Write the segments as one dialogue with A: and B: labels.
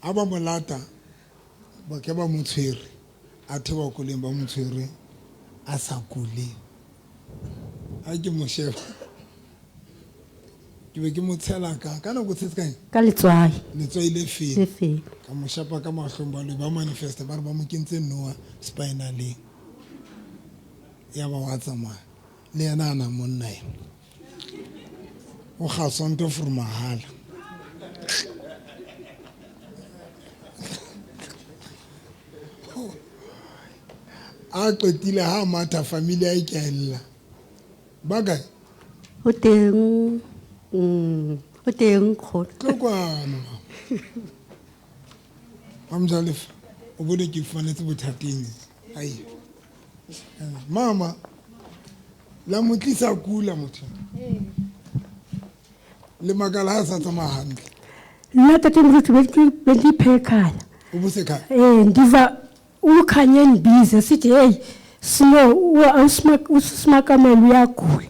A: aba molata ba ke ba motshwere a thewa koleng ba motshwere a sa kule a ke mo sheba ke be ke mo tshela ka nako tse kae
B: ka letswai
A: le
B: le
A: fe
B: fe
A: ka mo shapa ka mahlong ba le ba manifest ba re ba mo kentse noa spinal ya ba wa tsamaya le yena ana monna ena o ga sonto for mahala a qetile ha matha family a ikela ba kae
B: o teng kgotso
A: tlokwana amjalefa o bone ke fanetse bothateng ai mama la motlisa kula motho le makala ha sa tsamaya hantle
B: nna tate mruthi bendiphekhala
A: ubusekhaya
B: ndiva ukhanye ndibize sithi hey sino usimakamela uyagula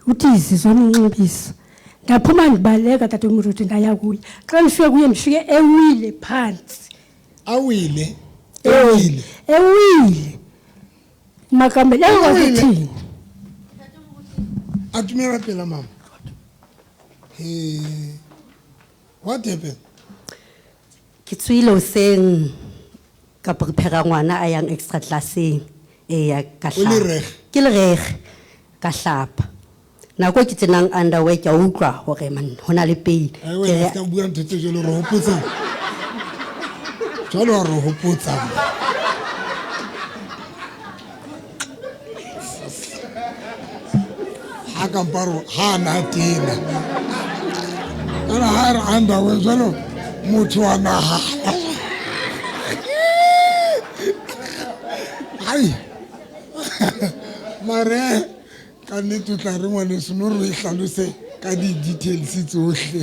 B: uthi izizwe umnxibisa ndaphuma ndibaleka tate mruthi ndaya kuye xa ndifike kuye ndifike ewile phansi
A: awile
B: makamela engozithini
A: atumela phela mama what happened
B: ke tswile hoseng ka prepare ngwana a yang extra classeng ya ka hlapa ke le rege ka hlapa nako ke tsenang underwear ke utlwa hore man hona le pain
A: ke ka bua ntse jalo re hopotsa jalo re hopotsa ha kamparo ha na tena ana har underwear jalo motho wa naha ai mare ka nnete tla re ngwane seno re hlalose ka di details tsohle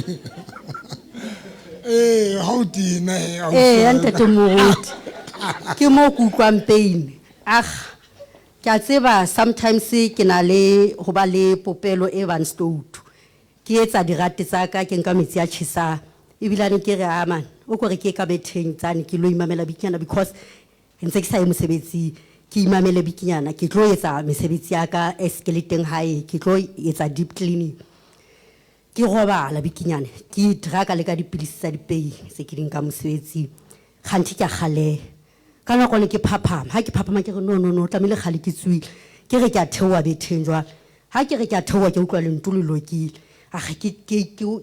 A: ha o tina
B: ntate moruti ke mo kutlwang pain ke a tseba sometimes ke na le ho ba le popelo e van stout ke etsa dirate tsa ka ke nka metsi a tjhesang ebilane ke re man o kore ke ka betheng tsane ke lo imamela bikinyana because ntse ke sa ye mosebetsi ke imamele bikinyana ke tlo etsa mesebetsi ya ka eskeleteng hae ke tlo etsa deep cleaning ke robala bikinyana ke draka le ka dipilisi tsa dipei se ke dinka mosebetsi kganthi ke gale ka nako ne ke phaphama ha ke phaphama ke re no tlamile khale ke tswile ke re ke a theowa betheng jwa ha ke re ke a theowa ke utlwa le ntuli lokile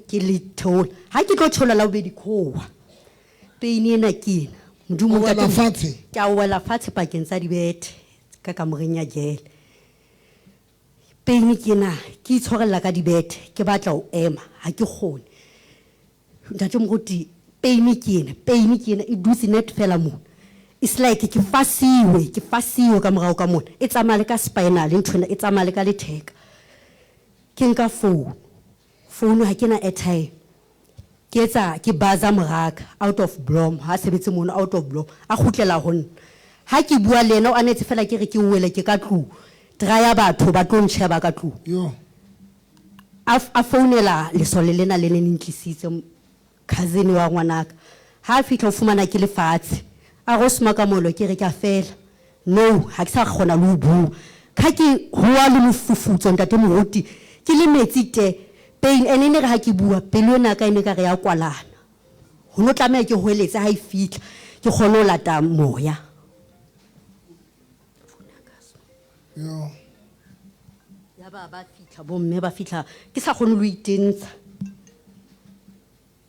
B: ke le theola ha ke tlo theola la obedi khowa pain ena kena modumo ka
A: fatshe
B: ke a wela fatshe pakeng tsa dibethe ka kamoreng ya jele pain kena ke itshwarella ka dibethe ke batla ho ema ha ke kgone ntate moruti pain kena e dutse net fela mo it's like ke fasiwe ka morao ka mona e tsamaya ka spinal ntwana e tsamaya ka letheka ke nka phone ha kena airtime ke etsa ke baza moraka out of blom ha sebetse mona out of blom a khutlela honna ha ke bua le ena o anetse fela ke re ke wele ke ka tlu draya batho ba tlo ntsheba ka tlu
A: yo
B: a founela lesole lena le ne ntlisitse cousin wa ngwanaka ha fitla o fumana ke lefatshe a go smaka molo ke re ke a fela no ha ke sa kgona le ho bua ka ke hoa le mofufutso ntate moruti ke le metsi te pain ene ne re ha ke bua pelo ena ka ene ka re ya kwalana ho no tlameha ke hoeletse ha e fitla ke kgone ho lata moya
A: yo
B: ya ba fitla bomme ba fitla ke sa kgone lo itentsha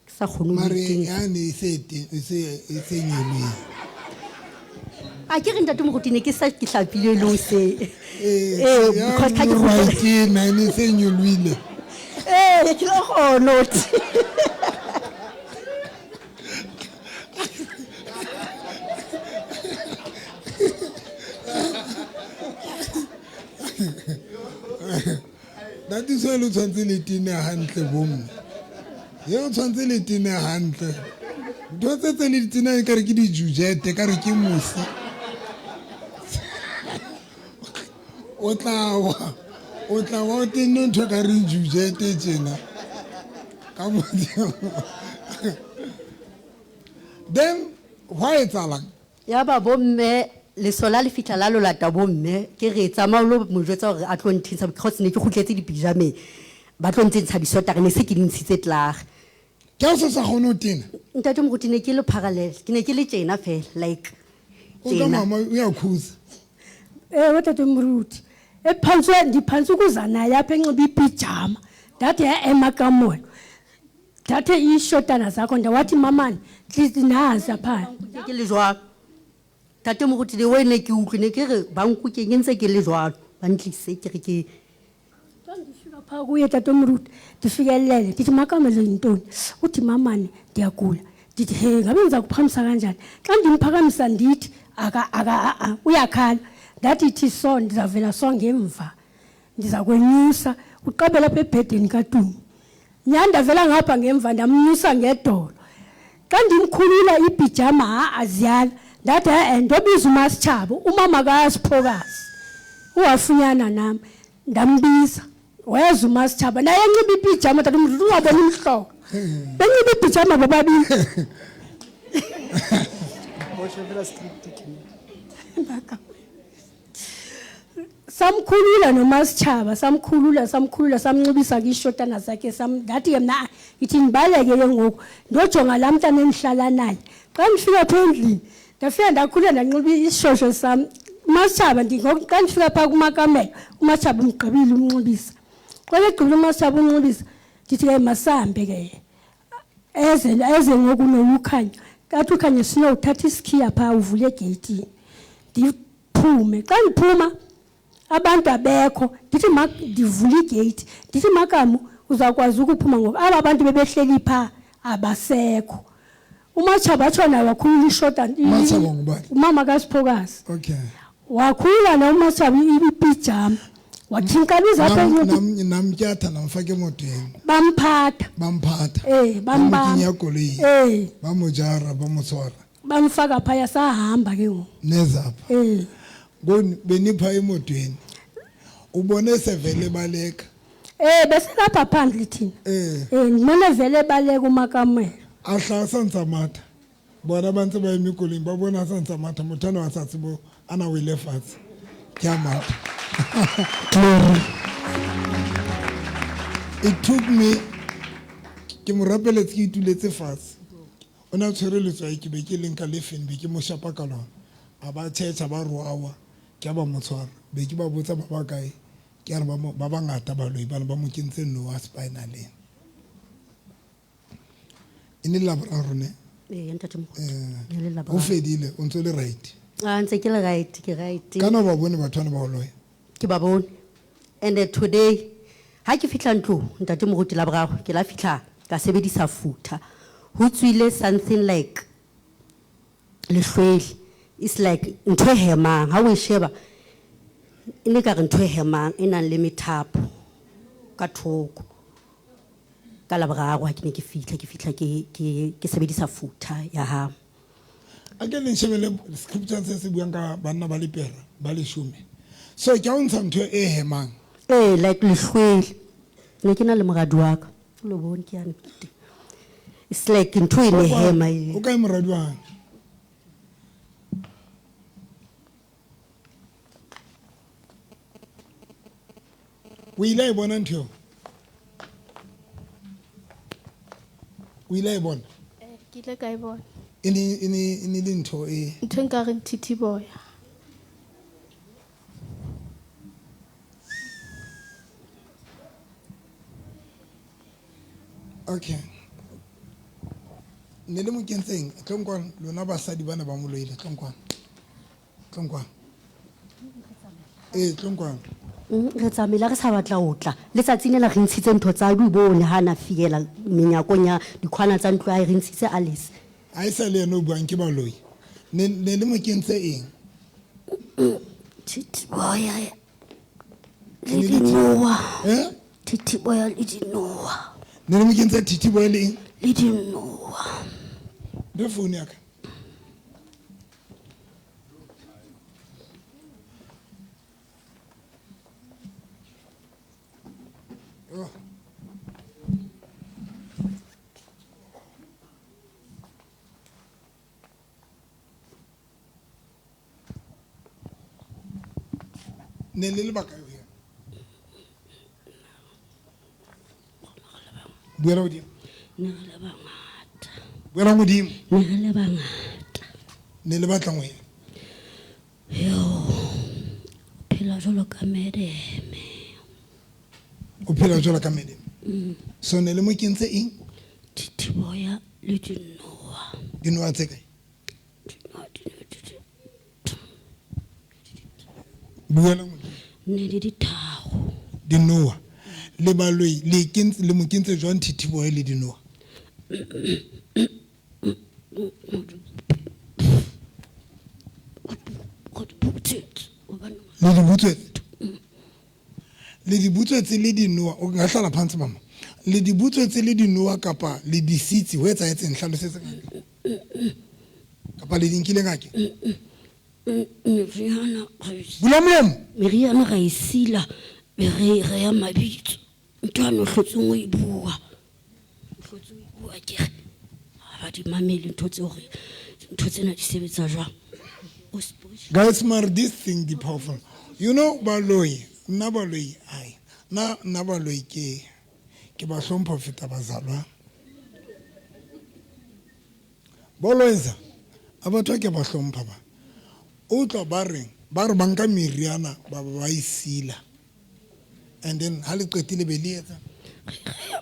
B: ke sa kgone lo
A: mare
B: itentsha
A: ya ne se nyelwe
B: a ke re ntate moruti ne ke sa ke hlapile lo se because ka ke
A: right na ne se nyelwile
B: ke lo kgona
A: dati se lo tshwantse le tine hantle bomme yo tshwantse le tine hantle ntho tse le tina e ka re ke dijujete ka re ke musi o tla wa o tenne ntho ka re jujete tjena ka modimo Then why it's like?
B: Ya ba bomme le sola le fitla la lo lata bomme ke re tsamao lo mo jwetsa hore a tlo nthintsha because ne ke khutletse di pyjama ba tlo ntsentsha di sota ne se ke di ntshitse tlag.
A: Ke o se sa gone tina.
B: Ntate mo ne ke le parallel ke ne ke le tjena fela like
A: O ka mama o ya khuza.
C: Watate Mruti ephanswe ndiphansi ukuzana yapha enxiba ipijama ndathi emakamolo dathe ishotana zakho ndawathi mamani please naza pha
B: ke le jwa tate mo le wena ke utlwe ne ke re ba nkuke ke ntse ke le jwa ba ntlise ke re ke
C: ndifika pha kuye tata Mruti ndifikelele ndithi makamelo yintoni uthi mamani ndiyagula ndithi he ngabe ngiza kuphamisa kanjani xa ndimphakamisa ndithi aka uyakhala ndathi ithi so ndizavela so ngemva ndiza kwenyusa uqabela apha ebhedeni kaTumi nyanda vela ngapha ngemva ndamnyusa ngedolo xa ndimkhulula ipijama aziyala ndathi ndobiza uMasitshaba umama kaSiphokazi uwafunyana nami ndambiza weza uMasitshaba naye enxiba ipijama tata umuntu ungabona umhlobo benxiba ipijama bobabili samkhulula noMasitshaba samkhulula samnxibisa kishotana zakhe ndathi mna ithi ndibaleke ke ngoku ndojonga laa mntana endihlala naye xa ndifika pha endlini ndafika ndakhulula ndanxiba isishosho sam uMasitshaba xa ndifika phaa kumakamelo uMasitshaba umgqibile umnxibisa xa egqibile uMasitshaba umnxibisa ndithi ke masambe ke eze ngoku noUkhanya kathi uKhanya sinothatha isikhiya phaa uvule egeyitini ndiphume xa ndiphuma abantu abekho ndithi ndivula igate ndithi makamu uzakwazi ukuphuma ngoba aba bantu bebehleli pha abasekho uMasitshaba atshona wakhulula ishota umama kaSiphokazi
A: Okay.
C: wakhulula na uMasitshaba ipijama wathinkaniza apha
A: namtyatha namfake emotweni
C: bamphatha
A: bambamba bamujara bamutshwara
C: bamfaka phaya sahamba ke ngoku
A: nezapha benipha emotweni ubone sevele baleka
C: beselapha phandle thina ndibone vele baleka umakamelo
A: ahla sansamatha bona abantu bayemikolweni babona sansamatha mothana wa satsibo ana wile fatsi kyamatha. It took me ke mo rapeletse ke ituletse fatsi ona tshwereletswa ke be ke leng ka lefeng be ke mo shapa ka lona a ba tshetsa ba roawa ke ba motshwara be ke ba botsa ba ba kae ke re ba bangata ba loi bana ba mo kentse no spinal ene la bra rone
B: ntate mo
A: o fedile o ntse le right
B: ntse ke le right ke right
A: kana ba bone bathwana ba loya
B: ke ba bone and today ha ke fitla ntlo ntate mo la brago ke la fitla ka sebedisa futa ho tswile something like lehlweli it's like ntwe hemang ha o sheba ine ka re ntwe hemang ena le methapo ka thoko ka la brago ha ke ne ke fitla ke sebedisa futa ya ha
A: a ke le shebele scripture se buang ka banna ba lepera ba leshume so ke o ntsha ntwe hemang
B: like lehlweli ne ke na le moradi wa ka lo bone ke yana it's like ntwe ile hema
A: o ka moradi wa o ile e bona ntho o ile e bona
D: ke ile ka e bona
A: ene le ntho
D: ntho nka re nthithi-boya
A: okay ne le mo kentseng tlonkwana lona basadi bana ba mo loile tlonkwana tlonkwana
B: re tsamela re sa batla o tla letsatsing la re ntshitse ntho tsa di bone ha na fiela menyakong ya dikhwana tsa ntlo a re ntshitse Alice
A: a isa le no buang ke baloi ne le mo kentse eng
B: titi-boya le dinowa
A: ne le mo kentse titi-boya le eng
B: le dinowa
A: de phone ya ka ne le lebaka yo buela modimo
B: ne re le bangata
A: buela modimo
B: ne re le bangata
A: ne le batla ngwe
B: yo phela jalo ka medeme
A: o phela jwalo ka medeme so ne le mo kentse eng
B: Tithiboya le dinoa
A: dinoa tse kae buela modimo
B: ne le dithago
A: dinoa le baloi le kentse le mo kentse jwang Tithiboya le dinoa le dibutswetse le dinoa o ka hlala phansi mama le dibutswetse le dinoa kapa le disitsi ho etsa etseng hlalosetse ngaka kapa le dinkile ngake bula molomo
B: meriana ga e sila be re ya mabitso ntho ano hlotseng o e bua kere ga ba di mamele ntho tsena di sebetsa jwang
A: guys mar this thing the powerful you know baloi nna baloi ai nna baloi ke ba hlompha feta bazalwa boloiza abatho ke ba hlompha ba o tlo ba re banka meriana ba isila and then ha le qetile be le etsa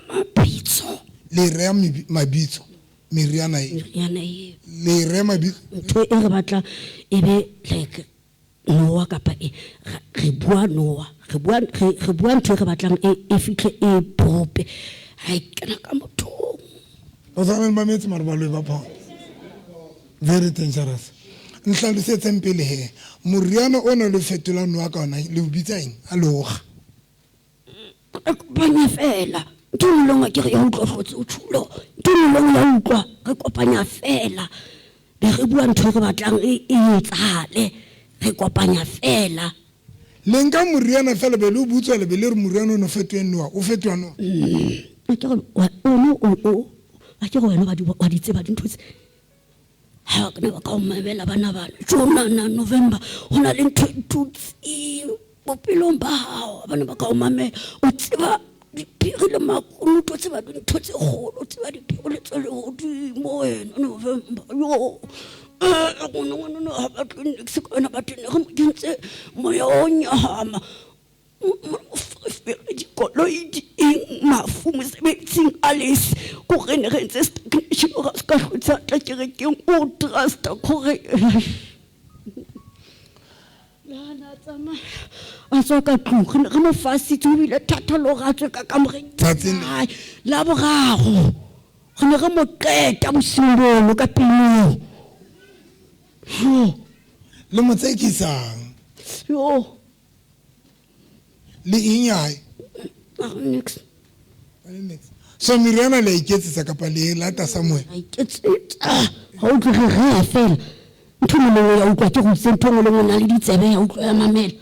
B: mabitso
A: le re mabitso meriana e le re mabitso
B: ntho e re batla e be like noa kapa re bua noa re bua ntho e re batlang e fitlhe e pope ha e kena ka mothong
A: o tsamaela ba metsi mare ba lo ba pha very dangerous nhlalosetseng pele he moriana ona le fetola noa ka ona le bitsa eng a loga
B: kopanya fela ntho e longa ke re ya utlwa hlotse o tshulo ntho e longa ya utlwa re kopanya fela be re bua ntho e re batlang e etsahale re kopanya fela
A: le nka moriana fela be le o butswa le be le re moriana o no fetoe noa o fetoa noa
B: a ke go wena wa di tseba dintho tse ha ke ne ba ka o mamela bana bana June na November hona le ntho tutsi bophelong ba hao bana ba ka o mamela o tseba diphiri le makolo o tseba dintho tse kgolo o tseba diphiri le tse le hodimo wena November yo no ha ba clinic se kona ba tene re motse moya o nyahama dikoloi mafu mosebetsing Alice ko re ne re ntse stagnation o ska hlotsa tla ke re ke o trust kore lana tsama a so ka tlong re mo fasitse o bile thata lo ratswe ka kamoreng la borago re ne re mo qeta bosimbolo ka pelo
A: le mo tsekisang
B: yo
A: le inyai
B: next
A: so meriana le iketsetsa kapa le lata somewhere
B: I iketsetsa ha o tlo re fela ntho le mongwe ya utlwa ke go itse ntho le mongwe na le ditsebe ya utlwa ya mamela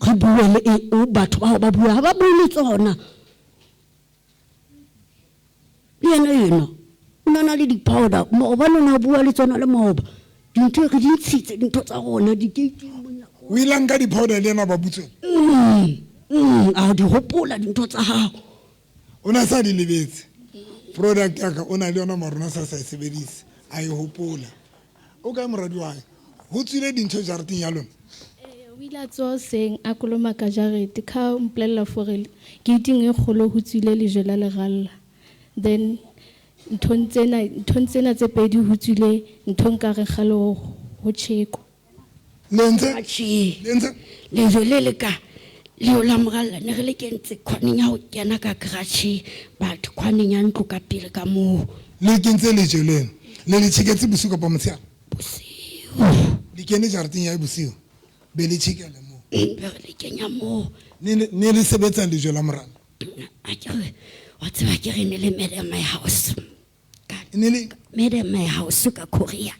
B: re bua le batho ba bua ha ba bue le tsona le yena o na le di-powder maoba nona bua le tsona le maoba dintho re di ntshitse dintho tsa rona di-gating
A: o ilang ka di-powder le yena ba butsweng
B: a di hopola dintho tsa hao
A: o na sa di lebetse product ya ka o na le yona marona sa e sebedise a e hopola o ka moradi wa ho tswile dintho jareteng ya lona
D: o ile a tsoa seng a koloma ka jarete ka mpolella for ke iting e kgolo ho tswile lejwe la leralla then nthong tsena tse pedi ho tswile nthong ka re kgalo ho tsheko
A: lentse
B: lejwe le le ka leo la moralla ne re le kentse khwaneng ya ho kena ka kratšhe batho khwaneng ya ntlo ka pele ka moo
A: le kentse lejwe leno le le tsheketse bosiu kapa motshehare
B: bosiu
A: le kene jareteng ya bosiu be le tshekele moo
B: be re le kenya moo
A: ne le sebetsa lejwe la moralla
B: a kere wa tseba ke re ne le made in my house
A: ne le
B: made in my house ka Korea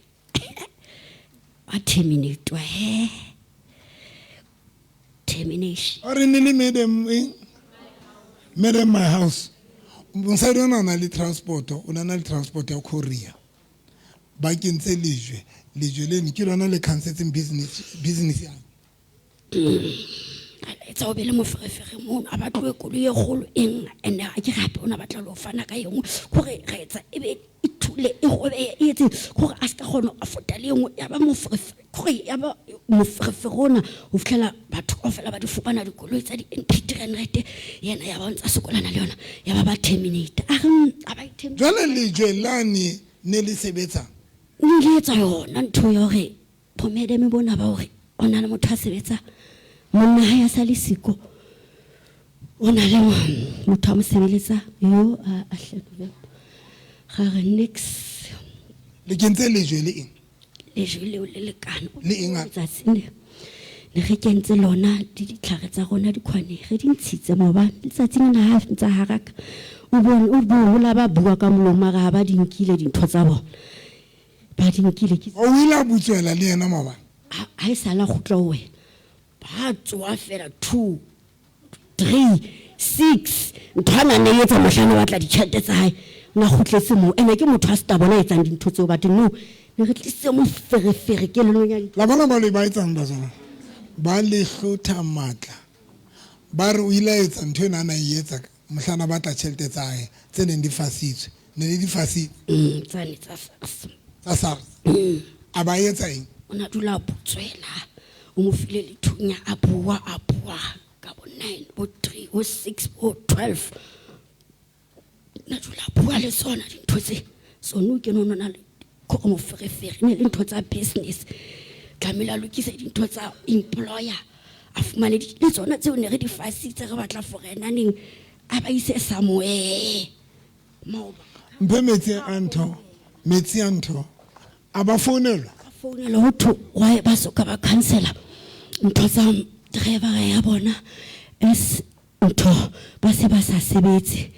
B: a terminate he termination
A: or ne le made in my house mosadi o na le transport o na le transport ya Korea ba kentse lejwe leno ke lona le cancelletseng business ya
E: It's all been a moon about to go to your hole in, and I get happy on about Lofana, who too late, who asked a honor for telling Yaba Mufrona, who fell but offer about the Fubana to Colossa and Peter and Rete, Yana Yavans Asukolana Leona, Yaba 10 minutes.
A: Jolly Jelani, Nelly Sebeta.
E: Nilets I own unto your hay, Pomede Mibonabori, on Anamotasibeta. Mona salisiko ona le motho a mo sebeletsa yo a hlekile ga re next
A: le kentse le jwe le eng
E: le jwe le lekano
A: le eng a
E: tsatsine le ge kentse lona di ditlhare tsa rona di khwane ge di ntshitse mobane tsatsing na ha ntsa haraka o bola ba bua ka moloma ga ba dinkile dintho tsa bona ba dinkile ke
A: o wila butswela le yena mobane
E: ha isala khutla we ba tswa fela 2 3 6 nthana ne yetsa mohlano batla ditšhelete tsa hae na khutletse mo ene ke motho a sta bona etsang dintho tseo batho no ne re tlise mo ferefere ke leno ya
A: la bona ba le ba etsang ba tsona ba le hlotha matla ba re o ile etsa ntho ena na yetsa mohlana batla tšhelete tsa hae tse neng di fasitswe ne le di fasitswe
E: tsane
A: tsa SARS a ba etsa eng
E: ona dula botswela o mo file le thunya a bua ka bo 9 bo 3 bo 6 bo 12 na dula bua le sona dintho tse so no ke nona le ko mo ferefere ne le ntho tsa business tlamela lokise dintho tsa employer a fumane le tsona tseo ne re di fasitse re batla forena ning a ba ise somewhere mo
A: mpe metsi antho a ba founelwa
E: founela ho thu wa ba soka ba cancela ntho tsa driver ya bona es ntho ba se ba sa sebetse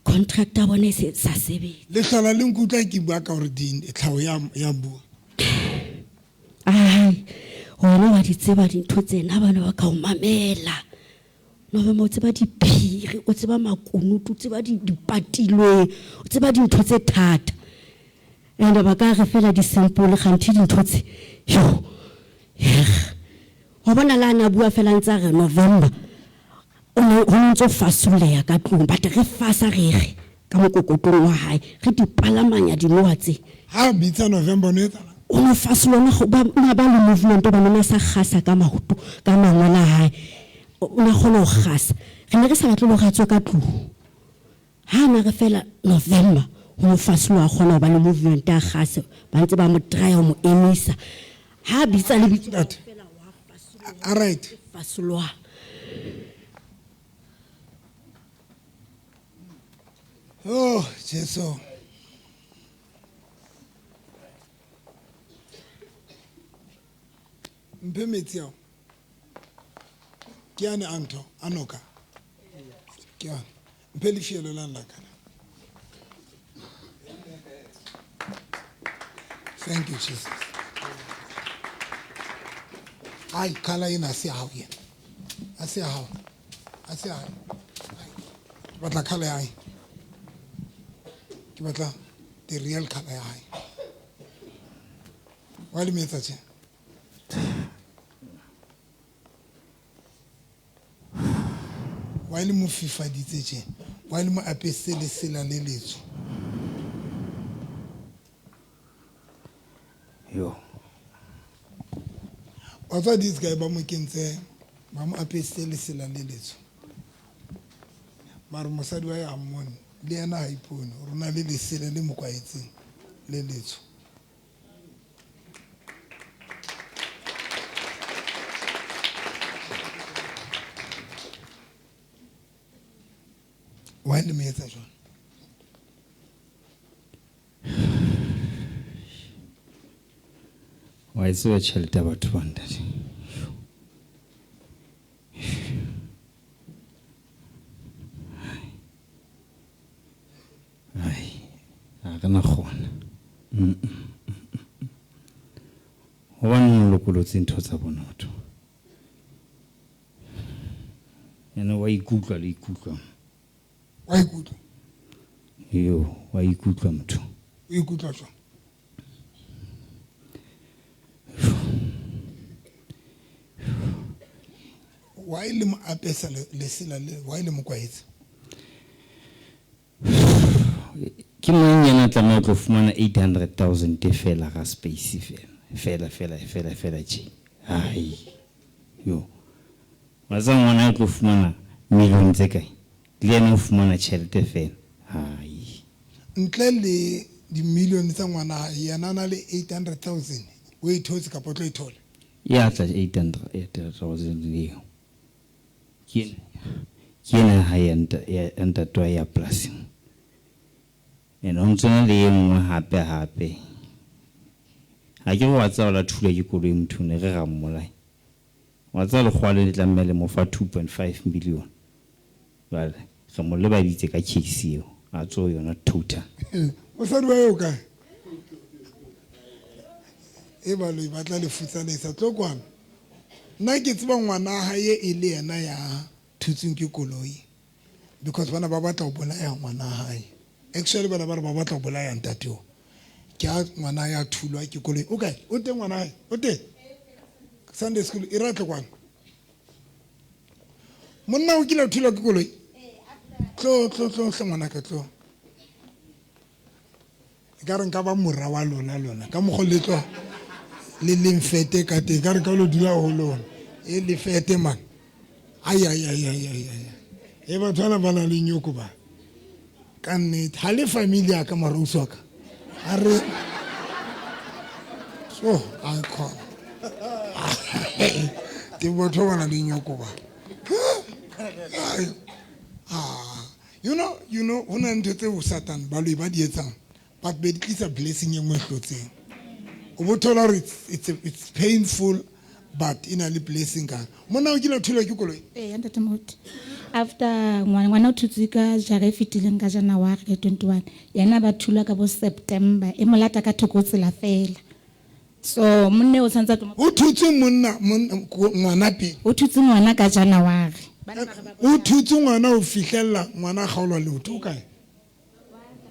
E: contractor bona se sa sebetse
A: le hlola le nkutla ke bua ka hore din e tlhaho ya bua
E: ai hona wa di tseba dintho tsena bana ba ka o mamela no ba mo tseba di phiri o tseba makunutu o tseba di patilwe o tseba dintho tse thata ene ba ka re fela di sample ganthi dintho tse yo ho bona la na bua fela ntsa re November o ntso fasuleya ka tlong but re fasa re ka mokokotong wa hae re di palamanya dinoa tse
A: ha bitsa November no etsa
E: o no fasulona go ba le movement ba nona sa gasa ka mahuto ka mangwela hae o na gona go gasa re ne re sa batlo go gatswa ka tlong ha na re fela November ho fasulwa gona ba le movement a gasa ba ntse ba mo try mo emisa ha bitsa le bitsa
A: that all right
E: fasulwa
A: oh Jesu mpe metsi ao ke ane anto anoka ke ane mpe le fielo la lakana thank you Jesus ai kala ina se hao ye ase hao batla kala ai ke batla the real kala ai wa le metsa tse wa le mo fifaditse tse wa le mo apese le sela le letso
F: yo
A: otsa this guy ba mo kentse ba mo apese le sela le letso mara mosadi wa ya mmone le ena ha ipone rona le lesela le mo kwaetseng le letso wa le metsa jona
F: wa itse tšhelete ya batho ba ntate ai a kana gona ho ba nna lokolotse ntho tsa bona batho ene wa ikutlwa le ikutlwa
A: wa ikutlwa
F: yo wa ikutlwa motho
A: o ikutlwa jona why le mo apesa lesela le why le mo kwaetse
F: ke mong yana tla tlo fumana 800,000 te fela ga space fela tje ai yo wa tsa ngwana tlo fumana million tse kae le yena o fumana tšhelete fela ai
A: ntle le di million tsa ngwana yana na le 800,000 o ithotse ka potlo ithole
F: ya tla 800,000 leo kena ha enta toa ya plus ene o ntsona le engwe hape ha ke go watsa la thula ke koloi mthune re ga mmolai watsa le khwale le tlammele mo fa 2.5 million vale ga mo le ba ditse ka case eo a tso yona total
A: o sa dwa yo ka e ba le batla le futsana isa tlokwana nna ke tseba ngwana ha ye e le yena ya thutseng ke koloi because bana ba batla go bolaya ngwana hae actually bana ba batla go bolaya ntateo ke a ngwana ya thulwa ke koloi okay o teng ngwana hae o teng Sunday school e ratle kwana monna o kile thulwa ke koloi tlo ngwana ka tlo ka re nka ba morra wa lona ka mogo le tlo le lemfete ka te ka re ka lo dula ho lona e le fete man ai e ba tsana bana le nyoko ba ka nne ha le familia ka maruso ka are so a kho ke botho bana le nyoko ba you know una ntse o satan ba lo ba di etsang but it's a blessing engwe tlotseng o bothola it's painful but in a blessing ka mona o kile thula ke koloi
G: ntate mot after ngwana o thutsika jare fitileng ka January 21 yana ba thula ka bo September e molata ka thokotse la fela so monne o tsantsa
A: o thutse monna ngwana pe
G: o thutse ngwana ka January
A: o thutse ngwana o fihlella ngwana gaolwa le o kae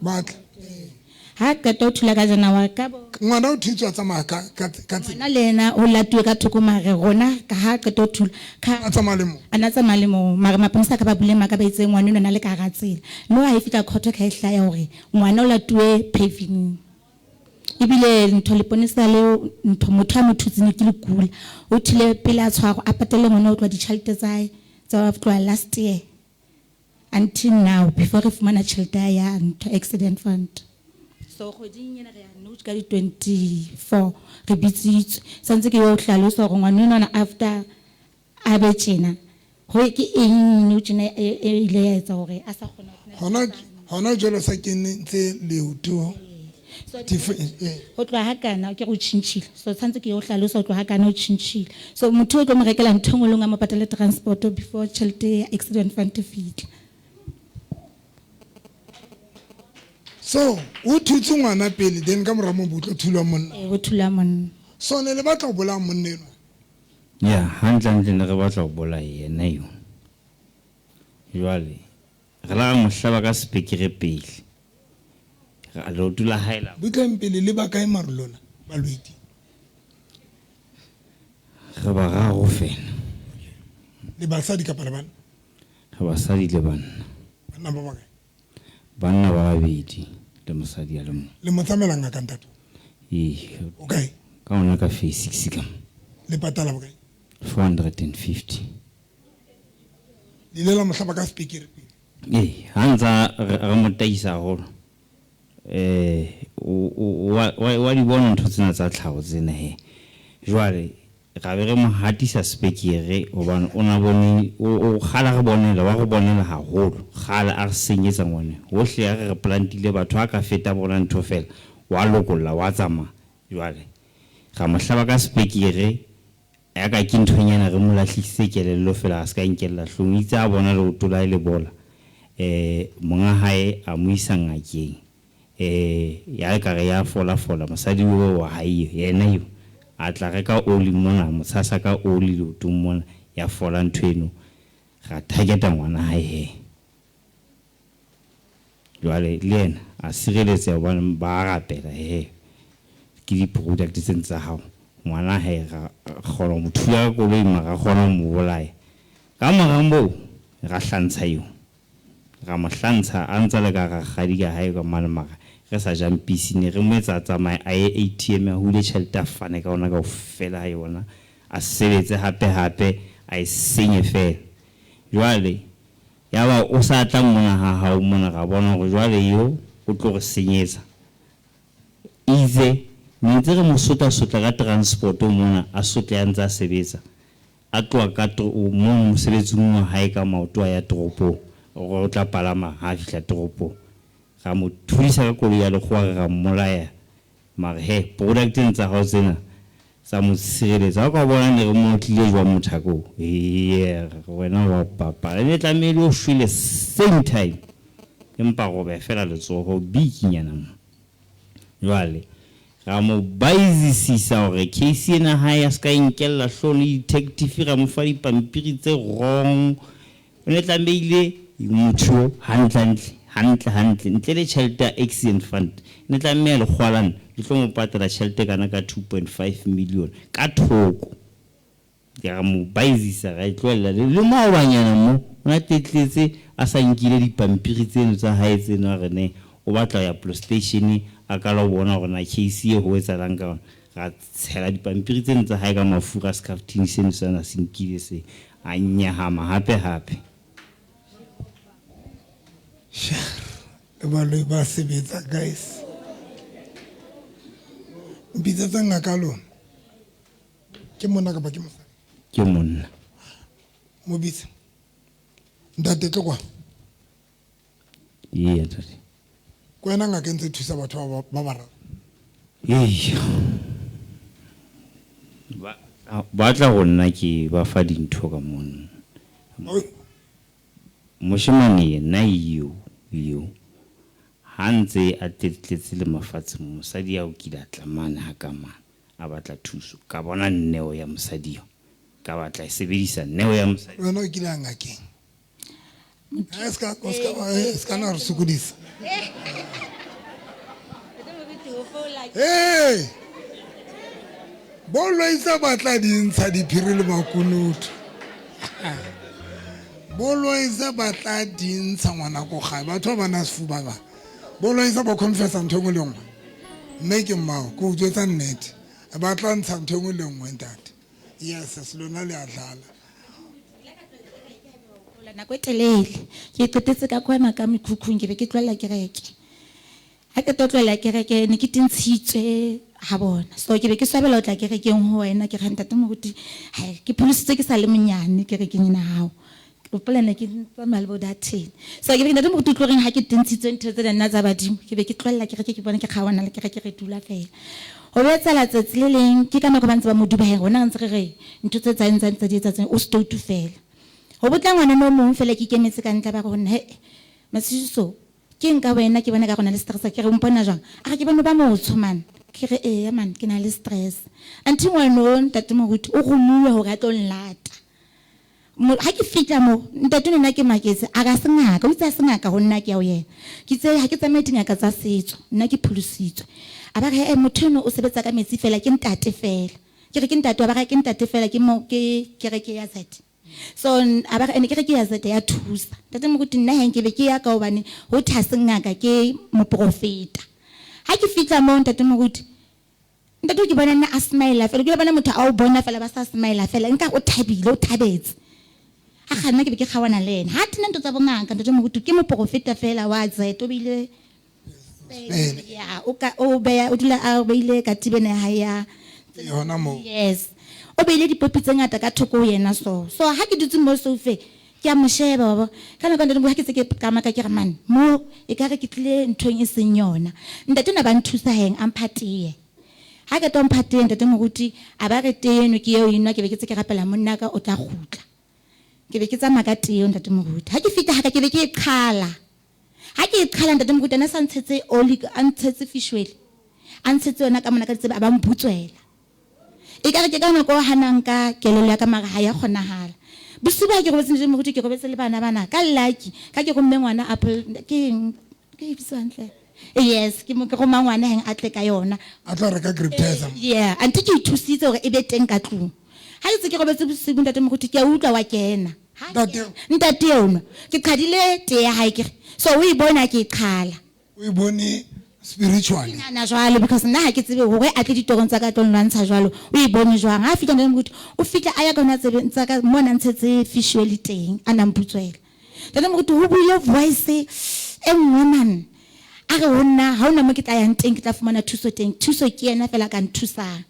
A: batla
G: ha ka to thula ka January ka bo
A: ngwana o thutswa tsamaya ka
G: ngwana lena o latwe ka thokomare rona ka ha ka to thula ka
A: ana
G: tsamaya mo mara maponisa ka ba bulema ka ba itse ngwana o na le ka ratsela no ha ifika khotho ka ihlaya hore ngwana o latwe paving ibile ntho le ponisa le ntho motho a mothutsine ke le kula o thile pele a tshwaro a patele ngwana o tloa ditšhelete tsa tloa last year until now before re fumana tšhelete ya ntho accident fund so kgoding yena re ya no ka di 24 re bitsitswe santse ke yo hlalosa gore ngwana nona after a be tjena ho ke eng no tjena e ile ya etsa gore a sa kgona
A: hona jolo sa ke ntse leoto
G: ho tloa hakana ke go tšhintšhile so santse ke yo hlalosa ho tloa hakana o tšhintšhile so motho o tlo mo rekela nthongwe le nga mo patale transport before tšhelete accident fund fitla
A: so o thutse ngwana pele then ka mora mo botlo thulwa monna
G: o thula monna
A: so ne le batla go bola monneno
F: ya hantle ne re batla go bola yena yo jwale re la mo hlaba ka spekere pele ga lo dula haela
A: butleng pele le ba kae marolona balwedi
F: re ba ga go fela
A: le ba sa di ka pala bana
F: ga ba sa di le bana
A: bana ba ba
F: banna ba babedi le mosadi ya le mo
A: le motsamela nga kantato okay
F: ka ona ka face 6 ka
A: le patala ba kae
F: 450
A: le la mohlaba ka speaker
F: hanza re mo taisa holo wa di bona ntho tsena tsa tlhago tsena he jwale ga be re mo hatisa spekere hobane ona bone o khala re bonela wa go bonela ha holo khala a re senyetsa ngone hohle ya re plantile batho a ka feta bona ntho fela wa lokolla wa tsama jwale ga mo hlaba ka spekere ya ka ke nthonyana re mo lahlise kelello fela a ska inkella hlongitse a bona le tola ile bola monga hae a mo isa ngakeng ya ka re ya fola mosadi wa hae yena yo a tla reka oli mona mosasa ka oli le tumona ya fola nthweno ga targeta ngwana hae jwale le yena a sireletse ba rapela ke di product tsa hao ngwana hae ga kgona mo thula ka koloi ma ga kgona mo bolaya ka morambo ra hlantsha yo ra mo hlantsha a ntse le ka gagadi ka hae ka manamaga re sa jampisi ne re mo etsa tsamaya a ye ATM ya hule tšhelete a fane ka ona ka o fela yona a sebetse hape a e senye fela jwale ya ba o sa tla mona ha ha o mona ga bona go jwale yo o tlo go senyetsa ize ntse re mo sota ka transport mona a sotla ya ntse a sebetsa a tloa ka mo mosebetsi mo hae ka maoto ya toropo go tla palama ha fihla toropo ga mo thulisa ka koloi ya legwa ga mmolaya mare he product ntsa ga tsena sa mo sireletsa ka bona ne re mo tlile jwa mothako wena wa papa le tlamele o shwile same time empa go be fela letsogo bikinyana mo jwale ga mo baizisisa gore case ena ha ya ska inkella hlole detective ga mo fa dipampiri tse wrong o ne tlamele motho hantle ntle le tšhelete ya accident fund ne tlamele le kgwalana le tlo mo patela tšhelete kana ka 2.5 million ka thoko ya mo baizisa ga itlwela le maobanyana mo ona tetletse a sa nkile dipampiri tseno tsa hae tseno ga ne o batla ya police station a ka lo bona gore na case e ho etsa lang ka ga tshela dipampiri tseno tsa hae ka mafura scafting seno sana sinkile se a nyahama hape
A: Ebaloi ba sebetsa guys mpitsa tsa ngaka lona ke mona ka ba ke mosadi
F: ke monna
A: mo bitse ntate tlo kwa
F: tati
A: ko ena ngaka ntse thusa batho ba bara
F: ba tla go nna ke ba fa dintho ka monna moshimane na yo hantse a tetletse le mafatshe mosadi ya o kila tlamana ha ka mana a batla thuso ka bona nneo ya mosadi yo ka batla sebedisa nneo ya mosadi
A: wena o kila ngakeng ska na re sokodisa bolo isa batla dintsha diphiri le makunutu bolo isa batla dintsha ngwana go ga batho ba na sefuba ba bolo isa ba confess ntho ngwe le ngwe mme ke mmao go utswetsa nnete ba tla ntsha ntho ngwe le ngwe ntate yes selona le a dlala
G: nako e telele ke qetetse ka kwana ka mekhukhung ke be ke tlwela kereke ha ke tlwela kereke ne ke tintshitswe ha bona so ke be ke swabela o tla kerekeng ho wena ke ranta te moruti ha ke pholositse ke sa le monyane kerekeng ena hao o plana ke tsamaya bo datheng so ke be nna mo tutloreng ha ke tintshitswe ntho tse nna tsa badimo ke be ke tlwela kereke ke bona ke kgawana le kereke re dula fela ho betsa tsatsi le leng ke kana go bantse ba moduba he rona ntse re ntho tse tsa ntse di etsa o sto tu fela ho botla ngwana no mong fela ke kemetse ka ntla ba rona he masiso ke nka wena ke bona ka gona le stress ke re mpona jang a ke bona ba mo tshomana ke re man ke na le stress anti ngwana ntate moruti o go lulwa hore a tlo nlata ha ke fitla mo ntate nna ke maketse a ga sengaka o itse a sengaka go nna ke ya o yena ke tse ha ke tsamaye dingaka tsa setso nna ke pholositswe a ba re motho no o sebetsa ka metsi fela ke ntate fela ke re ke ntate ba ga ke ntate fela ke mo ke re ke ya zet so a ba ene ke re ke ya zet ya thusa ntate moruti nna heng ke be ke ya ka obane ho thasengaka ke mo profeta ha ke fitla mo ntate moruti ntate ke bona nna a smile fela ke bona motho a o bona fela ba sa smile fela nka o thabile o thabetse a gana ke be ke kgawana le ena ha tina ntotsa bongaka ntate moruti ke mo profeta fela wa zet o bile ya o beya o dula a beile ka tibene ha ya
A: yona mo
G: yes o beile dipopi tse ngata ka thoko yena so ha ke dutse mo sofe ke a mosheba baba kana ka ndimo ha ke tse ke ka maka ke re man mo e ka re ke tlile nthong e seng yona ntate na ba nthusa heng amphatie ha ke tomphatie ntate moruti a ba re teno ke eo ina ke be ke tse ke rapela monna ka o tla gutla ke be ke tsa maka teo ntate moruti ha ke fita ha ke be ke qhala ha ke qhala ntate moruti na sa ntshetse oli a ntshetse fishwele a ntshetse yona ka mona ka tsebe a ba mputswela e ka re ke kana go hanang ka kelelo ya ka mara ha ya kgonahala bosiba ke go betse ntle moruti ke go betse le bana ka lucky ka ke go mme ngwana apple ke ibisantle yes ke mo ke go mangwana heng a tle ka yona
A: a tla re ka griptizer
G: yeah anti ke thusitse gore e be teng ka tlung ha ke go betse bosiba ntate moruti ke a utlwa wa kena ntate ono ke qhadile tee ya hae ke so o e bona ke qhala
A: o e bone spiritually
G: nana jwalo because nna ha ke tsebe hore a tle ditorong tsa ka tlo ntsha jwalo o e bone jwang ha fitla nna o fitla aya ka nna tsebe tsa ka mona ntshetse visually teng ana mputswela tena mo go buile voice nngwe man a re honna ha ona mo ke tla yang teng ke tla fumana thuso teng thuso ke yena fela ka nthusang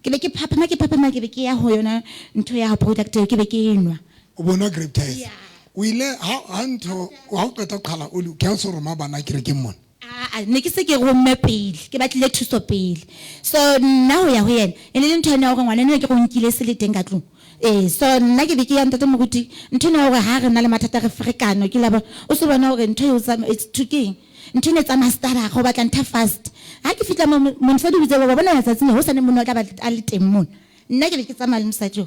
G: ke be ke phapama ke be ke ya ho yona ntho ya product ke be ke enwa
A: o bona grape test o ile ha ntho ha o qeta qhala o le ke a so roma bana ke re ke mona
G: ne ke se ke romme pele ke batlile thuso pele so nna ho ya ho yena ene le ntho ena hore ngwana ne ke go nkile se le teng ka tlung so nna ke be ke ya ntate moruti ntho ena hore ha re na le mathata re frekano ke la o se bona hore ntho e o it's tuking ntho ne tsa master go batla ntha fast ha ke fitla mo ntse di bitsela bona ya tsatsine ho sane monna ka ba a le teng mona nna ke be ke tsamaya le mosadi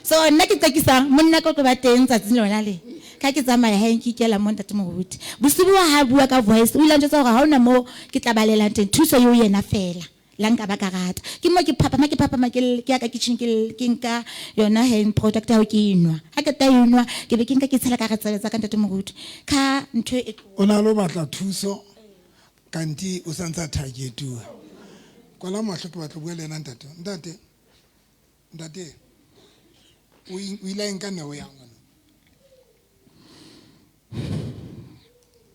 G: so nna ke tsekisa monna ka tlo ba teng tsatsine lona le ka ke tsamaya ha nke ikela mo ntate moruti bosibu wa ha bua ka voice o ile ntse hore ha ona mo ke tlabalela teng thuso yo yena fela la nka ba ka rata ke mo ke phapama ke ya ka kitchen ke nka yona hand product ha o ke inwa ha ke ta inwa ke be ke nka ke tshela ka re tsa ka ntate moruti ka ntho e
A: o na lo batla thuso kanti o santsa targetua kwala mahlo ke batla bua le nna ntate o ile nka neo ya ngwana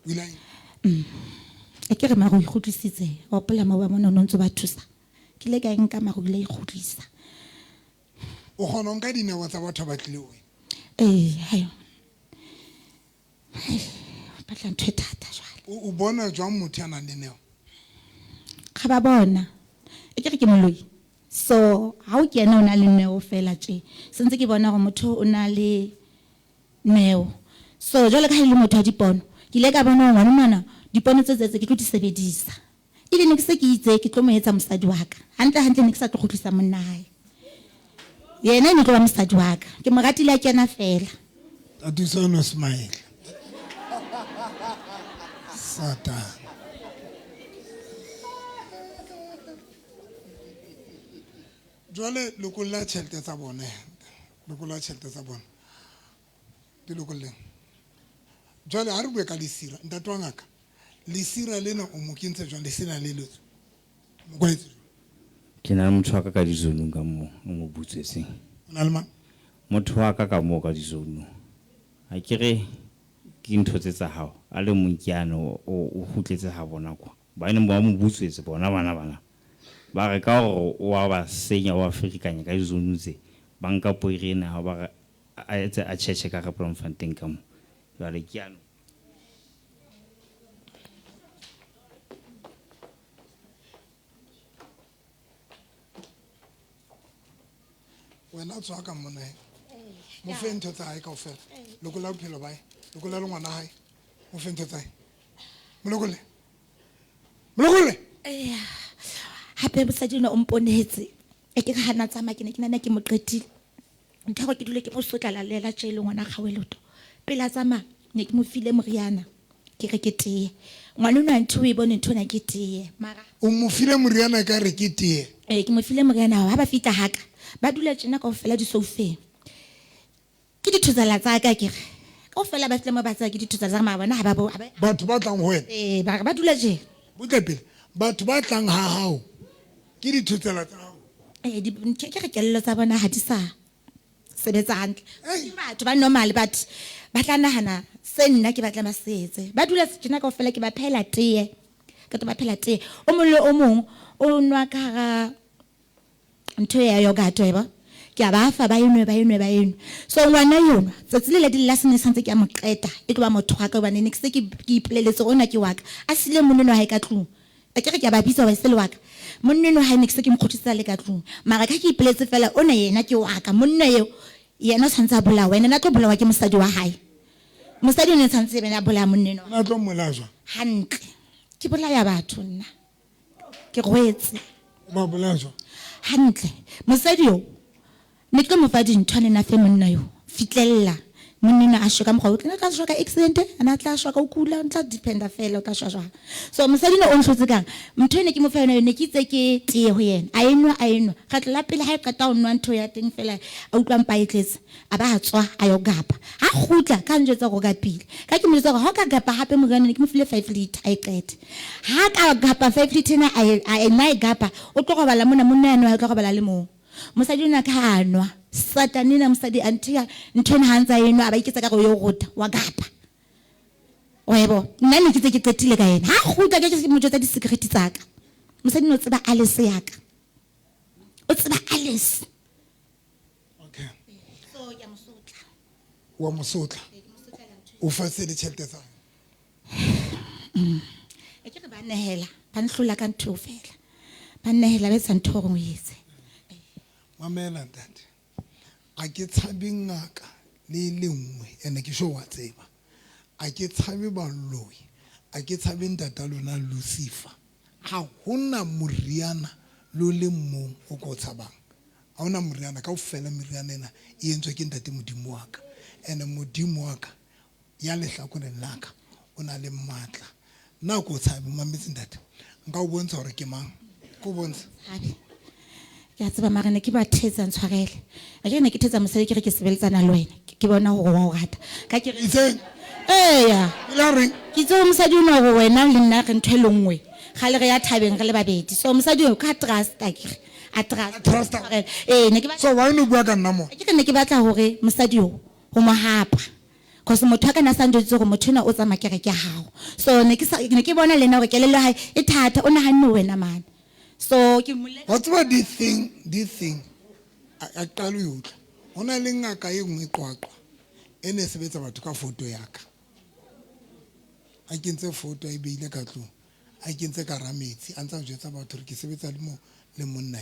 A: Wilai.
G: ke re maro ikgutlisitse wa pola ma ba mona no ntse ba thusa ke le ka nka maro ile ikgutlisa
A: o gona nka dinewa tsa batho ba tlile o
G: hayo batla ntho e thata jwale
A: o bona jwang motho ana le neo
G: ga ba bona ke re ke moloi so ha o kena o na le neo fela tje sentse ke bona gore motho o na le neo so jwale ka ile motho a dipono ke ile ka bona ngwana dipono tse ke tlo di sebedisa ile ne ke se ke itse ke tlo mo etsa mosadi wa ka hantle ne ke sa tlo khutlisa monna hae yena ne tlo ba mosadi wa ka ke mo ratile a kena fela
A: atusono smile Satan jwale lokolla tšhelete tsa bone di lokolleng jwale ha re bue ka lesira ntate wa ngaka lesira lena o mo kentse jwang lesira le letso mo kwetse
F: ke na le motho wa ka dizonong ka mo o mo butsetseng
A: o na le mang
F: motho wa ka mo ka dizonong ha ke re ke ntho tsa hao a le monkiano o hutletse ha bona kwa ba ene ba mo butsetse bona bana ba re ka gore o wa ba senya wa Afrikanya ka dizonu tse banka poirena ha ba a etsa a cheche ka ga Bloemfontein ka mo jwale ke ano
A: wena tswa ka mona mo fe ntho tsa hae kaofela lokola bophelo ba hae lokola le ngwana hae mo fe ntho tsa hae molokole
G: hape bosadi no omponetse e ke hana tsama ke ne ke nana ke mo qetile ntho go ke dule ke mo sotlala lela tshele ngwana gaweloto pela tsama ne ke mo file moriana ke re ke tee ngwana o ntho o e bone ntho na ke tee mara
A: o mo file moriana ka re ke tee
G: ke mo file moriana ha ba fita haka ba dula tsena ka ofela di sofeng ke dithutsala tsa ka ke re ka ofela ba tle mo ba tsa ke dithutsala tsa ma bona ha ba
A: batho ba tlang ho wena
G: ba dula je
A: butle pele batho ba tlang ha hao ke dithutsala tsa hao
G: ke re kello tsa bona ha di sa sebetsa hantle ke batho ba normal but ba tla nahana se nna ke batla ba setse ba dula tsena ka ofela ke ba phela tee ka to ba phela tee o mong le o mong o nwa ka ga ntho ya yogurt eba ke ba fa ba enwe so ngwana yona tsatsi le di last ne santse ke a mo qeta e tlo ba motho wa ka ba ne ke se ke ipoleletse ona ke waka a sile moneno ha e ka tlung a ke re ke ba bitsa wa sele waka moneno ha ne ke se ke mkhotisa le ka tlung mara ka ke ipoletse fela ona yena ke waka monna eo yena tshantsa bola wena na tlo bola wa ke mosadi wa hae mosadi ne tshantse bena bola moneno
A: na tlo molajwa
G: hantle ke bola ya batho nna ke rwetse
A: ba bolajwa
G: hantle mosadi yo ne ke mo fa dintho ne na fe monna yo fitlella monina a shwa ka mokgwa o tla shwa ka accident ana tla shwa ka o kula ntla dependa fela o tla shwa jwang so mosadi no o nhlotse kang motho ene ke mo fa yona yone ke itse ke tee ho yena a enwa ga tla pele ha e qeta o nwa ntho ya teng fela a utlwang pa etletse a ba tswa a yo gapa ha khutla ka njwetsa go gapile ka ke mo jwetsa go ha ka gapa hape mo gane ke mo file 5 liter a iqete ha ka gapa 5 liter na a nai gapa o tlo go bala mona yana o tlo go bala le mo mosadi ona ka anwa satanina mosadi antia ntwena hanza yeno aba iketsa ka go yo gota wa gapa webo nna ne ke qetile ka yena ha khutla ke mo jwetsa di secret tsaka mosadi no tseba Alice yaka o tseba Alice
A: okay
G: so ya mosotla
A: wa mosotla o fa se le tšhelete tsa
G: e ke ba nehela ba nhlola ka ntho fela ba nehela be sa ntho go yetse
A: mamela ntate a ke tshabe ngaka le lengwe ene ke sho wa tseba a ke tshabe baloi a ke tshabe ntata lona Lucifer ha hona moriana lo le mong o go tshabang ha hona moriana ka o fela meriana ena e entswe ke ntate modimo wa ka ene modimo wa ka ya lehlakoreng la ka o na le matla na go tshabe mametsi ntate nka o bontsha hore ke mang go bontsha
G: ke a tseba mara ne ke ba thetsa ntshwarele a ke ne ke thetsa mosadi ke re ke sebeletsana le wena ke bona hore wa o rata ka ke re ya
A: la reng
G: ke tse mosadi o no go wena le nna re ntho e lengwe ga le re ya thabeng re le babedi so mosadi o ka trust a ke a trust ne ke ba
A: so wa no bua ka nna mo
G: ke ne ke batla hore mosadi o go mo hapa cause motho a kana sandetse go motho na o tsama kere ke hao so ne ke bona lena gore kelelo hae e thata o nahanne wena man so ke molle
A: what's about this thing a qalo yotla ona le ngaka e ngwe qwaqwa ene sebetsa batho ka photo yaka a kentse photo e beile ka tlo a kentse ka rametsi a ntse a jwetsa batho re ke sebetsa le monna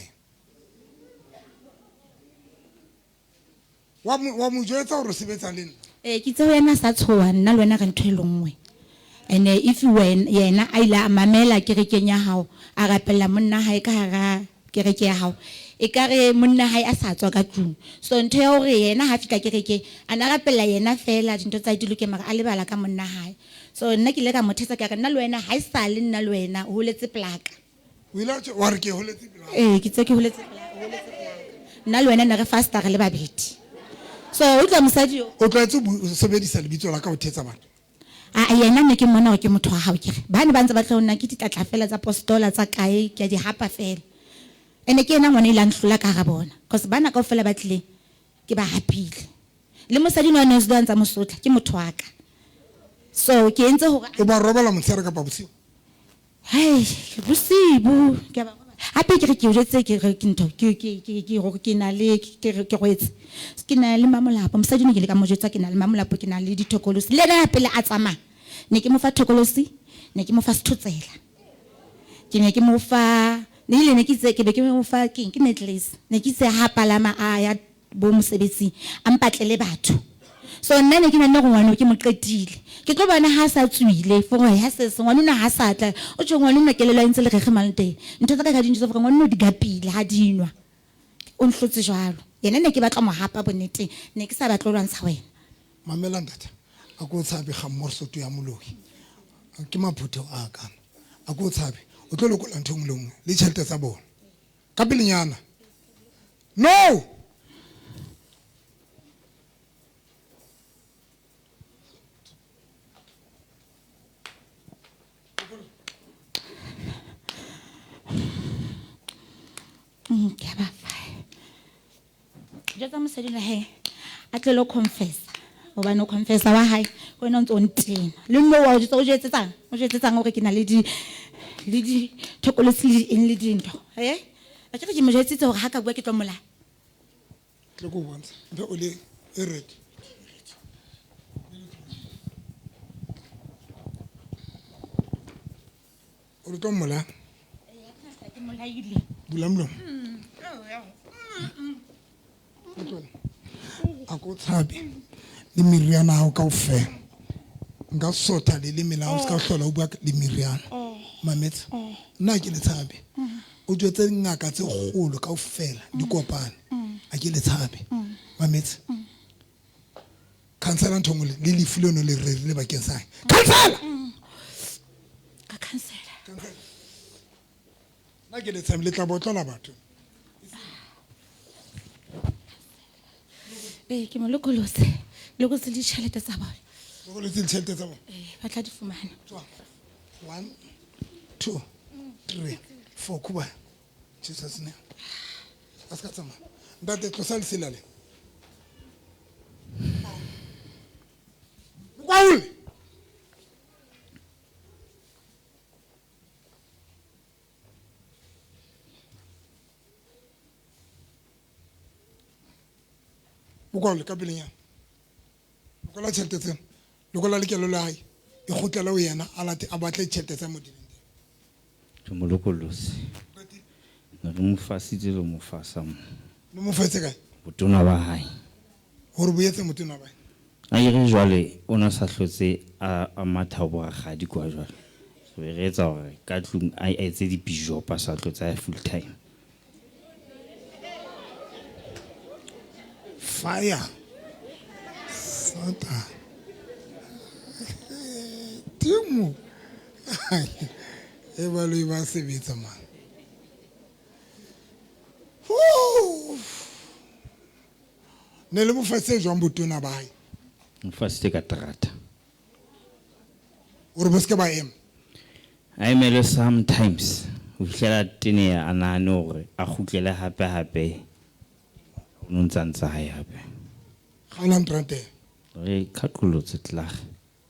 A: wa mo jwetsa gore sebetsa le nna
G: ke tse wena sa tshoa nna le wena re ntho e lengwe and if when yena a ile a mamela kerekeng ya hao a rapella monna hae ka hara kereke ya hao e kare monna hae a sa tswa ka tlung so ntho ya hore yena ha fika kereke ana rapella yena fela dintho tsa diloke mara a lebala ka monna hae so nna ke le ka mothetsa ka nna le wena ha e sa le nna le wena o holetse plaka
A: o ile wa re ke holetse plaka
G: ke tse ke holetse plaka nna le wena ne re fasta re le babedi so o tla mosadi
A: o tletse sebedisa lebitso la ka o thetsa bana
G: a yena ne ke mona gore ke motho wa hao kere bane ba ntse ba tla nna ke ditlatla fela tsa postola tsa kae ke di hapa fela ene ke ena ngwana ile nhlola ka ga bona cause bana ka fela ba tlile ke ba hapile le mosadi no ne se dantsa mosotla ke motho wa ka so ke entse hore
A: o ba robala motsere ka babusio
G: hey bosibu ke ba hape ke re ke jetse ke re ke ntho ke na le ke go etse ke na le mamolapo mosadi ne ke le ka mojetsa ke na le mamolapo ke na le ditokolosi le na pele a tsama ne ke mo fa tokolosi ne ke mo fa sethotsela ke ne ke mo fa ne ile ne ke tse ke be ke mo fa ke necklace ne ke tse ha palama a ya bo mosebetsi a mpatlele batho so nna ne ke nna go ngwana ke mo qetile ke tlo bana ha sa tswile for ya se ngwana na ha sa tla o tjho ngwana na kelela ntse le gege malteng ntho tsa ka dintse for ngwana no digapile ha dinwa o nhlotse jwalo yena ne ke batla mo hapa bonnete ne ke sa batla lwantsha wena
A: mamela ndata a go tshabe ga morsoto ya moloi ke maphutho a ka a go tshabe o tlo lokola ntho ngolong le tšhelete tsa bona ka pelenyana no
G: ke ba fa jotsa mosadi na he a tlelo confessa o ba no confessa wa hae go ena ntse o ntena le nno wa o jetsetsang gore ke na le di thokolosi le dintho a ke ke mo jetsitse gore ha ka bua ke tlo mola
A: tle go bontsha be o le ready o tlo mola
G: ke molaile
A: bulamlo a go tshabe le meriana ha o ka o fe nka sotha le melao ska hlola o bua le meriana mametsa nna ke le tshabe o jwetse ngaka tse kgolo ka o fela di kopana a ke le tshabe mametsa cancela ntho ngole le lefu leno le re bakeng sa cancela
G: Ka cancela.
A: na ke le tsame le tla botlola batho
G: Ke mo lokolose. Lokolose di tšhelete tsa bona.
A: go le tšhelete tsa bona
G: Ba tla di fumana.
A: 1 2 3 4 kuba Jesus name aska tsama ndate tlosa le silale Paul Bukole ka bilenya Bukola tšhelete tsena Lokola le kelo la hae e gotlela o yena a late a batle tšhelete tsa modileng
F: Ke mo lokolose. Re mo fasitse le mo fasa mo.
A: le mo fetse kae
F: Botona ba hae.
A: gore boetse motho na ba
F: A ire jwale ona sa hlotse a matha bo gadi kwa jwale. So re etsa hore ka tlung a etse dipijo pa sa hlotse a full time.
A: fire Santa Timo e ba lo ba sebetsa man ne le bofetse jwang botona ba hae
F: Mo fasitse ka trata.
A: gore bo se ke ba ema
F: I mele sometimes o fihlela tene a nahane hore a kgutlele hape o no ntsantsa hae hape.
A: ga ona ntrate
F: Re khatlolotse tlag.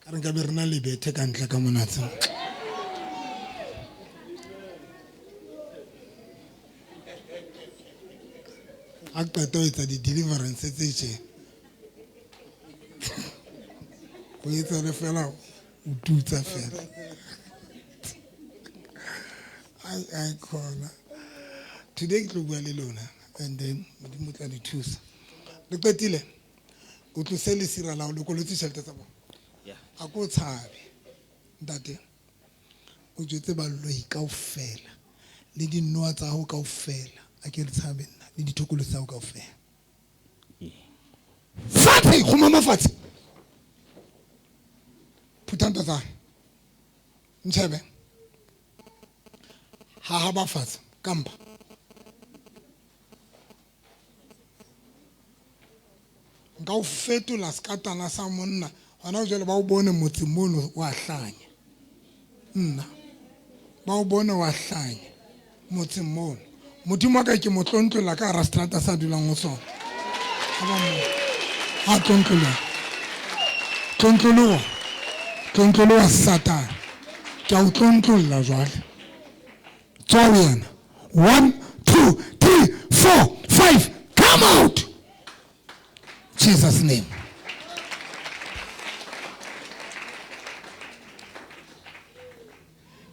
A: ka re nka be re na le bethe ka ntle ka monatse a qeta ho etsa di-deliverance tse tje go etsa le fela o tutsa fela ai khona today ke tlo bua le lona and then modimo tla le thusa le qetile o tlose le sira lao le kolotse tšhelete tsa bona a ko tshabe ntate o jetse balloi kaofela le dinoa tsa go kaofela a ke re tshabe nna le dithokolo tsa go kaofela fatshe go mama fatshe phutanta tsa ntshebe ha ba fatshe kampa nka o fetola sekatana sa monna gona jwale ba o bone motse mono wa hlanya nna ba o bone wa hlanya motse mono modimo ka ke motlontlola ka ra strata sa dulang go sona a tlontloloa satana ke a o tlontlolla jwale tswa o yana 1 2 3 4 5 come out Jesus name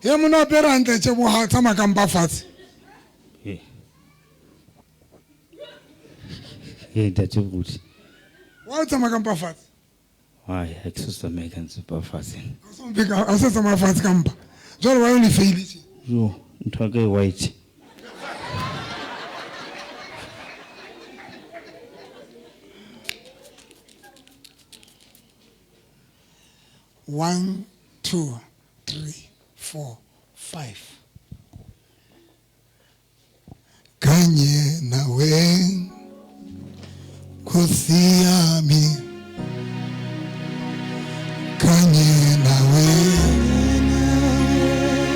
A: he mona pera ntle tse bo ha tsama ka mpa fatshe
F: That's good.
A: wa tsama ka mpa fatshe
F: Why? Exosa make and super fasting.
A: a se tsama fatshe ka mpa jwale wa le fail tse
F: Yo, ntwake white.
A: One, 2, 3, 4, 5. Kanye nawe kusiami Kanye nawe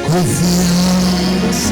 A: kusiami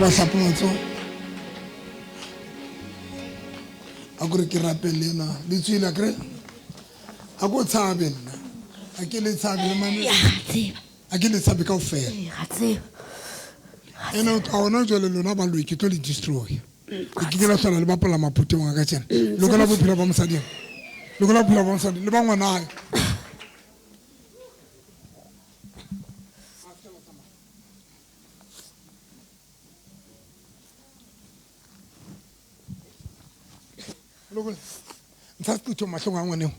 A: ba hlapa matsoho a gore ke rapele na le tswile a kry a ko tshabe nna a ke le tshabe le mane a ke le tshabe ka ofela ene a ona jwale lona ba lwe ke tlo le destroy ke ke la hlola le bapala maphuteng a ka tsena le ka la bophelo ba mosading le ka la bophelo ba mosading le ba ngwana hae lokole ntsha setutho mahlong a ngwaneo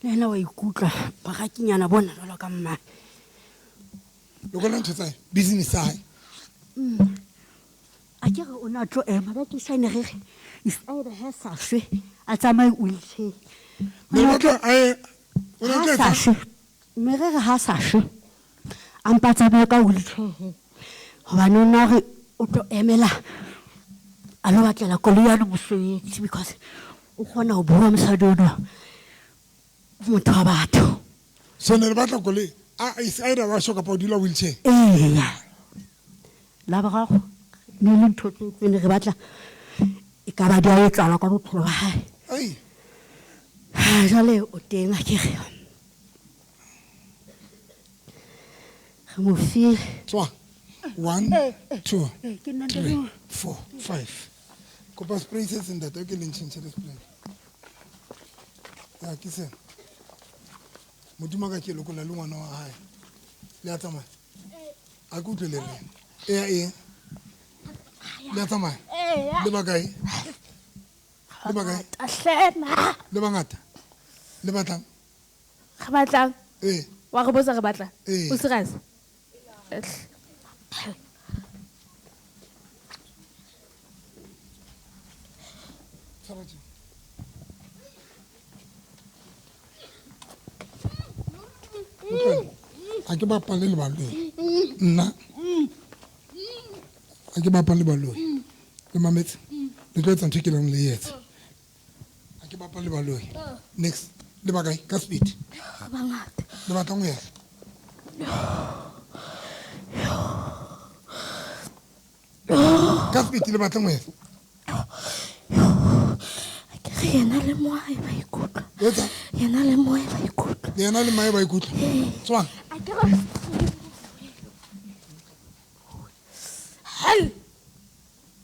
E: le ena wa ikutlwa bagakenyana bona jalo ka mmane
A: lokole ntho tsae business ya hae
E: a ke re o ne a tlo ema ba ke saene gege is either he sa shwe a tsamaye wheelchair merege ha sa shwe a mpa tsamaye ka wheelchair gobane o nna gore o tlo emela a lo batlela koloi yane mosebetsi because o kgona go bua mosadi ono motho wa batho
A: so ne re batla koloi a is either wa shoka pa o dula wheelchair
E: eya la bagago ne le ntho tse tsene re batla e ka ba di a etsala ka bophelo ba gae jale o teng a ke re mo file
A: tswa 1 2 3 4 5 kopa spray se senda to ke lentšhintšhe le spray ya ke se modimo ka ke lokola le ngwana wa hae le a tsamaya a ke utlwe le rena le a tsamaya le bakae le bangata le batlang
D: Re batlang wa re botsa re batlang o serious
A: a ke bapale le baloi nna a ke bapale le baloi le mametse le tlo etsa ntho ke leng le etse a ke bapale le baloi next le bakae ka speed le batlang ho yela ka speed le batlang ho yela
D: yena le moae ba ikutlwa yena le moae ba ikutlwa
A: yena le mae ba ikutlwa tswang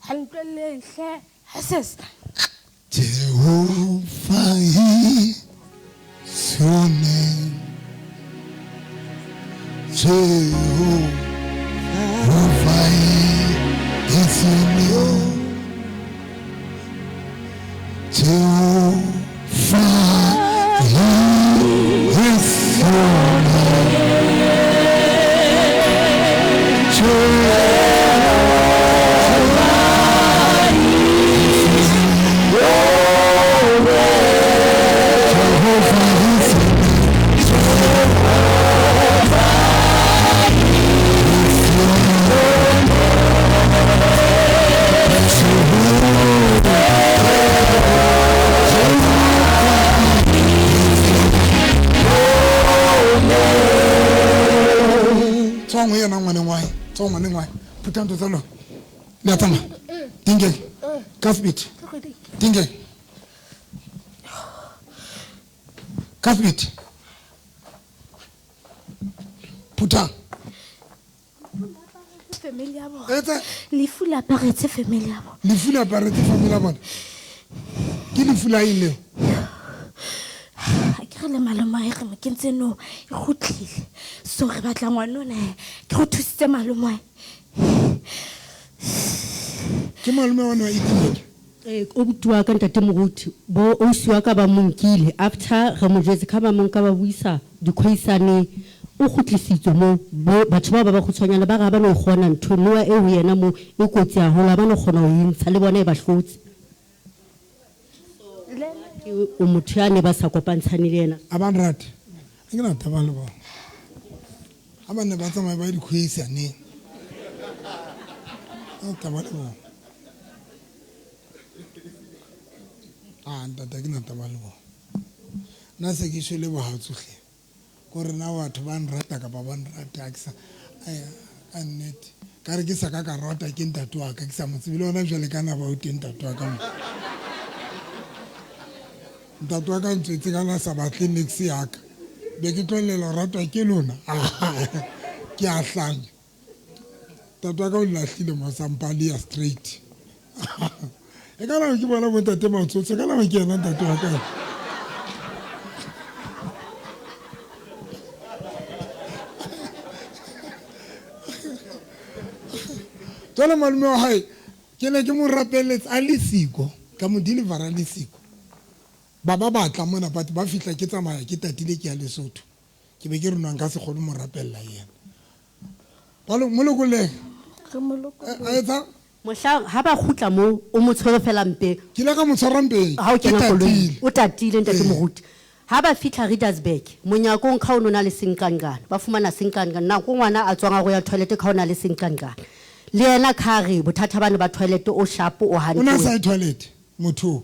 D: hal tlwellehle hases
A: Jehovah is your name. Jehovah is your name. Jehovah is your Tsong yena ngwane ngwae tsong ngwane ngwae putang to tsalo le atama dinge kasbit dinge kasbit putang
D: family ya bona
A: etsa
D: le fula paretse family ya bona
A: le fula paretse family ya bona ke le fula ile
D: ke le maloma e re mekentse no e gotlile so re batla ngwana ne ke go thusitse maloma
A: ke malome wa no itse
B: o butwa ka ntate moruti bo o siwa ka ba monkile after re mo jetse ka ba monka ba buisa dikhoisane o gotlisitswe mo batho ba ba go tshwanyana ba ga ba no gona ntho noa e ho yena mo e kotsi a hola ba no gona ho intsha le bona e ba hlotse o motho ya ne ba sa kopantshane le yena
A: abanrati a ke na taba le bona a ba ne ba tsamaya ba dikhoisane a taba le bona a ntata ke na taba le bona nna se ke shwele bohatsohle gore na batho ba nrata ka ba nrata ke sa a nnete ka re ke sa ka rata ke ntate wa ka ke sa motsebile ona jwale kana ba o teng ntate wa ka ntate wa ka ntse kana sa batle next ya ka be ke tlolela ratwa ke lona ke a hlanya ntate wa ka o lahlile mo sampali ya straight e kana ke bona mo ntate Matsotsi kana ke yena ntate wa ka Tole malome wa hae ke ne ke mo rapeletse a le siko ka mo delivera le siko ba batla mona but ba fihla ke tsamaya ke tatile ke ya Lesotho ke be ke re nang ka se kgone mo rapella yena balo mo lokole a etsa
B: mohlang ha ba khutla mo o mo tshwere fela mpe
A: ke le ka mo tshwara mpe
B: ha o kena koloi o tatile ntate moruti ha ba fitla Readersburg monyakong kha o nona le senkangana ba fumana senkangana na go ngwana a tswanga go ya toilet kha o na le senkangana le yena khare bothata bana ba toilet o sharp o hantle
A: ona sa toilet motho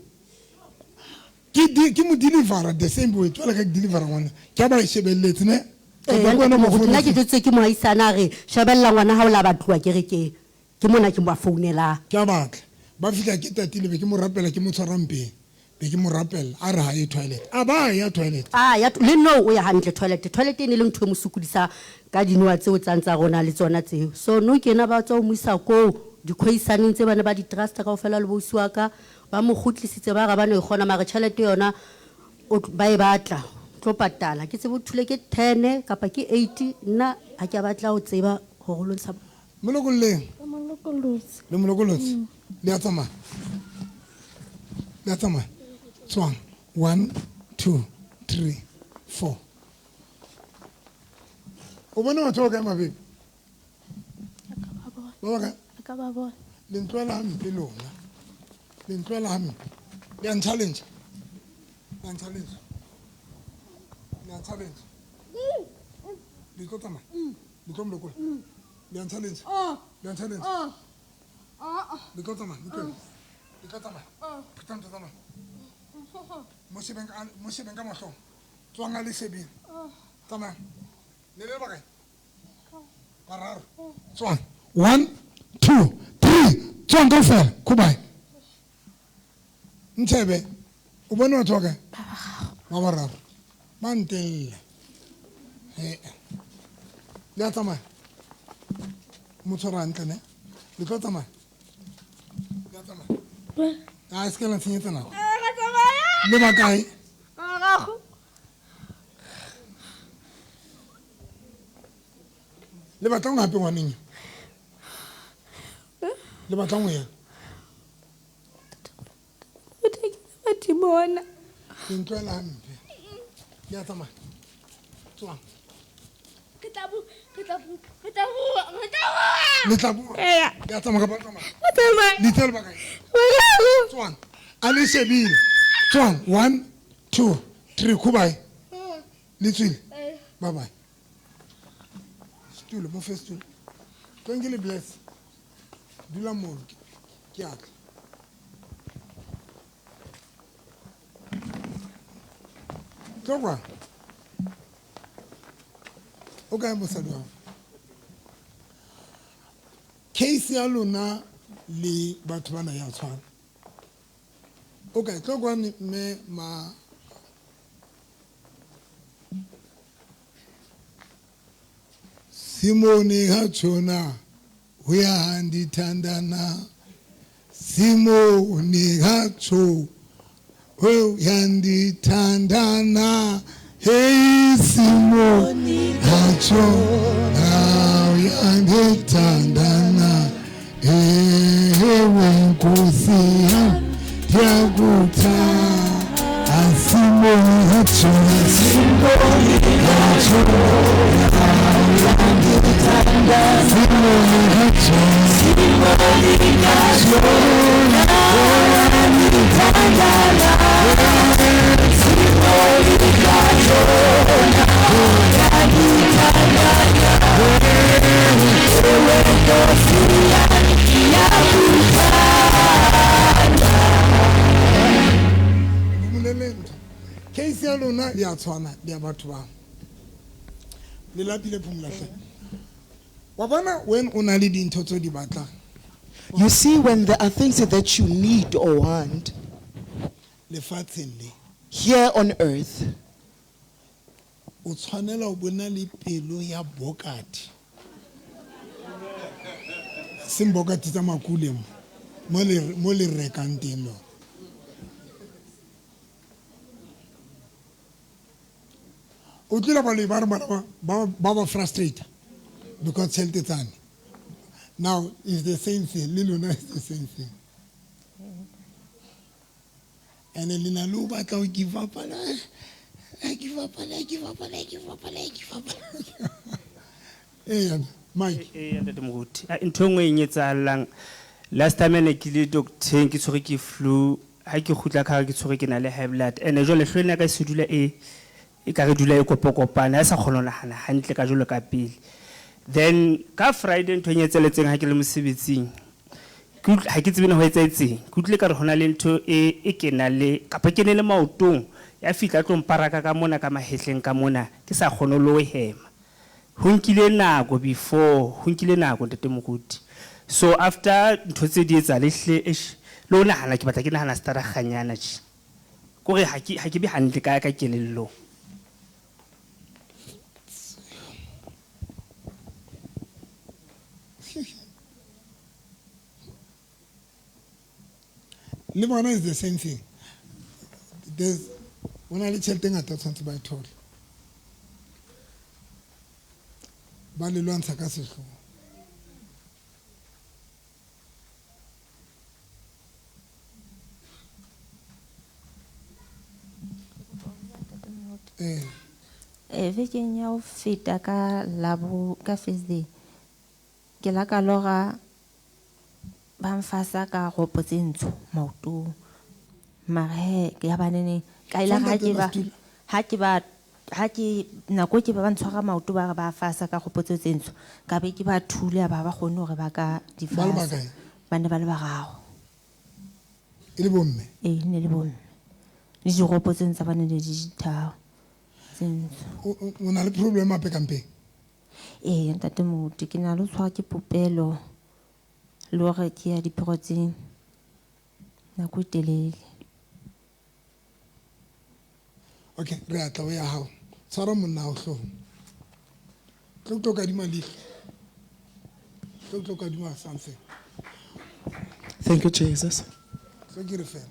A: ke mo deliver the same way tswela ka deliver ngwana ke ba shebelletse ne
B: nna ke tsetse ke moaisana re shebella ngwana ha o la batluwa ke re ke mona ke mo founela
A: ke batla ba fitla ke tatile be ke mo rapela ke mo tshwara mpe be ke mo rapela a re ha ye toilet a ba ya toilet
B: ya le no o ya hantle toilet e ne le ntho e mosukudisa ka dinwa tseo tsantsa rona le tsona tseo so no ke na ba tswa o muisa ko dikhoisaneng tse bana ba di trust ka ofela le bosi wa ka ba mo khutlisitse ba ga bana e gona mara tšhelete yona ba e batla tlo patala ke tsebo thule ke 10 kapa ke 80 nna ha ke batla o tseba go go lontsha
A: molokoleng le molokolotsi le a tsamaya Twang 1 2 3 4 o bona batho ba ka mabe
D: ka ba bona
A: le ntwela hampe lona le ntwela hampe le an challenge le tlo tsamaya le tlo mlokola le an challenge le tlo tsamaya puta ntho tsamaya mo shebeng ka mahlong tswang a le shebeng tsamaya le le bakae bararo tswang 1 2 3 tswang ka fela kubai ntshebe o bone batho ba kae ba bararo ba ntella le a tsamaya mo tshwara hantle ne le tlo tsamaya le a tsamaya a se ke la tshenyetsa nako le ba kae le batlang gape ngwaneng le batlang go ya
D: bona
A: le ntwela hampe le a tsamaya tswang le tla bua le a tsamaya ka tsamaya le tla ba kae tswang a le shebile tswang 1 2 3 kubai le tswile bye bye stulo mo first stulo twenke le bless dula mo ke atla Tokwa. Okay, mosadi wa. Case ya lona le batho bana ya tshwana. Okay, tokwa ni me ma Simoni hachona huya handi tandana Simoni hacho yandi tandana hey Simoni hacho yandi tandana wenkusi yaguta Simoni hacho Simoni hacho yandi tandana Simoni hacho Simoni hacho yandi tandana Case ya lona ya tshwana le ya batho ba le lapile phumula hle wa bona when o na le dintho tse di batlang
H: You see, when there are things that you need or want
A: lefatsheng le
H: here on earth,
A: o tshwanela o bona le pelo ya bokati seng bokati tsa makule mo le rekang teng lo o tlile ba le ba frustrated because tšhelete tsane now it's the same thing le lona is the same thing and le na lo batla o give up I give up. Mike.
I: Ntate Moruti. Ntho engwe e nyetsahallang. Last time ne ke le doctor ke tshwere ke flu, ha ke khutla ka ke tshwere ke na le high blood. Ene jole hlwe nna ka se dula e ka re dula e kopokopana, ha sa kgona nahana hantle ka jolo ka pele. Then ka Friday ntho nyetseletseng ha ke le mosebetsing. Ha ke tsebe na ho etsaetseng. Ke utlile ka re hona le ntho e kena le kapa ke ne le maotong. Ya fitla tlo mparaka ka mona ka mahetleng ka mona ke sa kgone lo hema ho nkile nako before ho nkile nako Ntate Moruti so after ntho tse di etsa lehle lo nahana ke batla ke nahana stara ganyana tshi kore ha ke be hantle ka kelello
A: le bona is the same thing there's when I tell thing at something by told ba le lwantsha ka sehlo
J: Vekeng ya ho feta ka first day ke la ka lora ba mfasa ka ropo tse ntsho maotong mare ke ya banene ka ila ha ke nako ke ba ntshwara maoto ba fasa ka gopotse tse ntsho ka be ke ba thule ba kgone hore ba ka di fasa ba ne ba le bararo
A: e le bomme
J: ne le bomme le di gopotse tsa bana le di thao
A: o na le problem ape kampe
J: Ntate Moruti ke na le tshwara ke popelo le hore ke ya diprotein nako telele
A: okay re atla o ya hao tshwara monna o hlo tlo ka di mali tlo ka di ma something
H: thank you Jesus
A: so ke re fela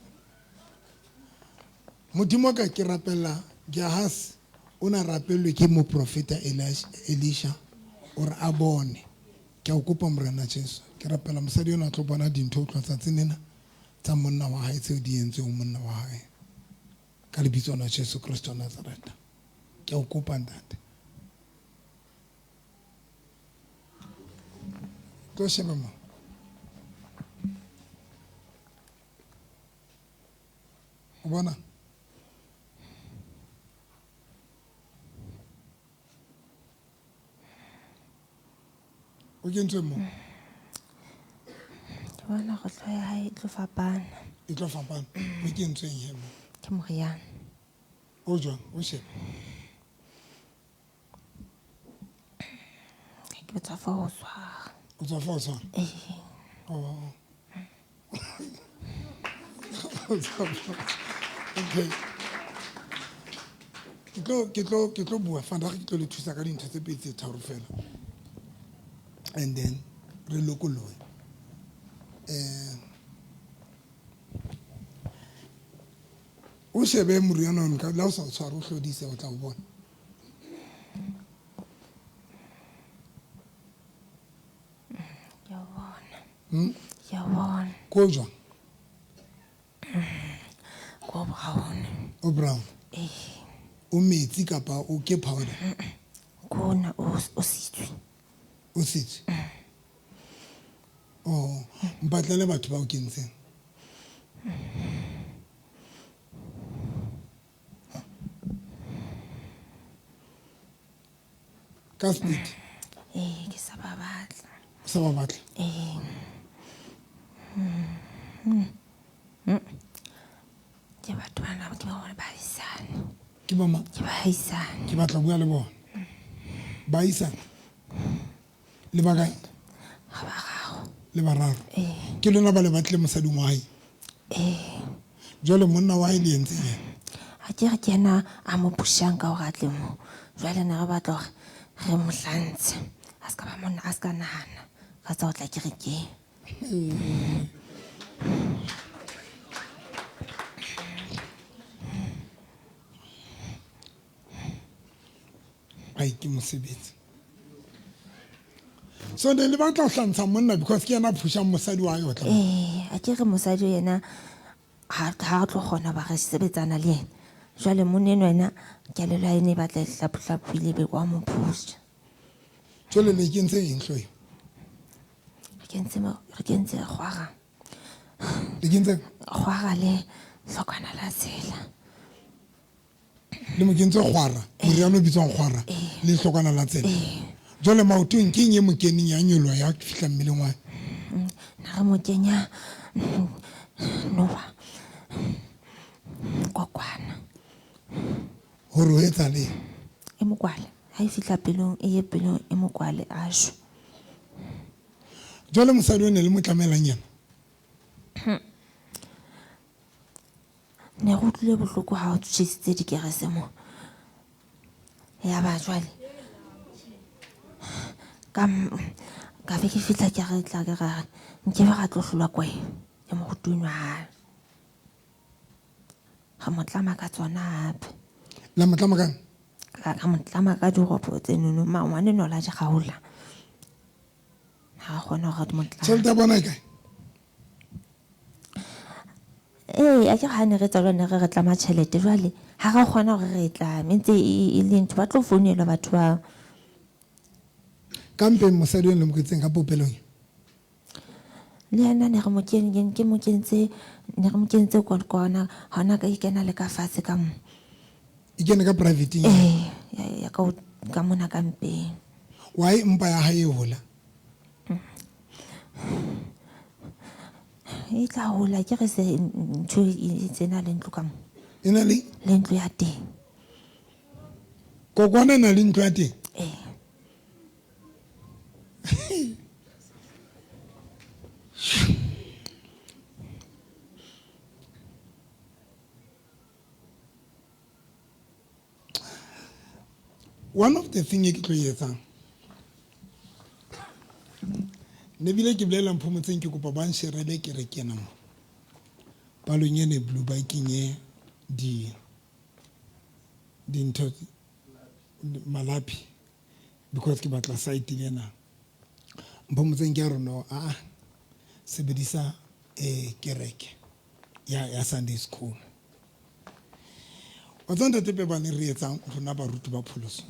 A: modimo ka ke rapella Gehazi ona rapelwe ke mo profeta Elisha or a bone ke o kopa morena Jesu ke rapela mosadi ona tlo bona dintho tlo tsa tsenena tsa monna wa hae tseo di entseng monna wa hae ka lebitso la Jesu Kristo Nazareta ke o kopa ntate tlo sheba mo o bona o kentse mo
J: ke bona go tloya ha e tlo fapana
A: e tlo fapana o kentseng he mo
J: ke moriana
A: o jwang o sheba
J: ke tsa foswa
A: o tsa foswa oh okay ke tlo bua fanda ke tlo le thusa ka dintho tse pedi tse tharo fela and then re lokolowe o shebe moriana ona ka la o sa tshwara o hlodise o tla o bona
J: ya bona
A: ko jwang
J: ko brown
A: o brown o metsi kapa o ke powder
J: kona o sitswe
A: o sitswe oh mpatlele batho ba o kentseng ka speed
J: ke sa ba batla ke batho bana ke ba bona ba isana
A: ke ba ma
J: ke ba isana
A: ke batla bua le bona Baisa. Le bakae? Le bararo. Ke lona ba le batle mosadi wa hae. Jole monna wa hae le entse eng?
J: a ke kena a mo pushang ka o gatle mo jwale ne re batla gore re mo hlantshe a ska ba monna a ska nahana ka tsa o tla ke re ke
A: Ai ke mosebetsi. So ne le batla ho hlantsha monna because ke yena pushang mosadi wa hae o tla.
J: a ke re mosadi yena ha tlo gona ba re sebetsana le yena jwale monene wena ke le la ene batla hlaphile be kwa mo push
A: Jole le ke ntse eng hloyo?
J: re kentse khwaga
A: Le ke ntse
J: khwaga le hlokana la tsela
A: le mo ke ntse khwara moriano bitswang khwara le hlokana la tsela. Jole maotong ke eng e mo keneng ya nyolwa ya fihla mmeleng wa
J: na re mo kenya noba kokwana
A: hore o etsa le
J: e mokwale ha e fihla pelong e ye pelong e mokwale a shwa
A: jole mosadi o ne le mo tlamelang yena
J: ne go tlile bohloko ha o tšhisitse dikerese mo ya ba jwale ka be ke fihla ke re tla ke ra nke ba ga tlo hlolwa kwe ya mo go tunywa ga motlama ka tsona hape
A: la motlama kang
J: ka motlama ka diropo tse nono mangwane no la di gaola ha gona go motlama
A: tšhelete ya bona e kae
J: a ke ga ne re tsa lone re tlama tšhelete jwale ha ga kgona gore re tlame ntse e le ntho ba tlo founelwa batho ba
A: kampe mosadi o le mo ketseng ka popelong
J: le yena ne re mo kentse kwana hona ka ikena le ka fatshe ka mo
A: e kene ka private
J: ya ka mona ka mpeng
A: wa e mpa ya hae e hola
J: e tla hola ke re se ntho e tsena le ntlo ka mo
A: e na le
J: ntlo ya teng
A: kokwana na le ntlo ya teng one of the thing e ke tlo etsang ne bile ke bolela mphomotseng ke kopa ba nshirele ke re kena mo palong ene blue ba ikenye dintho malapi because ke batla site le na mphomotseng ke re no sebedisa kereke ya Sunday school o tsanta tepe ba ne re etsang rona ba rutu ba pholoso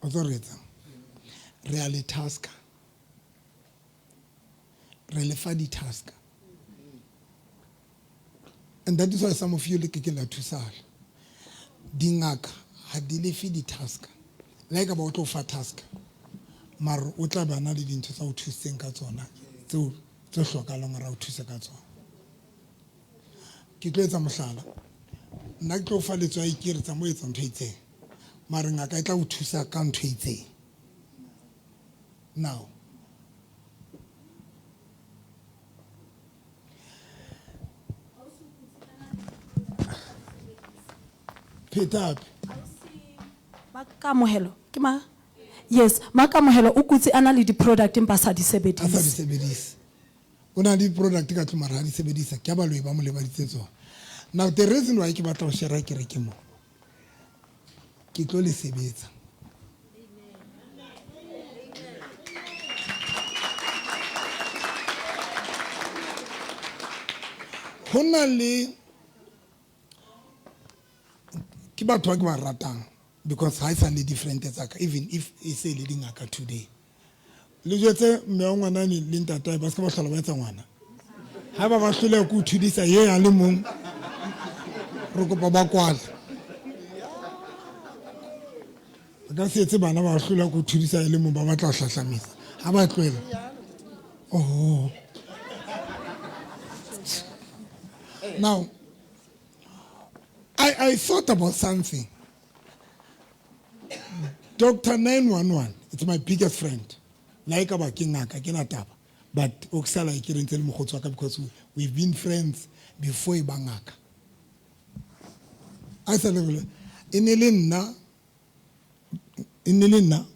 A: o tlo re etsang re a le taska re le fa di taska and that is why some of you le ke la thusala dingaka ha di le fi di taska like about to fa taska mar o tla bana le dintho tsa o thuseng ka tsona tse hlokahalang ra o thusa ka tsona ke tlo etsa mohlala nna ke tlo fa letswai ke re tsa mo etsa ntho e itseng mare ngaka e tla o thusa ka ntho e itseng now Petapi
K: Makamohelo ke ma yes Makamohelo o kutse ana le di product empa sa di
A: a sa di
K: sebedise
A: sebedisa o na di product ka tlomara ha di sebedisa ke ba lo ba mo le ba ditsetso now the reason why ke batla ho share ke re ke mo ke tlo le sebetsa hona le ke batho ba ke ba ratang because ha isa le different tsaka even if e se le dingaka today le jetse mme wa ngwana ni le ntatae ba se ba hlola ba etsa ngwana ha ba ba hlole go thudisa ye ya le mong re kopa ba kwala ka se etse bana ba hlola go thudisa le mong ba batla hlahlamisa ha ba tloela oh now I thought about something Dr. 911, it's my biggest friend. Like about King Naka, Kinataba. But Oksala, I can't tell Mokhotwaka because we've been friends before Ibangaka. I said, Inelina,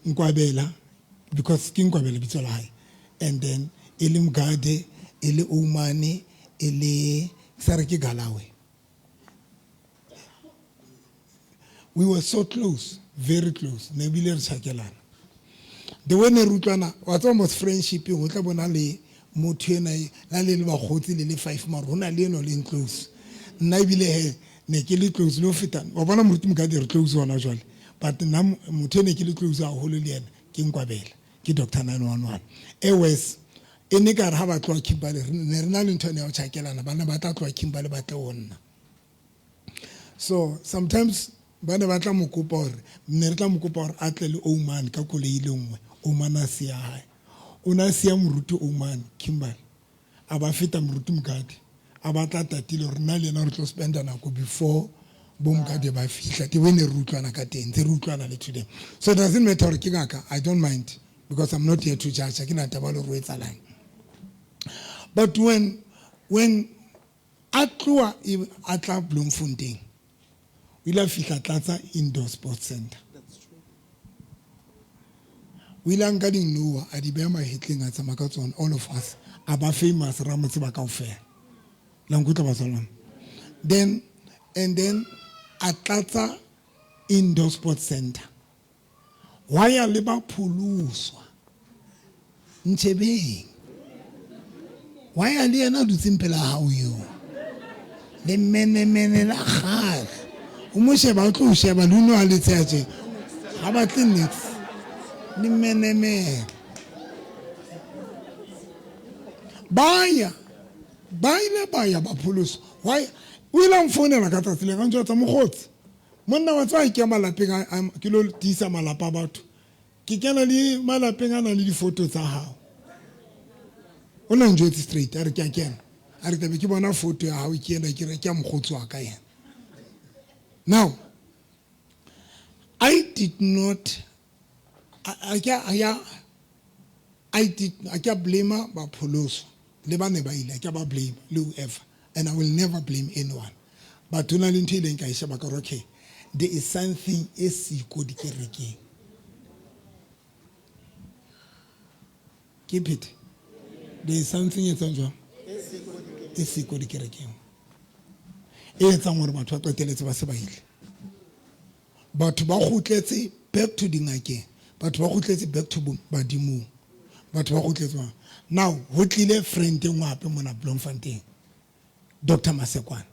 A: Nkwabela, because King Kwabela Bitola high. And then Elim Gade, Ele Umani, Ele Saraki Galawe. We were so close, very close. Nebile Chakelan. The way Nerutana was almost friendship, you would have only Mutuna, Lali Hoti, Lily 5 Maruna, Lino in close. Nabile, Nekili close, no fitan, or one of Mutum close one as well. But Nam Mutene Kili close our holy King Quabel, Ki Dr. 911. Always, any guy have a toy Kimball, Nernal Antonio Chakelan, Banabata toy Kimball Baton. So sometimes, Banabata Mukupor, Nerta Mukupor, Atle Oman, Kakuli Lung, Omana Sia, Unasiam Rutu Oman, Kimball, Abafitam Rutum Gadi, Abatata Tilor Nalian Orto Spendanako before Boom Gadi by fish, like when the root one the root one today. So it doesn't matter, Kingaka, I don't mind, because I'm not here to judge, I cannot have all of weights aligned. But when Atlua Atla Bloemfontein, we love Fikatata Indoor Sports Center. That's true. We learn getting Noah at the Bema Hitling at Samakaton, all of us, about famous Ramatsibaka fair. Languta Basalam. Then Atlanta Indoor Sports Center. Why are Liverpool lose? Nchebe. Why are they not simple how you? The men la hard. Umusheba tu sheba luno aliteaje. How about things? The men. Baya bapulus. Why? We don't phone la kata sile kanjo ta mohot. Monna wa tswa ke malapeng am kilo tisa malapa batho. Ke kena le malapeng ana le di photo tsa hao. Ona njoti straight a re ke kena. A re tabe ke bona photo ya hao ke ena ke re ke mogotso wa ka yena. Now, I did not I can't blame Bapoloso. Never I can't blame whoever. And I will never blame anyone. But to not until then, okay, there is something as you could carry. Keep it. There is something as you could carry. It's someone about what I tell it was about. But let's say back to the Nike. But let's say back to Badimu. But now, what little friend you want to Bloemfontein? Dr. Masekwan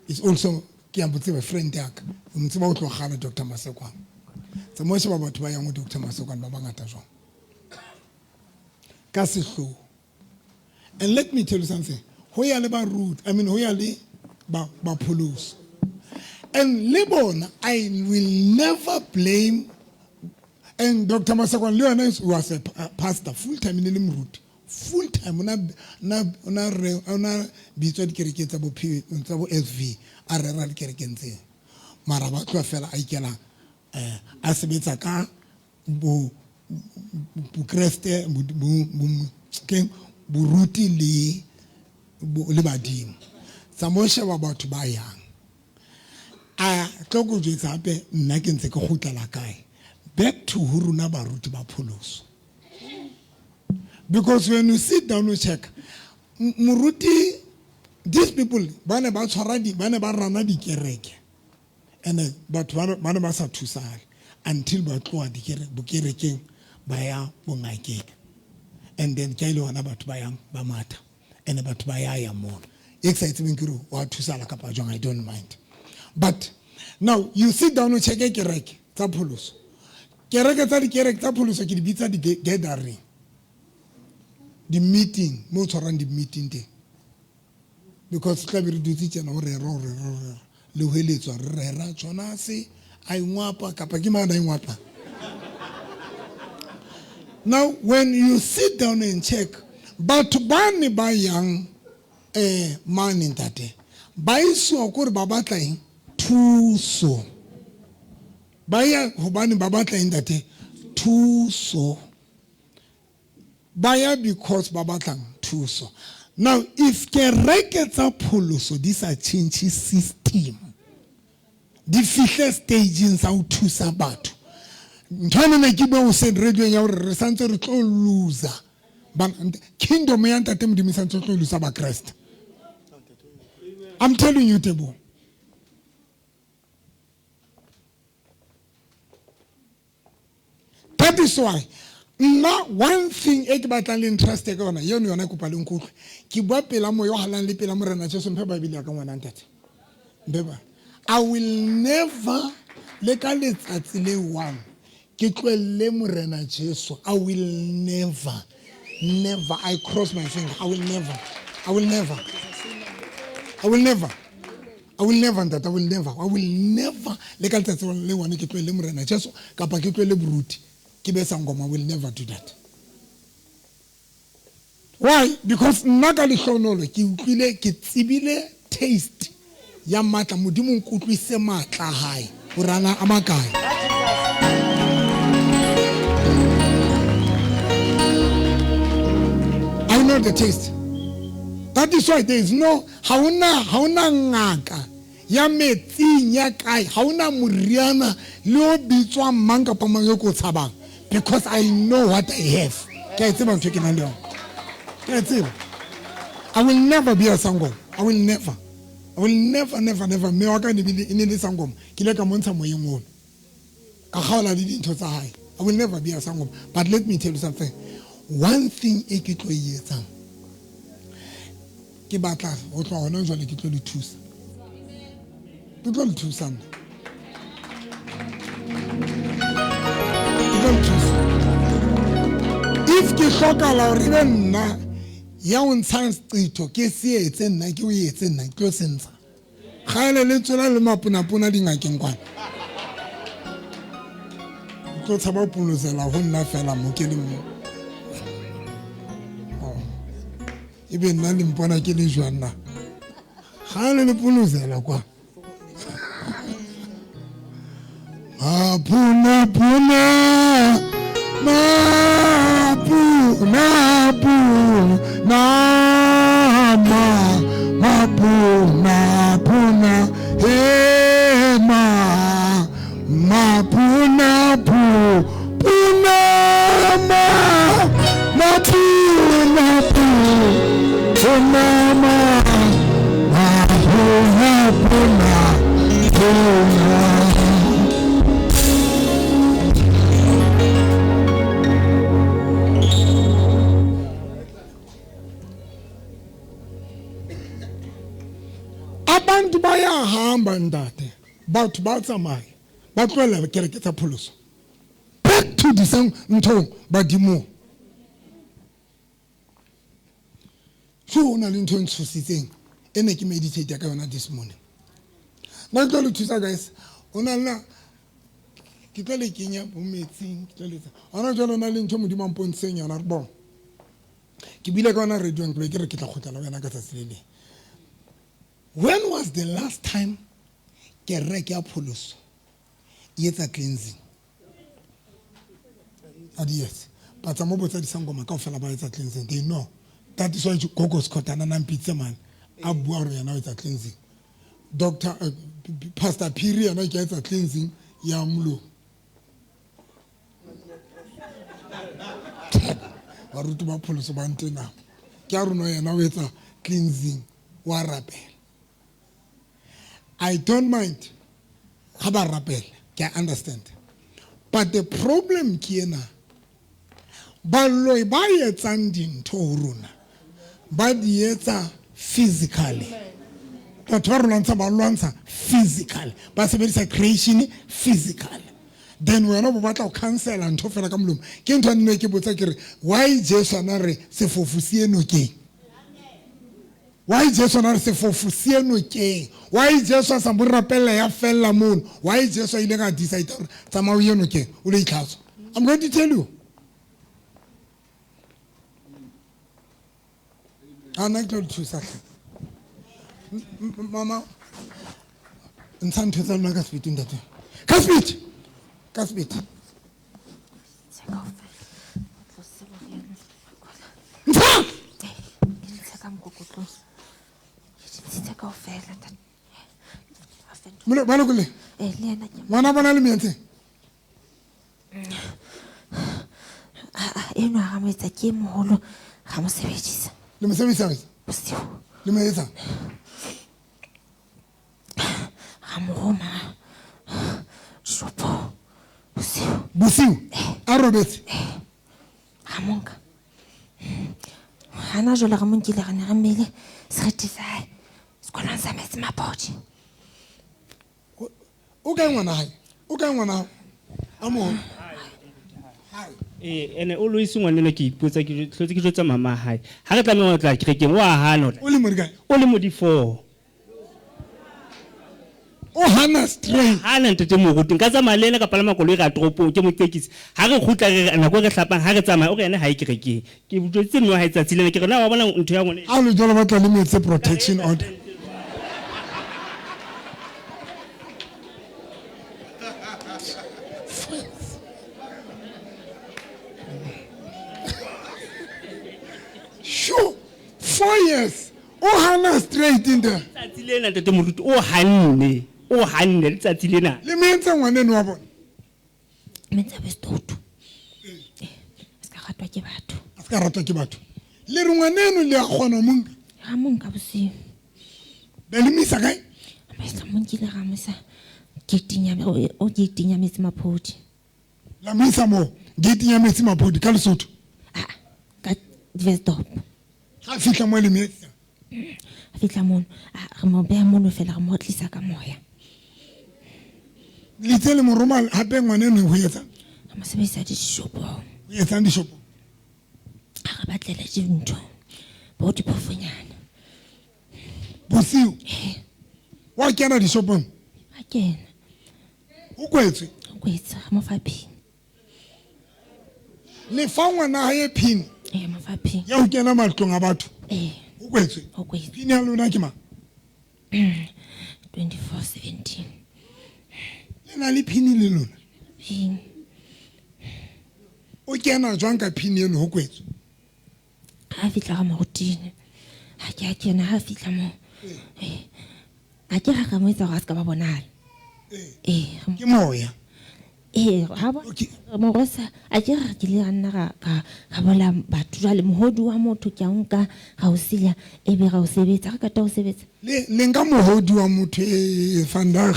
A: is also a friend. I'm about to have Dr. Masekwan. So much about why I'm Dr. Masekwan Babangatajo. Kasisho. And let me tell you something. Who are about root? I mean, who are Bapulus? And Lebon, I will never blame. And Dr. Masekwan Leonis was a pastor full-time in Limrut. Full-time, ona bitwa dikereketsa bo SV a rera dikerekentse mara ba tloa fela a ikela a sebetsa ka bo kreste bo ruti le badimo tsa mo sheba batho ba yang a tloko jetsa hape nna ke ntse ke gutlela kae back to huruna baruti ba pholoso. Because when you sit down and check, Muruti, these people, bana ba tshwaradi, bana ba rana di kereke. And but bana ba sa thusa until ba tloa di kerekeng ba ya bongakeng. And then kaile wana batho ba yang ba mata. And batho ba ya mo. Excitement kuru wa thusa la kapa jong, I don't mind. But now you sit down and check kereke tsa pholoso. Kereke tsa pholoso ke di bitsa di gathering. The meeting, most around the meeting day. Because Kabir do teach and Luheli to Rera Chonasi, I wapa Kapagima, I wapa. Now, when you sit down and check, but to ban by young man in that day, by so could Babatai, too so. Baya hobane ba batla ntate thuso. Baya because ba batlang thuso. Now if kereke tsa pholoso di sa change system, di fihle staging sa ho thusa batho, ntwana ne ke be o se radio ya hore re santse re tlo loser kingdom ya ntate Modimo santse tlo loser ba Christ. I'm telling you, Tebo. That is why now one thing e ke batlang le interest ka ona yona yona kopa le nkutlwe ke bua pela mo yo halang le pela morena Jesu mpe ba bile ka ngwana ntate mbeba I will never le ka letsatsi le one ke tlwelle morena Jesu. I will never I cross my finger. I will never that I will never le ka letsatsi le one ke tlwelle morena Jesu kapa ke tlwelle bruti. I will never do that. Why? Because naga li shonolo ki utlwile ki tsibile taste ya matla Modimo nkutlwise matla hae urana amakae. I know the taste. That is why there is no hauna ngaka ya metsi ya kai hauna muriana le bitswa manga pa mangoko tshabang. Because I know what I have. I will never be a sangom. I will never. Me waka ni ini sangom. Kile ka monsa mo yengone. Ka khaola di dintho tsa hae. I will never be a sangom. But let me tell you something. One thing e ke tlo yetsang. Ke batla ho tloha hona jwale ke tlo le thusa. Ke tlo le thusa. If ke hlokahala hore ebe nna ya o ntshang seqetho ke se etse nna ke o etse nna ke o sentsha kgale le tswela le mapunapuna dingakeng kwana tlo tshaba pulozela ho nna fela mo ke le mo ebe nna le mpona ke le jwana kgale le pulozela kwa mapuna abantu bayahamba ndate batho ba tsamaya ba tloela kereke tsa pholoso back to the same ntho badimo so ona le ntho ntshositseng ene ke meditate ka yona this morning na tlo le thusa guys ona la ke tlo le kenya bo metsing ke tlo le ona jalo na le ntho Modimo mpontseng yona re bon ke bile ka ona radio ntlo ke re ke tla khotla wena ka tsatsi le. When was the last time kereke ya pholoso yetsa cleansing? Yes, but some of the sangoma ka fela ba yetsa cleansing. They know that is why Gogo's kotana na mpitse man abu a re now it's cleansing. Doctor Pastor Piri ana ke yetsa cleansing ya mlo. Baruti ba pholoso ba ntena ke a rona yena o yetsa cleansing wa rapela. I don't mind. I understand. But the problem kiena baloi ba yetsang dintho rona ba di etsa physically. Batho ba rona ba lwantsha physically. Ba sebedisa creation physically. Then wena bo batla go cancel ntho fela ka molomo. Ke ntho nne ke botsa ke re why Jesus na re se fofusie no ke? Why Jesus na se fofusie no ke? Why Jesus sa borapela ya fella mono? Why Jesus ile ga decide tsama o yeno ke o le itlhaso? I'm going to tell you. I'm not going to say. Mama, ntshantho tsa lona ka speed ntate. Ka speed. ka speed Balokole ngwana bona le miente
J: eno ga mo etsa ke moholo ga mo sebedisa
A: le mo sebedisa
J: bosiu
A: le mo etsa
J: ga mo roma shopo
A: bosiu a robetse
J: ga monka hana jole ga monkile ga ne ga mmele seriti sa hae sekolong sa metsi mapodi
A: o ka ngwana hae o ka ngwana a mo
I: ene o lo ise ngwaneno ke ipotsa ke hlotse ke jotsa mama hae ha re tlameha o tla kerekeng wa hana
A: o le modikae
I: o le modi 4
A: o hana straight
I: hana ntete moruti nka tsa malena ka palama koloi ga toropong ke mo tekisi ha re khutla re nako re hlapang ha re tsamaya o re ene ha e kerekeng ke butswetse nno ha e tsatsile ke re na wa bona ntho ya ngone
A: a lo jolo batla le metse protection order sure 4 years o hana straight in there
I: tsatsile na ntete moruti o hanne tsatsile na
A: le mentse ngwaneno wa bona
J: mentse bestoto ska ratwa ke batho
A: ska ratwa ke batho le re ngwaneno le a kgona monka
J: ha monka bosiu
A: be le misa kae
J: ba sa monkile ga mosa ke tinya o ke tinya metsi mapodi
A: la misa mo gate ya metsi mapodi ka lesotho
J: ka Divestop
A: ga fitla mo le metsi
J: a fitla mono re mo beha mono fela re mo tlisa ka moya
A: le tsele mo roma hape ngwaneno ho etsa
J: mo sebetsa di shopo
A: ho etsa di shopo
J: a ba tlela dintho bo di pofonyana
A: bosiu wa kena di shopong
J: a kena
A: o kwetse
J: mo faphing
A: le fa ngwana hae pin
J: mo faphing
A: ya ho kena matlong a batho o kwetse pin ya lona ke ma
J: 24/17
A: le na le pin le lona
J: pin
A: o kena jwang ka pin eno ho kwetse
J: ha fitla ga morutine ha ke a kena ha fitla mo a ke ga mo etsa ga se ka ba bonala
A: ke moya
J: ha ba mo rosa a ke ga ke le nna ga bola batho jwa le mohodu wa motho ke a nka ga o sila e be ga o sebetsa ga kata o sebetsa
A: le nka mohodu wa motho vandag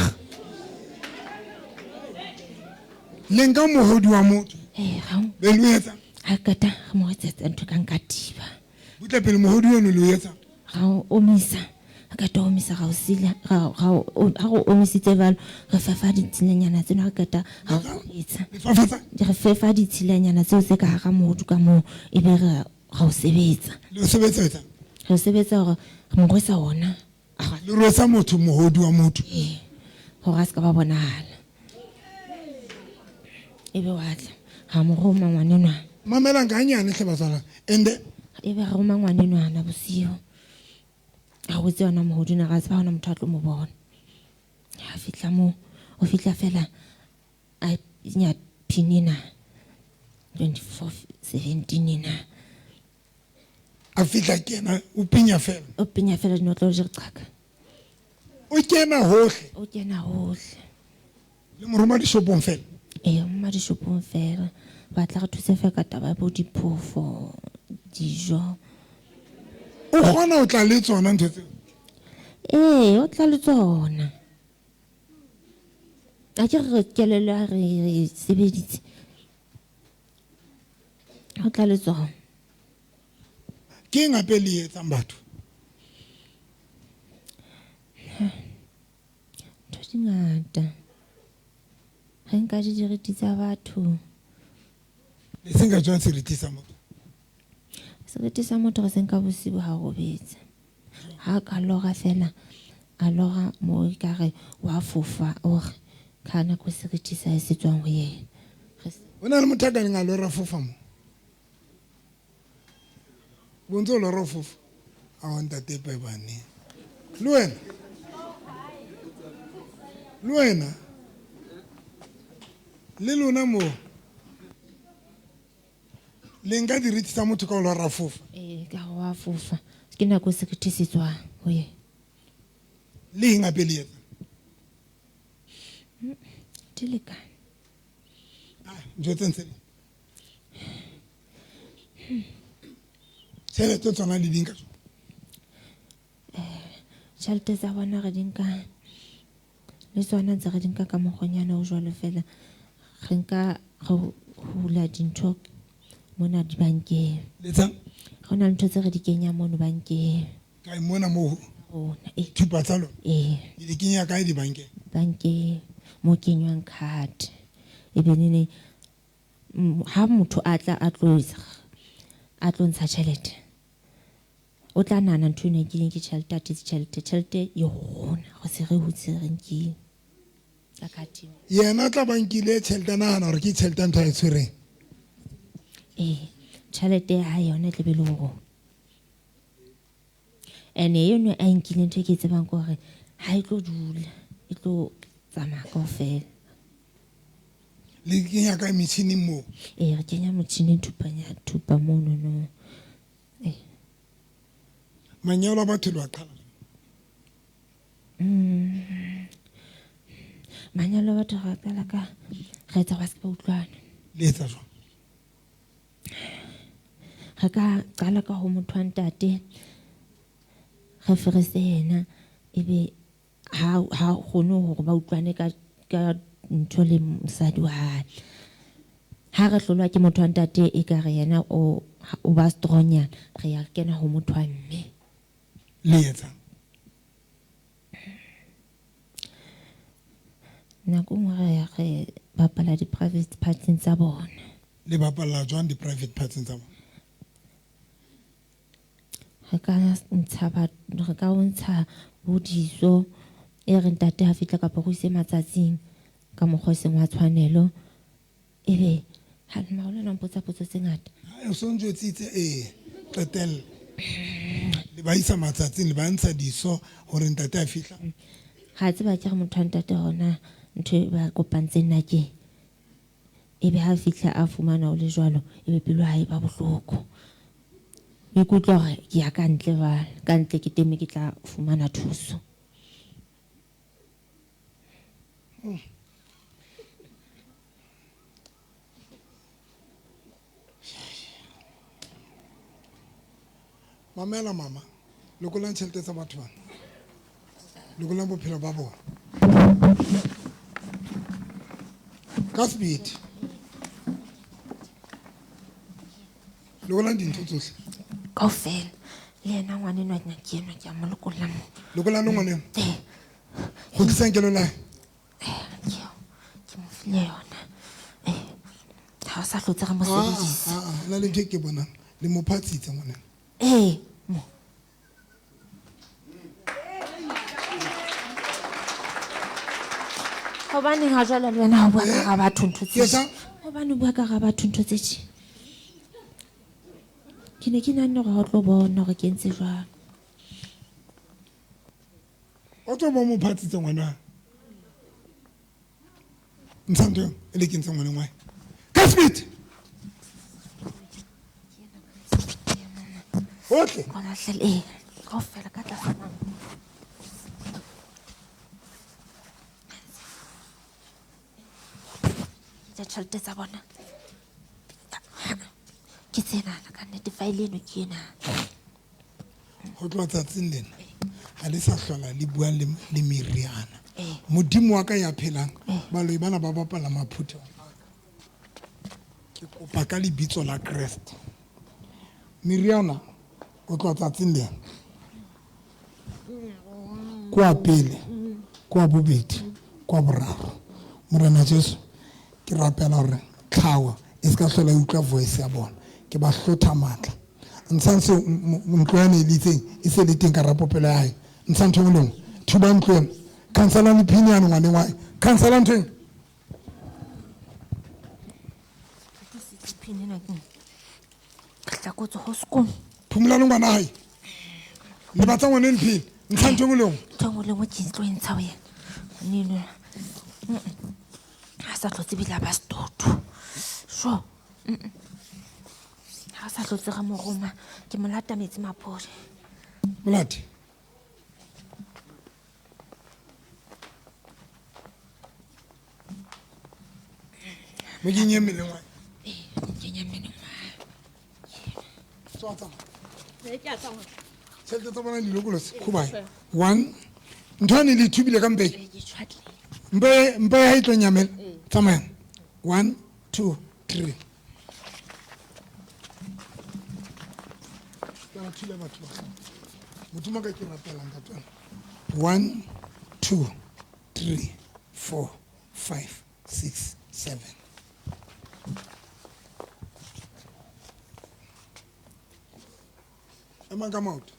A: le nka mohodu wa motho
J: ga
A: be lo etsa
J: ha kata ga mo etsa ntho ka nka tiba
A: butla pele mohodu eno lo etsa
J: ga o misa ka to omisa ga o sila ga o omisitse valo re fafa ditshilanyana tseno ga kata ga o etsa re fafa ditshilanyana tseo tse ka ga modu ka mo e be ga o sebetsa
A: le sebetsa
J: re sebetsa gore mo go sa ona
A: le rosa motho mohodu wa motho
J: go ga se ka ba bonala e be wa tla ga mo go mangwanenwa
A: mamela ga nyane hle batsala ende
J: e be ga go mangwanenwa na bosiyo a go tse ona mohodu na ga se ba ona motho a tlo mo bona ha fitla mo o fitla fela a nya pinina 24/17 na
A: a fitla kena o pinya fela
J: no tlo je qaka
A: o kena hohle le moroma di shopong fela
J: mma di shopong fela ba tla re thuse fe ka taba bo diphofo dijo
A: o kgona o tla le tsona ntho tseo
J: o tla le tsona a ke re kelelo re sebeditse o tla le tsona
A: ke ngape le etsang batho
J: ntho di ngata ga nka di diriti tsa batho
A: le senga jwang seriti sa motho
J: seriti sa motho ga se nka bosibo ga robetse ha ka loga fela a loga mo ka re wa fofa ore kana go seriti sa se tswang go yena
A: o na le motho a ka neng a lora fofa mo bonzo lora fofa a wa ntate pe bane le le lona mo le nka diritisa motho ka o lora fofa
J: ka wa fofa ke nako se ke thisitswa ho ye
A: le eng ape le etsa
J: dileka
A: njotse ntse tšhelete tsona le dinka
J: tšhelete tsa bona re dinka le tsona ntse re dinka ka mokgonyana o jwalo fela re nka go hula dintho mona dibankeng
A: letsang
J: go na le ntho tse re di kenya mono bankeng
A: ka mona mo
J: bona
A: thupa tsa lona di kenya kae dibankeng
J: bankeng mo kenywang card e be nene ha motho a tla a tlo ntsha tšhelete o tla nana ntho ene ke leng ke tšhelete a titse tšhelete e gona go se re hutse renkeng ka katimo
A: yena tla bankile tšhelete nagana gore ke tšhelete ntho a e tshwereng
J: tšhelete ya yona e tlebe le go ene yone a nkile ntho e ke tsebang gore ha e tlo dula e tlo tsamaya kao fela
A: le kenya ka metšhining moo
J: re kenya motšhini thupa monono
A: manyalo a batho le wa qhala
J: manyalo a batho ga qala ka ga etsa ba se ba utlwana
A: le etsa jwang
J: ga ka qala ka ho motho wa ntate re ferese yena ebe ha kgone hore ba utlwane ka ntho le mosadi wa hae ha re hlolwa ke motho wa ntate e ka re yena o ba strongyana re ya kena ho motho wa mme
A: le etsa
J: nako nngwe re ya re bapala di-private parts tsa bona
A: le bapala jwang di-private parts tsa bona
J: re ka ntsha bodiso e re ntate ha fihla kapa go ise matsatsing ka mokgwa seng wa tshwanelo ebe ha le maolo na mpotsa potso tse ngata
A: o so njwetsitse qetelle le ba isa matsatsing le ba ntsha diso gore ntate a fihla
J: ga tseba ke re motho wa ntate hona ntho e ba kopantse nna ke ebe ha fihla a fumana o le jwalo ebe pelo ha e ba bohloko e kutlwa gore ke ya ka ntle ke teme ke tla fumana thuso
A: mamela mama lekolang tšhelete tsa batho bana lekolang bophelo ba bona ka speed lekolang dintho tsohle
J: kao fela le yena ngwane no nya ke eno ke a mo lekolang
A: lekolang le ngwaneng go tlisang kelo lae
J: ke mo file yona ha o sa hlotse re mo sebedisa
A: na le ntho e ke bonang le mo phatsitse ngwaneng
J: mo hobaneng ha jwale le wena ha o bua ka ga batho ntho tse hobane o bua ka ga batho ntho tse tje ke ne ke nane gore ga o tlo bona gore ke ntse jwalo
A: o tlo bo mo phatsitse ngwana ntsha ntho e le kentse ngwaneng wae ka speed otlhe
J: gona hlele kao fela ka tlasa mama tšhelete tsa bona ke tsenana ka nnete file eno ke ena
A: go tloa tsatsing lena ga le sa hlola le buang le meriana modimo wa ka ya phelang baloi bana ba bapala maphuthe ke kopa ka lebitso la kreste meriana o tloa tsatsing lena kwa pele kwa bobedi kwa boraro morena jesu ke rapela gore tlhago e se ka hlola e utlwa voice ya bona ke ba hlotha matla ntshantse ntlo ya ne le itseng e se le teng ka rapopelo ya hae ntsha ntho ngwe lengwe thuba ntlo eno cancela lephini yane ngwaneng wae cancela ntho eng phumola le ngwana hae le batsa ngwane lephini ntsha ntho ngwe lengwe
J: ntho ngwe lengwe ke tlo e ntsha ho yena neno sa tlotse bila ba stoto sure ha sa tlotse ga moroma ke mo lata metsi maphodi
A: Molati. Mo kenye mmeleng wa.
J: kenya mmeneng
A: Tswatsa. Tšhelete tsa bona di lokolose. Khubai. 1 Ntwane le thubile ka mpeng. Mpe ya itlo nyamela. Tsamaya. 1 2 3. Kana thula batho ba. Motho maka ke rapelang ka tsona. 1 2 3 4 5 6 7. Am I come out?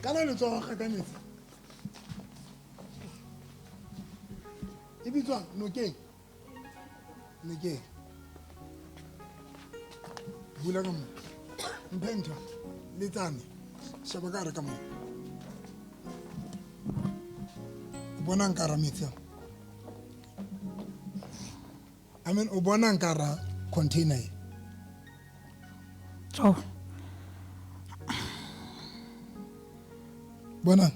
A: Kana le tsoga ga kanetse. E bitswa nokeng. Nokeng. Bula ka mo. Mpentwa le tsane. Shaba ka re ka mo. Bona nkara metsi. I mean o bona nkara container.
K: Oh.
A: Bona.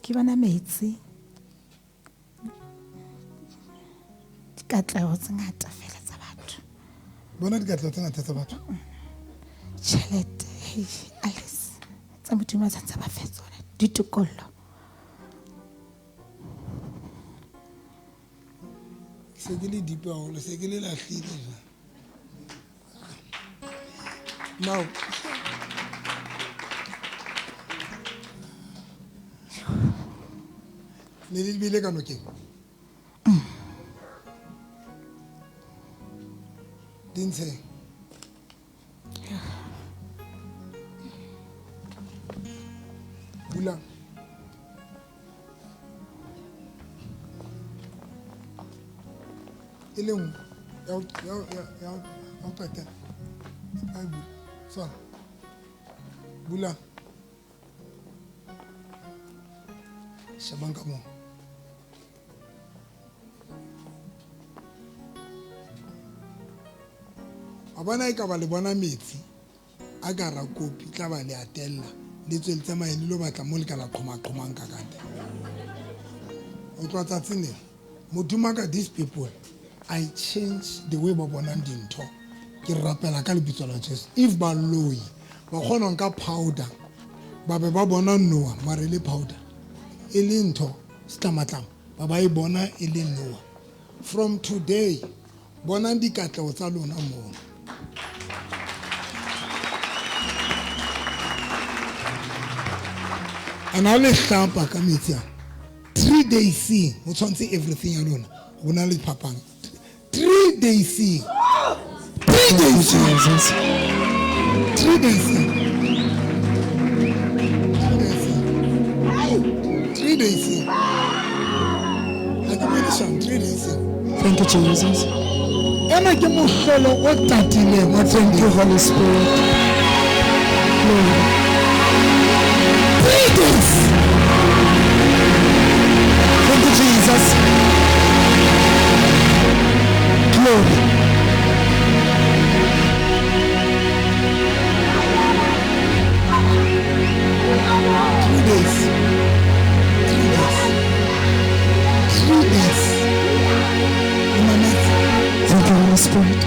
K: Ke bona metsi. Dikatlego tse ngata fela tsa batho.
A: Bona dikatlego tse ngata tsa batho.
K: Tšhelete, Alice. Tsa Modimo tsa ntse ba fe tsone. Ditokollo.
A: Se ke le dipe haholo, se ke le lahlile. Now, ne le bile ka nokeng. Dintshe. Bula. Ele ya pata. Ai bu. So. Bula. Shabanga mo. Abana e ka ba le bona metsi a ka ra kopi tla ba le atella le tsweletse maele lo batla mo le ka la qhomang ka kante o tla tsatsine moduma ka these people I change the way ba bona dintho ke rapela ka lebitso la Jesu if ba loi ba khona nka powder ba be ba bona noa mare le powder e le ntho stamatlama ba ba e bona e le noa from today bona dikatlego tsa lona mo ana le hlapa ka metsi 3 days o tshwantse everything alone go na le phapang 3 days 3 days 3 days 3 days I can mention 3 days.
H: Thank you, Jesus.
A: Ena ke mohlolo o tatileng wa
H: Thank you, Holy Spirit. Glory.
A: 3 days.
H: Thank you, Jesus. Glory. Thank you, Holy Spirit.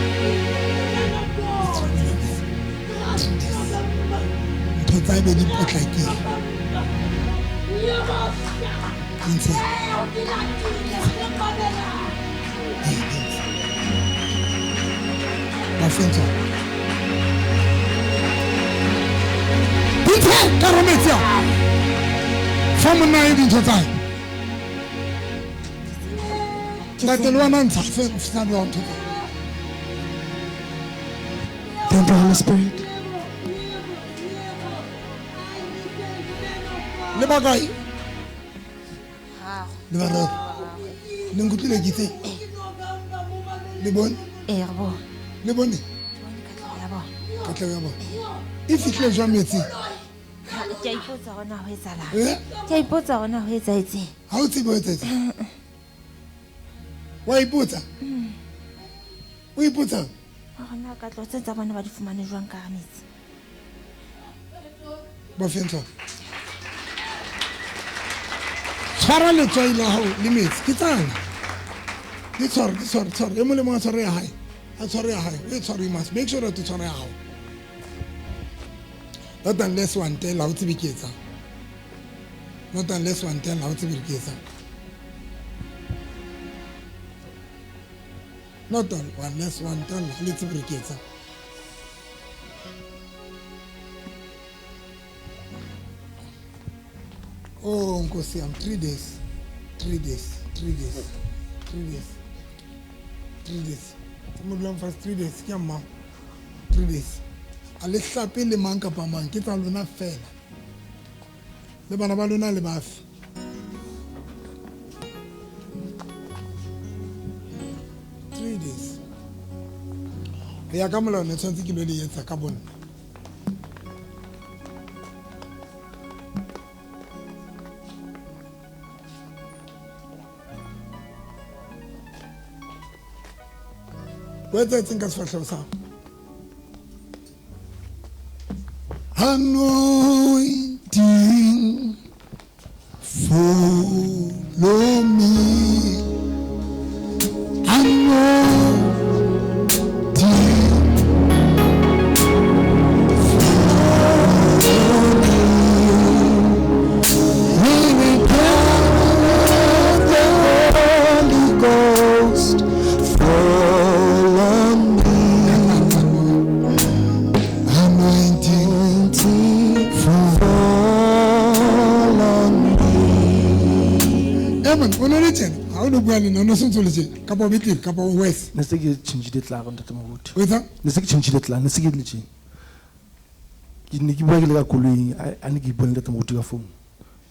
A: Thank you,
H: Holy Spirit.
A: Le bakae?
J: Raro.
A: Le bararo. Le nkutlile ke tse? Le bone?
J: Re bone.
A: Le bone?
J: Ya bona.
A: Katleho ya bona. E fihlile jwang metsing?
J: Ke a ipotsa hona ho etsahalang.
A: Eh?
J: Ke a ipotsa hona ho etsahetseng.
A: Ha o tsebe ho etsahetseng? Wa ipotsa? O ipotsa?
J: Hona ka tlotse tsa bona ba di fumane jwang ka metsi.
A: Ba fentsa. Tshwara letswai la hao le metsi ke tsana. Di tshwara. E mole mo a tshware ya hae. A tshware ya hae. O tshware, you must make sure that o tshware ya hao. Not unless one tell how to be kids. Not unless one tell how to be kids. Not unless one tell how to be kids. Oh, Uncle Sam, 3 days. 3 days. 3 days. 3 days. 3 days. Some of first 3 days. 3 days. Ale hlape le mang kapa mang ke tsa lona fela le bana ba lona le bafi 3 days ya ka molao ne tshwantse ke lo le etsa ka bonna wetsa tseng ka sefahleho sa anointing, follow me. No sono le capo bitli capo west
L: ne se ke tshintshile tla go ntate moruti
A: wetsa
L: ne se ke tshintshile tla ne se ke le tsheng ke ne ke bua ke le ka koloi a ne ke bone ntate moruti ka phone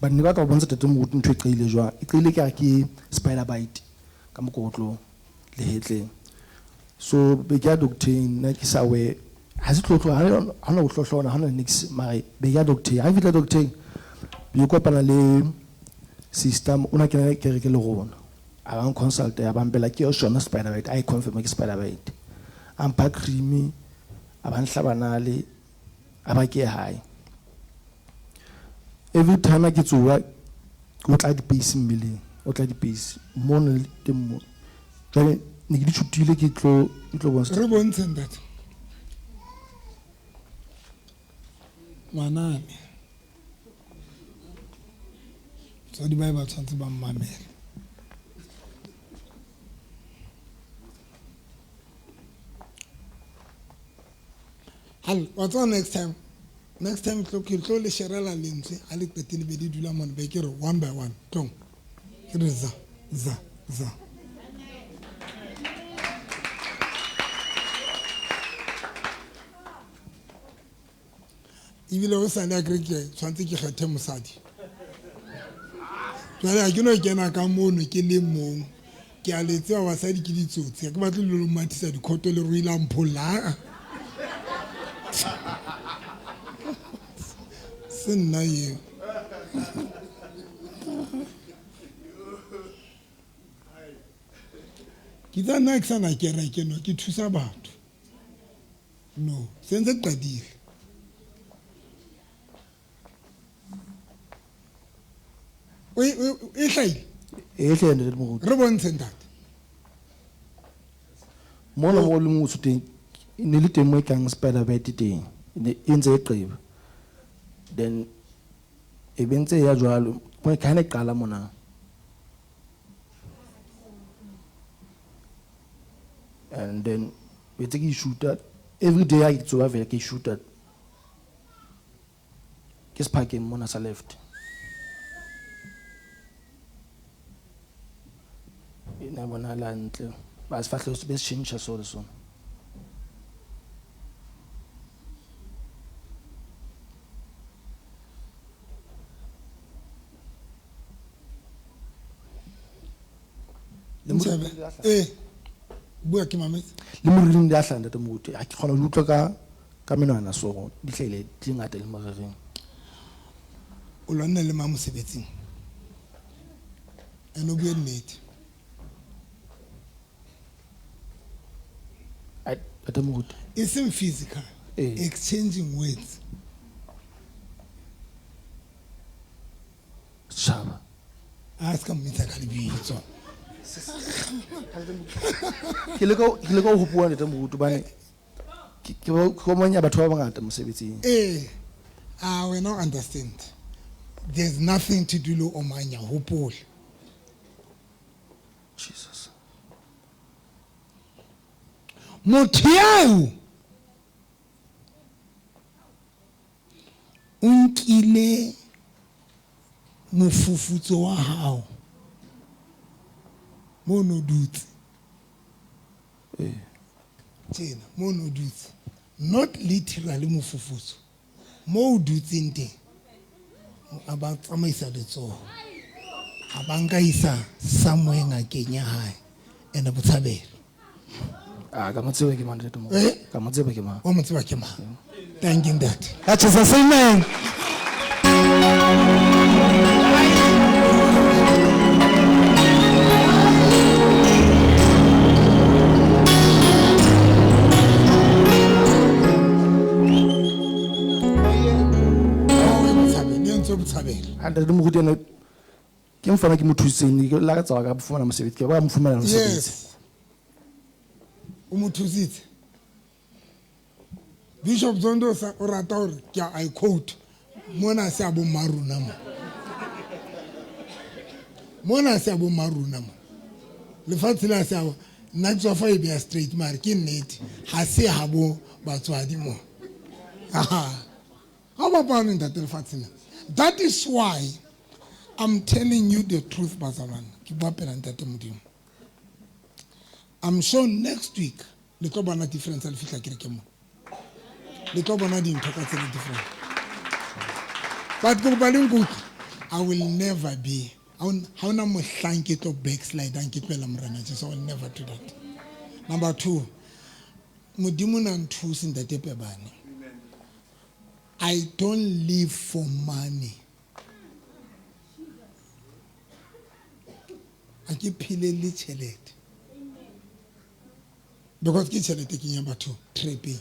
L: ba ne ba ka bontsha ntate moruti ntho e qeile jwa e qeile ke spider bite ka mokotlo le hetleng so be ke doctor na ke sa we ha se tlotlo ha na go hlohlona ha na nix mare be ya doctor ha vitla doctor be ko pana le system una ke re ke le gona a bang consult ya bambela ke yo shona spider bite I confirm ke spider bite am pa creamy a bang hlabanale a ba ke high every time ke tsoa go tla di pace mmileng o tla di pace mo ne le temo jale ne ke di tshutile ke tlo bontsha
A: re bontsheng that manane so di ba ba tshwantse ba mmamela what's on next time ke tlo le sherela lentswe a le qetile be di dula mona be ke re one by one tong ke re za ibile o sane a kere ke tshwantse ke kgethe mosadi jwale a ke no kena ka mono ke le mong ke a letse wa basadi ke ditsotsi ke batle le lo mathisa dikhoto le ruile mphola se nna eo ke tsa nna ke sana kereke no ke thusa batho no sentse ke qadile e hlaile re bontsheng tate
L: mona mo le motho teng ne le teng mo kang spider bite teng ne intse e qeba then e bentse ya jwalo mo ka ne qala mona and then we take shooter every day I get to have a shooter ke spike mona sa left ina bona la ntle ba se fahle se be change so le so
A: bua ke mametse
L: le moruting di a hlanda te moruti ha ke kgona ho utlwa ka menwana so di hlahile di ngata le morereng
A: o lwanna le ma mosebetsing ene o bue nnete
L: ate moruti
A: e seng physical exchanging words
L: shaba
A: a ska mmitsa ka lebitso
L: ke le ka ho bua le te moruti bane ke monya batho ba bangata mosebetsing
A: we now understand there's nothing to do lo omanya hopola
L: Jesus
A: motho yao o nkile mofufutso wa hao mono dutse tjena mono dutse not literally mofufutso mo o dutseng teng a ba tsamaisa letsoho a ba nka isa somewhere ngakeng ya hae ene botshabelo
L: ka mo tsebe ke mang le tomo ka mo tsebe ke mang
A: o mo tseba ke mang thank you that
L: ka Jesus amen ande le mo gutena ke mfana ke mothuseni ke la ka tsawa ka bofana mosebetsi ke ba mo fumana mosebetsi
A: o mothusitse Bishop Zondo sa o rata hore ke I quote mona se abo maruna mona se abo maruna le fatshe la se abo nna tswa fa e be straight mare ke nnete ha se habo batswadi mo ha ba bana ntate le fatshe na. That is why I'm telling you the truth, Bazalan. I'm sure next week, the Tobana difference will fit like Kirikemo. The Tobana didn't talk about any different. But I will never be. How na mo thank it or backslide and keep Lamrana. So I will never do that. Number 2, Mudimun and Tus in the Tepebani. I don't live for money. I keep peeling chelete. Because kitchen taking number 2, tripping.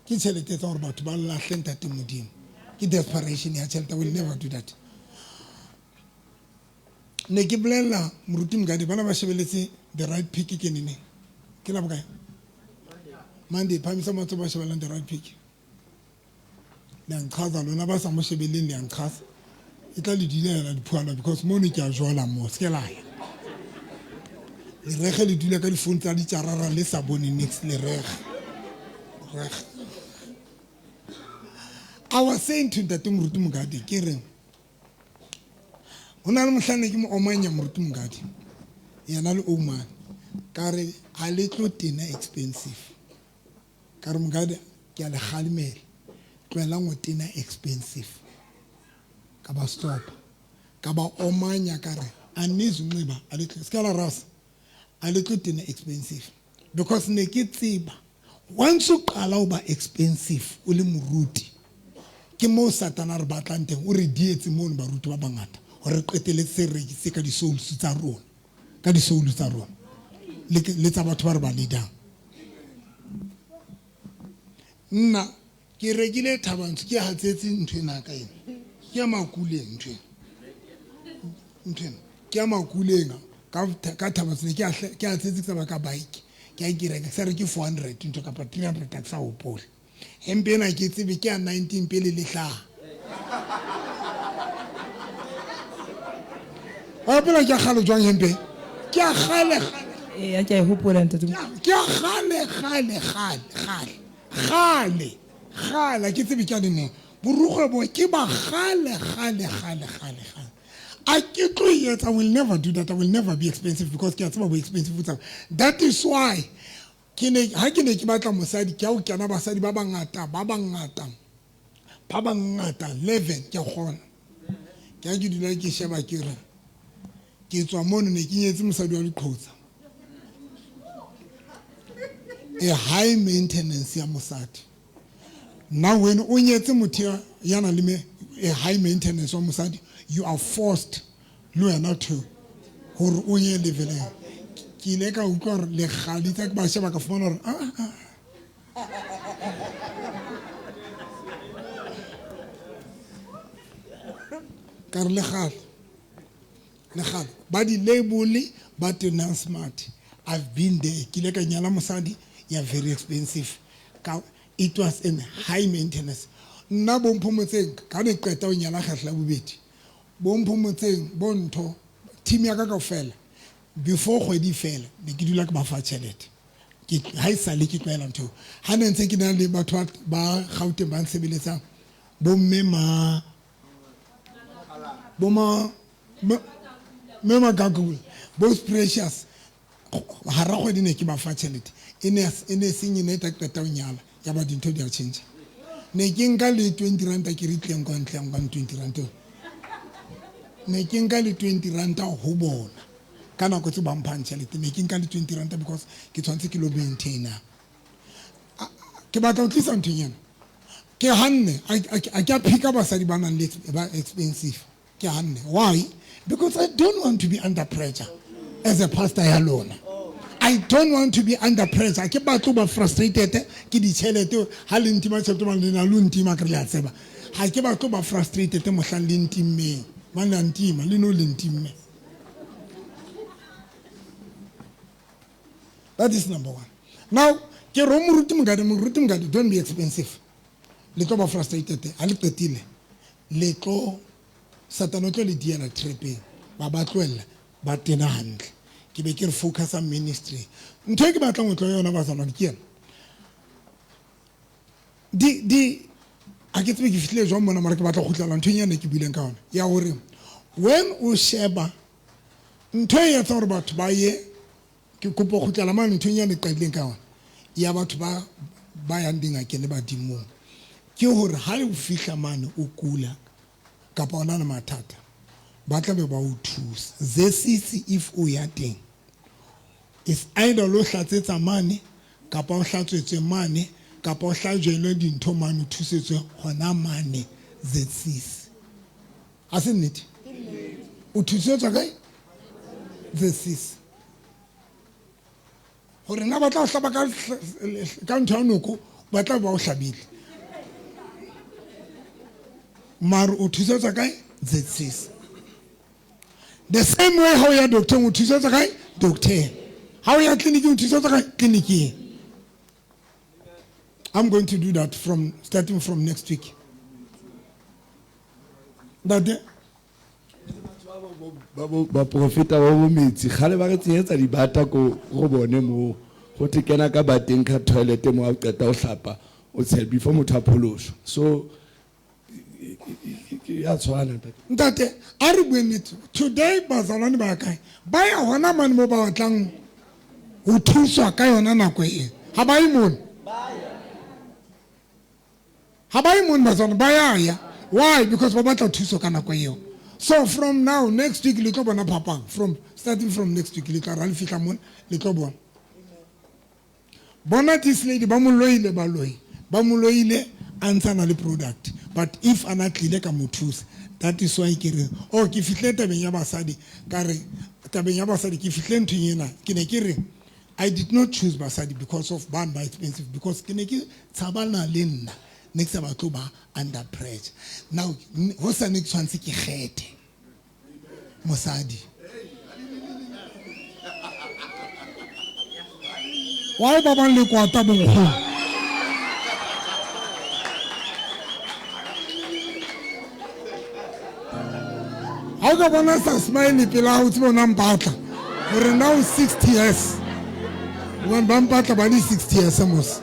A: Kitchen is all about Balashenta to Mudim. Ki desperation, I will never do that. Nekiblela, Murutim Gadi, Banabashabelesi, the right pick in me. Kilabga. Monday, Pamisa Matobashabalan, the right pick. Lankaza, Lonabasa Moshabelin, Lankas. Italy did it because Monica Jola Moskelai. The Rechel do like a phone to Charara Lissaboni next le Rech. I was saying to the Tumrutum Gadi, Kirin. Unam Sanakim Omania Murtum Gadi. Yanal Oman. Carry a little dinner expensive. Karmgada, Yala Halme. Kwelang with dinner expensive. Kaba stop. Kaba omanya kare. Anizu neba. A little scala ras. A little dinner expensive. Because naked tiba. Once you allow ba expensive, uli muruti. Kimo satanar batante. Uri dieti mon barutu babangata. Uri kwetele sere se kadi soul sutaron. Kadi soul sutaron. Let's about barba lida. Na. Ki regulate abantu ki hatsetsi ntwe na ka ena ki makule ntwe ki makulenga ka thabatsene ki hatsetsi ka ba ka bike ki a kireka sare ki 400 ntwe ka 300 tax a opole empe na ke tsebe ki a 19 pele le hla a pela ki a khale jwang empe ki a khale
M: ya ke hopola ntatu
A: ki a khale Gala ke tsebe ka dine borugo bo ke ba gale I can't yet. I will never do that. I will never be expensive because ke tseba bo expensive. That is why ha ke ne ke batla mosadi ke o kana basadi ba bangata 11 ke gona ke a ke dula ke sheba ke re ke tswa mono ne ke nyetse mosadi wa Diqhotsa. A high maintenance ya mosadi. Now when o nyetse motho yana le a high maintenance wa mosadi, you are forced le wena to hore o nye leveleng. Ke ile ka utlwa hore le kgalitsa ke ba sheba ka fumana hore ka re le gale ba di label ba tena smart. I've been there. Ke ile ka nyala mosadi ya very expensive. It was in high maintenance. Nna bo mphomotseng ka ne qeta o nyala kgahla bobedi. Bo mphomotseng bo ntho team ya ka kaofela before kgwedi fela ne ke dula ke ba fa tšhelete. Ke ha isale ke tloela ntho ha ne ntse ke na le batho ba Gauteng ba nsebeletsang bo mmema mema gagule both precious ha ra kgwedi ne ke ba fa tšhelete ene senye ne ta qeta o nyala ya ba dintho di a change ne ke nka le 20 rand ke ritleng kwa ntleng kwa 20 rand ne ke nka le 20 rand ho bona kana go tse ba mphang tšhelete ne ke nka le 20 rand because ke tshwantse ke lo maintainer ke batla o tlisa ntonyana ke hanne a ke a phika basadi ba nang le ba expensive ke hanne why because I don't want to be under pressure as a pastor ya lona. I don't want to be under pressure. Ke batlo ba frustrated ke di tšhelete ha le ntima tšhelete ba le na lo ntima ke le a tseba ha ke batlo ba frustrated mohlang le ntimmeng ba na ntima le no le ntimme. That is number one. Now ke ro moruti mongadi don't be expensive. Le tlo ba frustrated ha le qetile le tlo Satan tlo le diela tripping ba tloela ba tena hantle. Ke be ke re focus on ministry. Ntho ke batla motlo yona ba tsana ke ena. Di a ke tsebe ke fitlile jwa mona mara ke batla go tlala ntho nyane ke bileng ka ona. Ya hore when o sheba ntho ya tsa hore batho ba ye ke kopo go tlala mane ntho nyane ka dileng ka ona. Ya batho ba ya ndinga ke le ba dimong. Ke hore ha le fihla mane o kula kapa ona na mathata ba tla be ba o thusa zesisi if o ya teng is either lo hlatsetsa mane kapa o hlatswetswe mane kapa o hlajwele dintho mane thusetswe hona mane zesisi a se nnete o thusetswa kae zesisi hore na ba tla o hlaba ka ntho ya noko ba tla ba o hlabile mar o thusetswa kae zesisi. The same way how you are doctor, doctor. How you are clinic, I'm going to do that starting from next week. That
N: ba profeta ba bo metsi khale ba re tsenyetsa di bata ko go bone mo go tekena ka bateng ka toilet mo a qeta o hlapa o tshe before motho a pholosho so ya tshwana
A: ntate a re buenetse today bazalwane ba kae ba ya hona mane mo ba batlang ho thuswa ka yona nako e ha ba imone bazalwane ba ya why because ba batla thuso ka nako eo. So from now next week le tlo bona papa starting from next week le tla ra le fihla mona le tlo bona this lady ba mo loile ansana le product but if ana tlile ka mothusa that is why ke re ke fihle tabeng ya basadi ka re tabeng ya basadi ke fihle nthunyena ke ne ke re I did not choose basadi because of band by expensive because ke ne ke tshabana le nna next ba tlo ba under pressure now ho sa ne tshwantse ke kgethe mosadi wa ba bang le kwata bongho how ka bona sa smile pela ho tsebo nang batla re now 60 years when ba mpatla ba di 60 years mos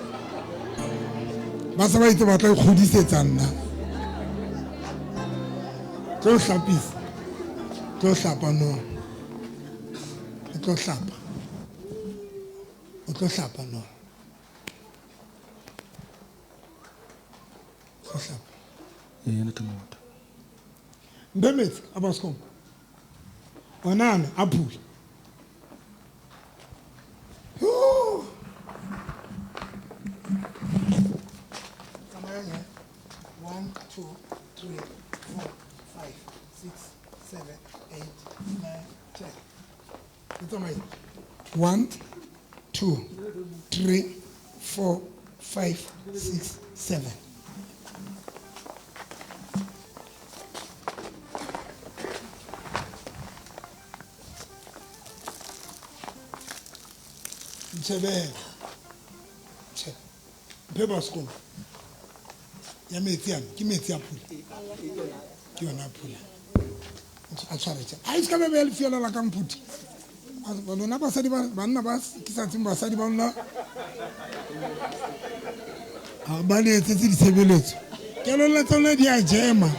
A: ba sa ba itse batla go disetsa nna tlo hlapa no o tlo hlapa no
L: ena tamo
A: Bemet, abaskom. onana a phula. 1, 2, 3, 4, 5, 6, 7, 8, 9, 10. It's amazing. 1, 2, 3, 4, 5, 6, 7. Chebe. Paper school. Ya metia, ki metia pula. Ki ona pula. A tshware tsa. A iska be le fiela la kang phuti. Ba lona ba sadi ba nna ba kisa tsimba sadi ba nna. A ba le tsetsi di tshebeletso. Ke lo la tsona di a jema.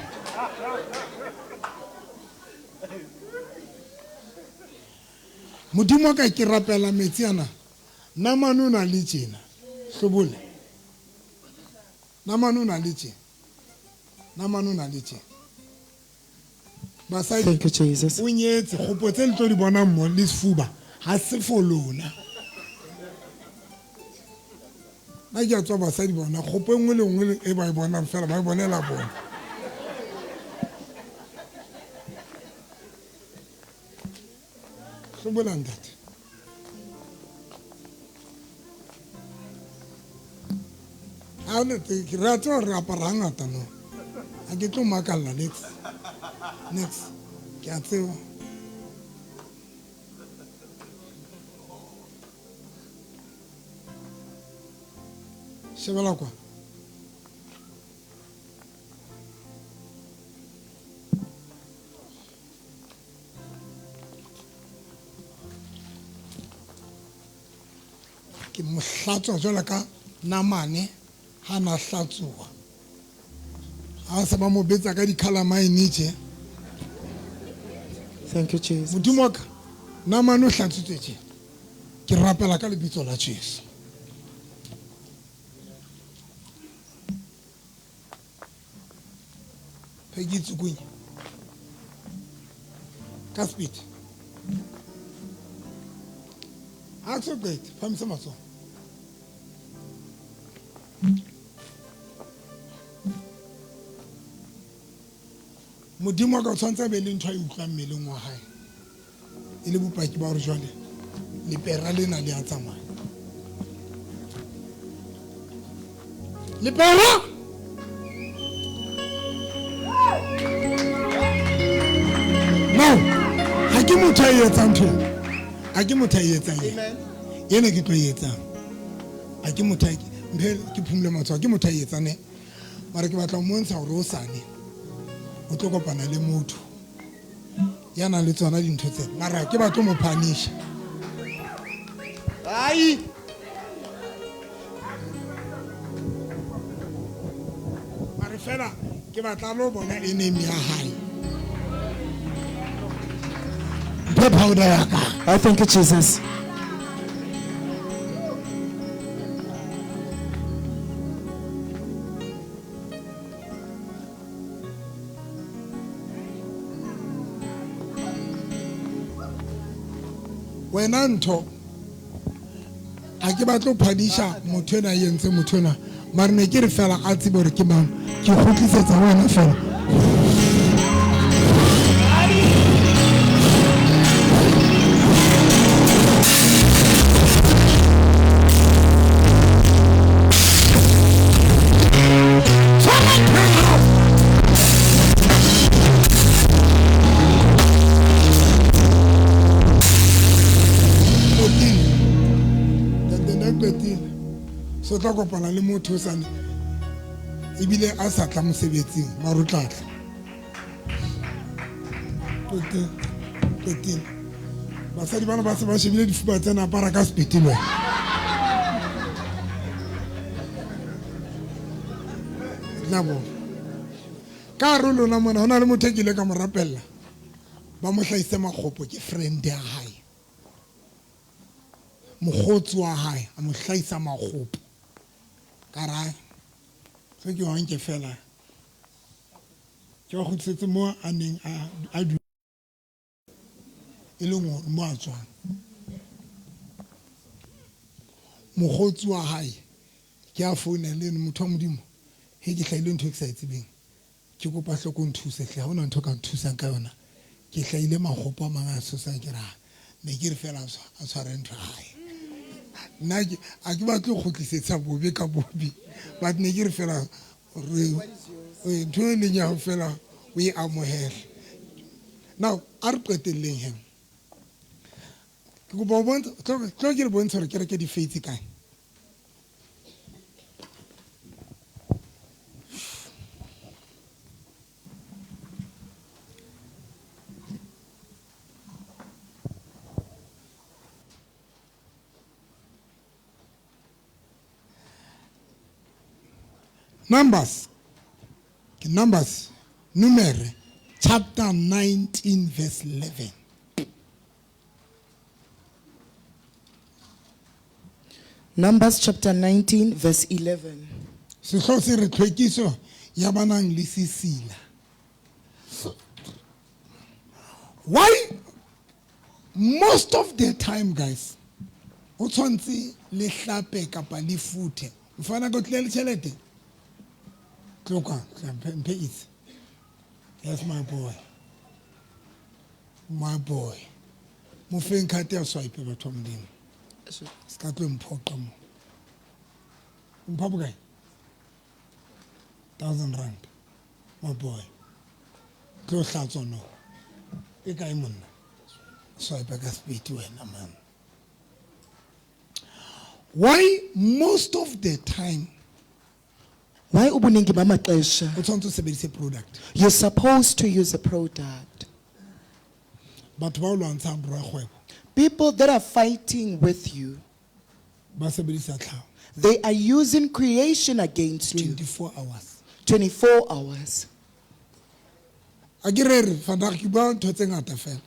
A: Modimo ka ke rapela metsi ana. Namanu na le tjena. Hlobole. Namanu na le tjena. Namanu na le tjena. Basadi.
H: Thank you, Jesus.
A: O nyetse go potse le tlo di bona mo le sefuba. Ha se folona. Ba ke tswa basadi bona go pengwe le ngwe e ba e bona fela ba e bonela bona. Hlobole ntate. Ana te kirato raparanga tano. Ake tlo makalla next. Ke a tseba. Shebela kwa. Ke mohlatswa jwala ka namane. Hana hlatsuwa ha se ba mo betsa ka dikhalamine tje.
H: Thank you, Jesus.
A: Modimo ka namane o hlatsitswe tje ke rapela ka lebitso la Jesu. Pegi tsukunya ka speed a so great famisa matso. Modimo ka tshwantsa be le ntho a utlwa mmeleng wa hae e le bopaki ba gore jwale le pera lena le a tsamaya le pera no ha ke motho a etsang ntho ha ke motho a etsang ene ke tlo etsang ha ke motho mphe ke phumule matshwao ke motho a etsane mara ke batla mo ntsha gore o sane o tlo kopana le motho ya na le tsona dintho tse mara ke batlo mo punish ai mara fela ke batla lo bona enemy ya hae mphe powder ya ka.
H: I thank you, Jesus.
A: Wena ntho a ke batlo phadisha motho ena yentse motho ena mara ne ke re fela a tsebe gore ke mang ke khotlisetsa wena fela. So tla kopana le motho sane ebile a sa tla mosebetsing mara o tla tla 13 basadi bana ba se ba shebile difuba tsena para ka sepetile nabo ka re lona mona hona le motho ke ile ka mo rapella ba mo hlaise makgopo ke friend ya hae mogotsi wa hae a mo hlaisa makgopo kara se ke wa nke fela ke wa go tsetse mo a neng a e le mo a tswang mogotsi wa hae ke a founa le motho wa modimo he ke hlaile ntho e ke sa etsebeng ke kopa hloko nthuse hle ha ona ntho ka nthusang ka yona ke hlaile magopo a manga sosa ke ra ne ke re fela a tshware ntho hae nna a ke batle go tlisetsa bobe ka bobe but ne ke re fela re ntho e leng ya fela o e amohele now a re qetelleng he ke kopa bontsha tlo ke re bontsha re ke re ke di faith kae Numbers, Numere, chapter 19, verse 11.
H: Numbers chapter 19, verse 11.
A: Sehlosi re tlhwekiso ya banang le sesila. Why? Most of the time, guys, o tshwantse le hlape kapa le futhe. Mfana go tle le tšhelete. Tloka, mpe itse. Yes, my boy. My boy. Mo feng khate ya swipe batho ba modimo. Ska tlo mphoqa mo. Mpha bokae? 1,000 rand. My boy. Tlo hlatswa no. E kae monna? Swipe ka speed wena man. Why most of the time?
H: Why ubuningi bamaxesha?
A: Uthanda usebenzisa product.
H: You're supposed to use a product.
A: But bawulwantsha ragwebo.
H: People that are fighting with you,
A: basebenzisa tlhaho.
H: They are using creation against
A: 24 hours.
H: 24 hours.
A: Agirere vandag ke ba ntho tse ngata fela.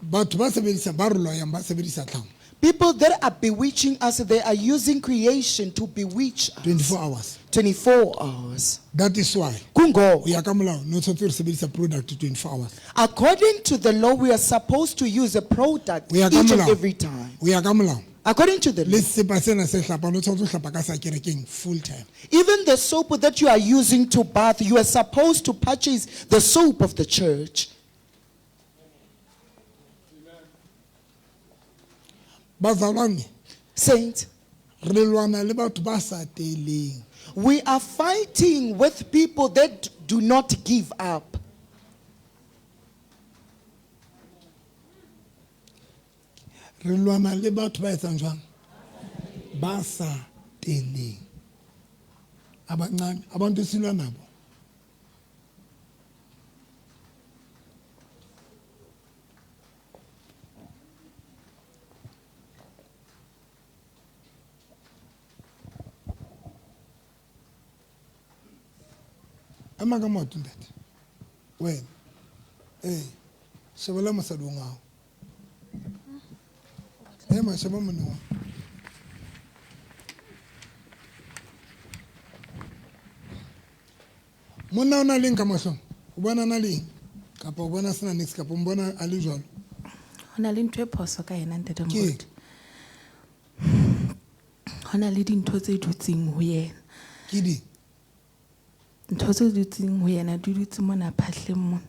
A: Batho ba sebedisa ba re loyang ba sebedisa tlhaho.
H: People that are bewitching us, they are using creation to bewitch us.
A: 24 hours.
H: 24 hours.
A: That is why.
H: Kungo.
A: We are no product 24 hours.
H: According to the law, we are supposed to use a product each and every time.
A: We are
H: according to the law.
A: Full time.
H: Even the soap that you are using to bath, you are supposed to purchase the soap of the church. Saints, we are fighting with people that do not give up.
A: I'm not going to do that. Well, hey, Shabala Masadunga. Hey, my Shabamano. Mona na link amaso. Ubana na link. Kapa ubana sana next kapa ubana allusion.
K: Hona le ntwe phoso ka yena ntate Mokgotsi. Hona le dintho tse dutseng ho yena.
A: Ke di
K: ntho tse dutseng ho yena di dutse mona phahleng mona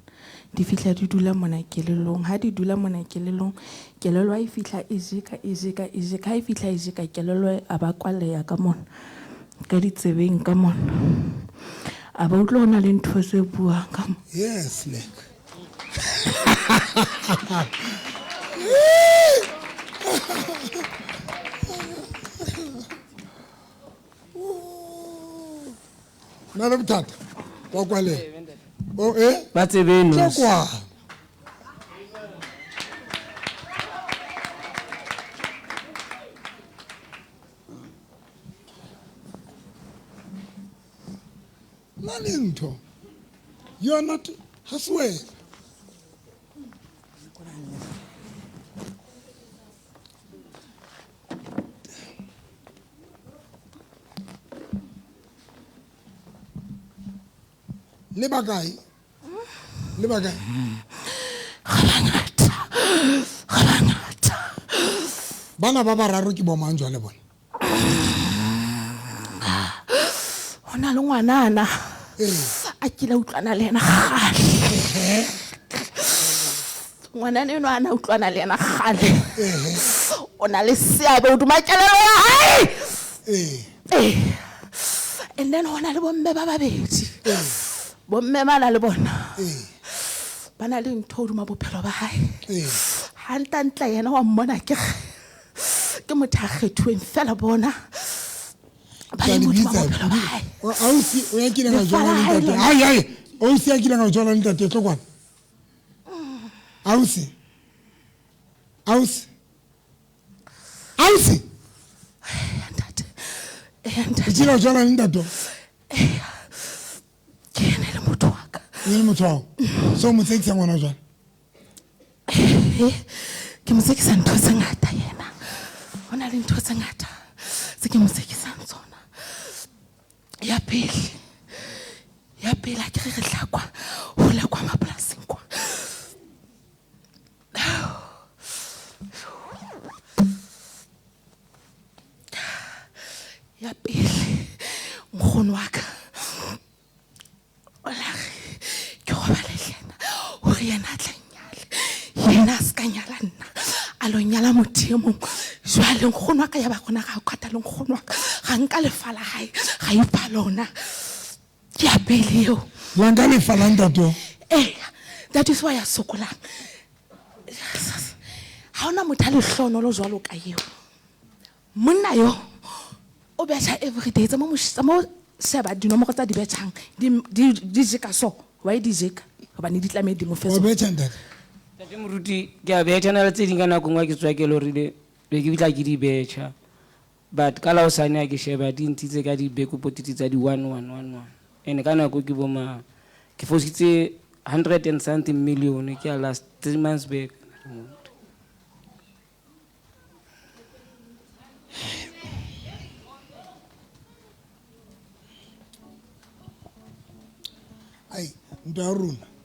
K: di fihla di dula mona kelelong ha di dula mona kelelong kelelo a fihla e jeka ha e fihla e jeka kelelo a ba kwaleya ka mona ka ditsebeng ka mona a ba utlo hona le ntho tse buang ka mona.
A: Yes, look. Nana mtata kwa kwale o
I: batse beno
A: kwa nalinto you are not haswe le bakae bana ba bararo ke bo mang jwale bona
K: Hona le ngwanana a kile utlwana le ena gale ngwanana eno ana utlwana le ena gale ona le seabe o dumakelelo ya hae and then hona le bomme ba babedi bomme bana le bona bana le ntho o duma bophelo ba hae hantantla yena wa mmona ke motho a kgethuweng fela bona
A: ausi o ya kile nga jwala le ntate ai ausi ya kile nga jwala le ntate tlo kwana ausi kile jwala le ntate
K: ke ene le motho wa ka
A: le motho wa so mo tsekisa ngwana jwala
K: ke mo tsekisa ntho tse ngata yena hona le ntho tse ngata tse ke mo tsekisang tsona ya pele a ke re hlakwa ho la kwa mapolasing kwa ya pele nkgono wa ka ola ke go ba le yena o re yena a tla yena a ska nyala nna a lo nyala motho e mongwe jwale nkgono wa ka ya ba gona ga o kgata le nkgono wa ka ga nka lefala hae ga ipha lona ke a pele eo
A: la nka lefala ntato
K: that is why ya sokolang ha ona motho a le hlono lo jwalo ka eo monna yo o betha everyday tsa mo sheba dinomoro tsa di betchang di jeka so why di jeka ba ni di tlame di mo fetsa
A: o betcha ntate
I: Tate moruti ke a betcha na le tse ding ka nako ngwa ke tswa ke lo rile be ke bitla ke di betcha but ka la o sane a ke sheba di ntitse ka di beko potiti tsa di 1111 ene ka nako ke boma ke fositse 100 and something million ke a last 3 months back
A: ai ntwa ya rona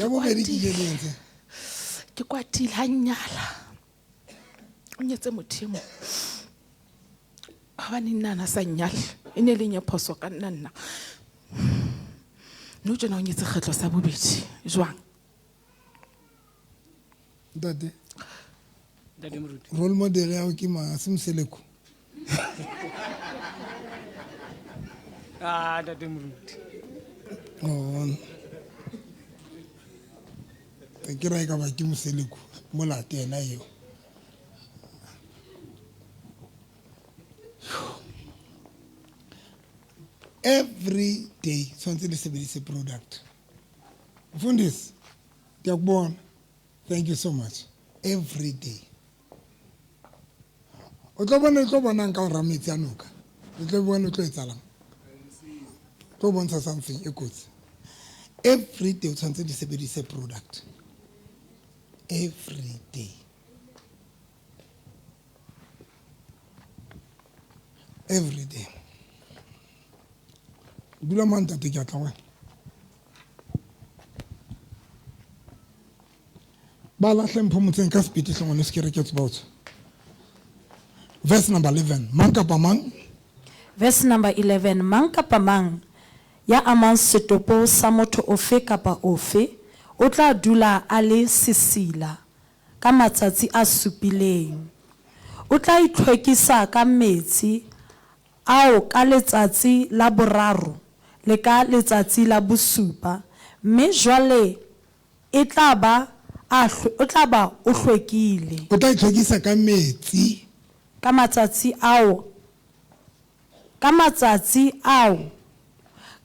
A: ya bobedi ke ke lentse
K: ke kwatile ha nyala o nyetse motho mo ha bani nna sa nyala ene le nya phoso ka nna no jona o nyetse kgetlo sa bobedi jwang
A: dade
I: moruti
A: role model ya o ke ma simseleko
I: Tate moruti
A: ke ra ka ba ke moseleko molate ena eo every day sonke le sebedise product mfundisi ngiyakubona thank you so much every day o tlo bona nka o rametsi anoka o tlo bona o tlo etsalang tlo bontsha something e kotsi every day o tshwanetse di sebedise product every day dula man tate ke a tla wena ba lahle mpho motseng ka speed hlongwane se ke reketse bautso verse number 11 mang kapa mang
O: verse number 11 mang kapa mang ya amang setopo sa motho ofe kapa ofe o tla dula a le sesila ka matsatsi a supileng o tla itlhwekisa ka metsi ao ka letsatsi la boraro le ka letsatsi la bosupa mme jwale o tla ba o hlwekile
A: o tla itlhwekisa ka metsi
O: ka matsatsi ao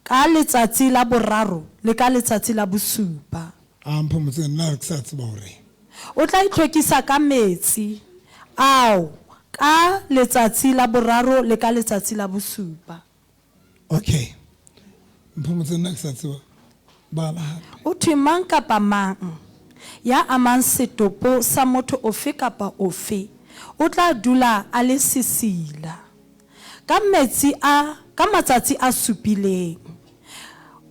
O: ka letsatsi la boraro le ka letsatsi la bosupa
A: mpho motseng nna re ke sa tseba hore
O: o tla itlhwekisa ka metsi ao ka letsatsi la boraro le ka letsatsi la bosupa
A: okay Mpomotse nna ke sa tseba. Bala hape.
O: O thwe mang kapa mang ya amang setopo sa motho ofe kapa ofe o tla dula a le sesila ka matsatsi a supileng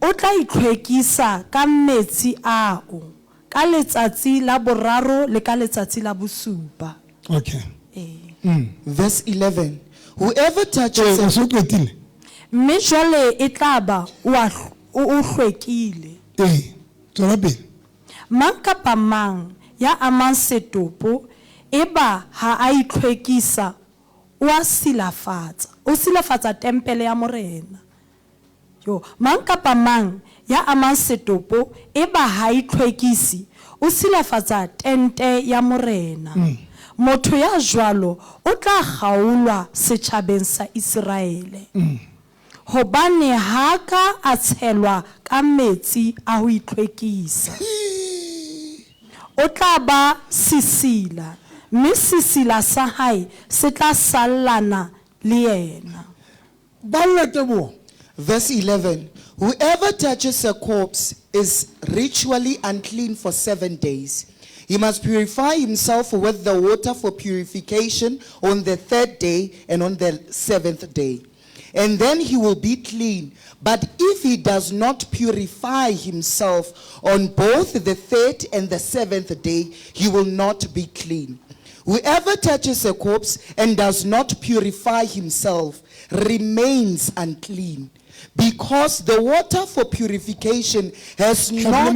O: o tla itlhwekisa ka metsi ao ka letsatsi la boraro le ka letsatsi la bosupa.
A: Okay.
H: Verse 11. Whoever touches
O: mme jwale e tla ba o hlwekile. Mang kapa mang ya amang setopo eba ha a itlhwekisa o a silafatsa tempele ya morena. Yo, mang kapa mang ya amang setopo eba ha itlhwekisi o silafatsa tente ya morena. Motho ya jwalo o tla kgaolwa setjhabeng sa Israele. Hobane haka a tshelwa ka metsi a ho itlhwekisa. O tla ba sisila, mme sisila sa hae se tla sallana le yena.
H: Verse 11. Whoever touches a corpse is ritually unclean for 7 days. He must purify himself with the water for purification on the 3rd day and on the 7th day. And then he will be clean. But if he does not purify himself on both the 3rd and the 7th day, he will not be clean. Whoever touches a corpse and does not purify himself remains unclean, because the water for purification has not...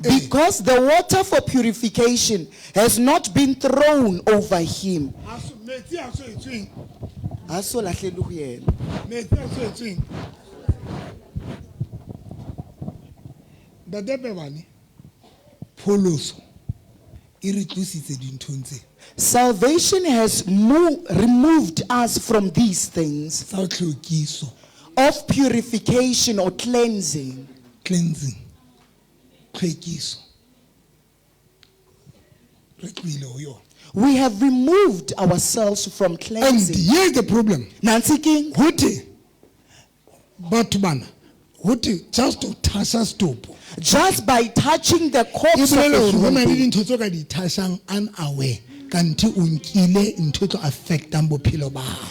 H: Because the water for purification has not been thrown over him. Salvation has removed us from these things of purification or cleansing. We have removed ourselves from cleansing.
A: And here's the problem.
H: Nancy King.
A: Just to touch us stop.
H: Just by touching the corpse of a human being.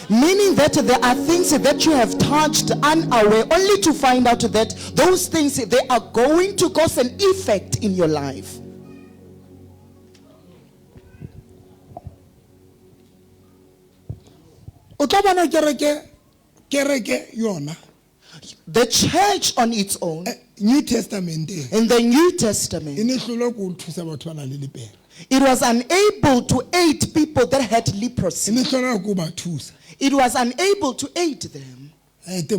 H: Meaning that there are things that you have touched unaware, only to find out that those things, they are going to cause an effect in your life. The church on its own,
A: New Testament,
H: in the New Testament, it was unable to aid people that had leprosy. It was unable to aid them. Aid.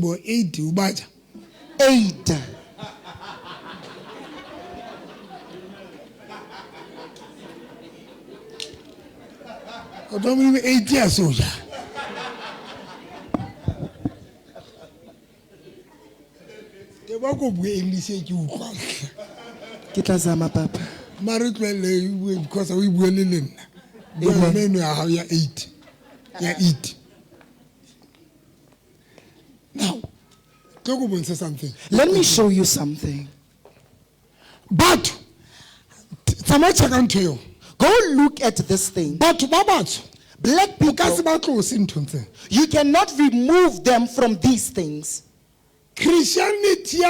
H: Kitazama papa.
A: Because we will in. Eat. Now, say something.
H: Let me show you something.
A: But
H: go look at this thing.
A: But
H: black people, you cannot remove them from these things.
A: Christianity,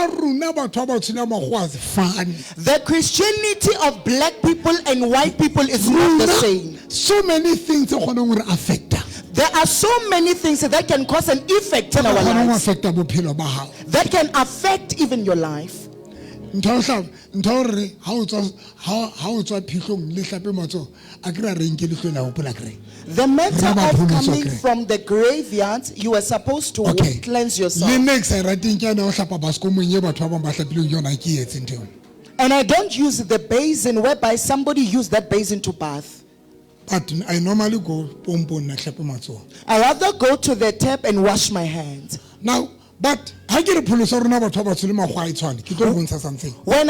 H: the Christianity of black people and white people is not the same.
A: So many things affect.
H: There are so many things that can cause an effect in our lives. That can affect even your life. The matter of coming from the graveyard, you are supposed to cleanse yourself. And I don't use the basin whereby somebody used that basin to bath.
A: But I normally go
H: I rather go to the tap and wash my hands.
A: Now, but when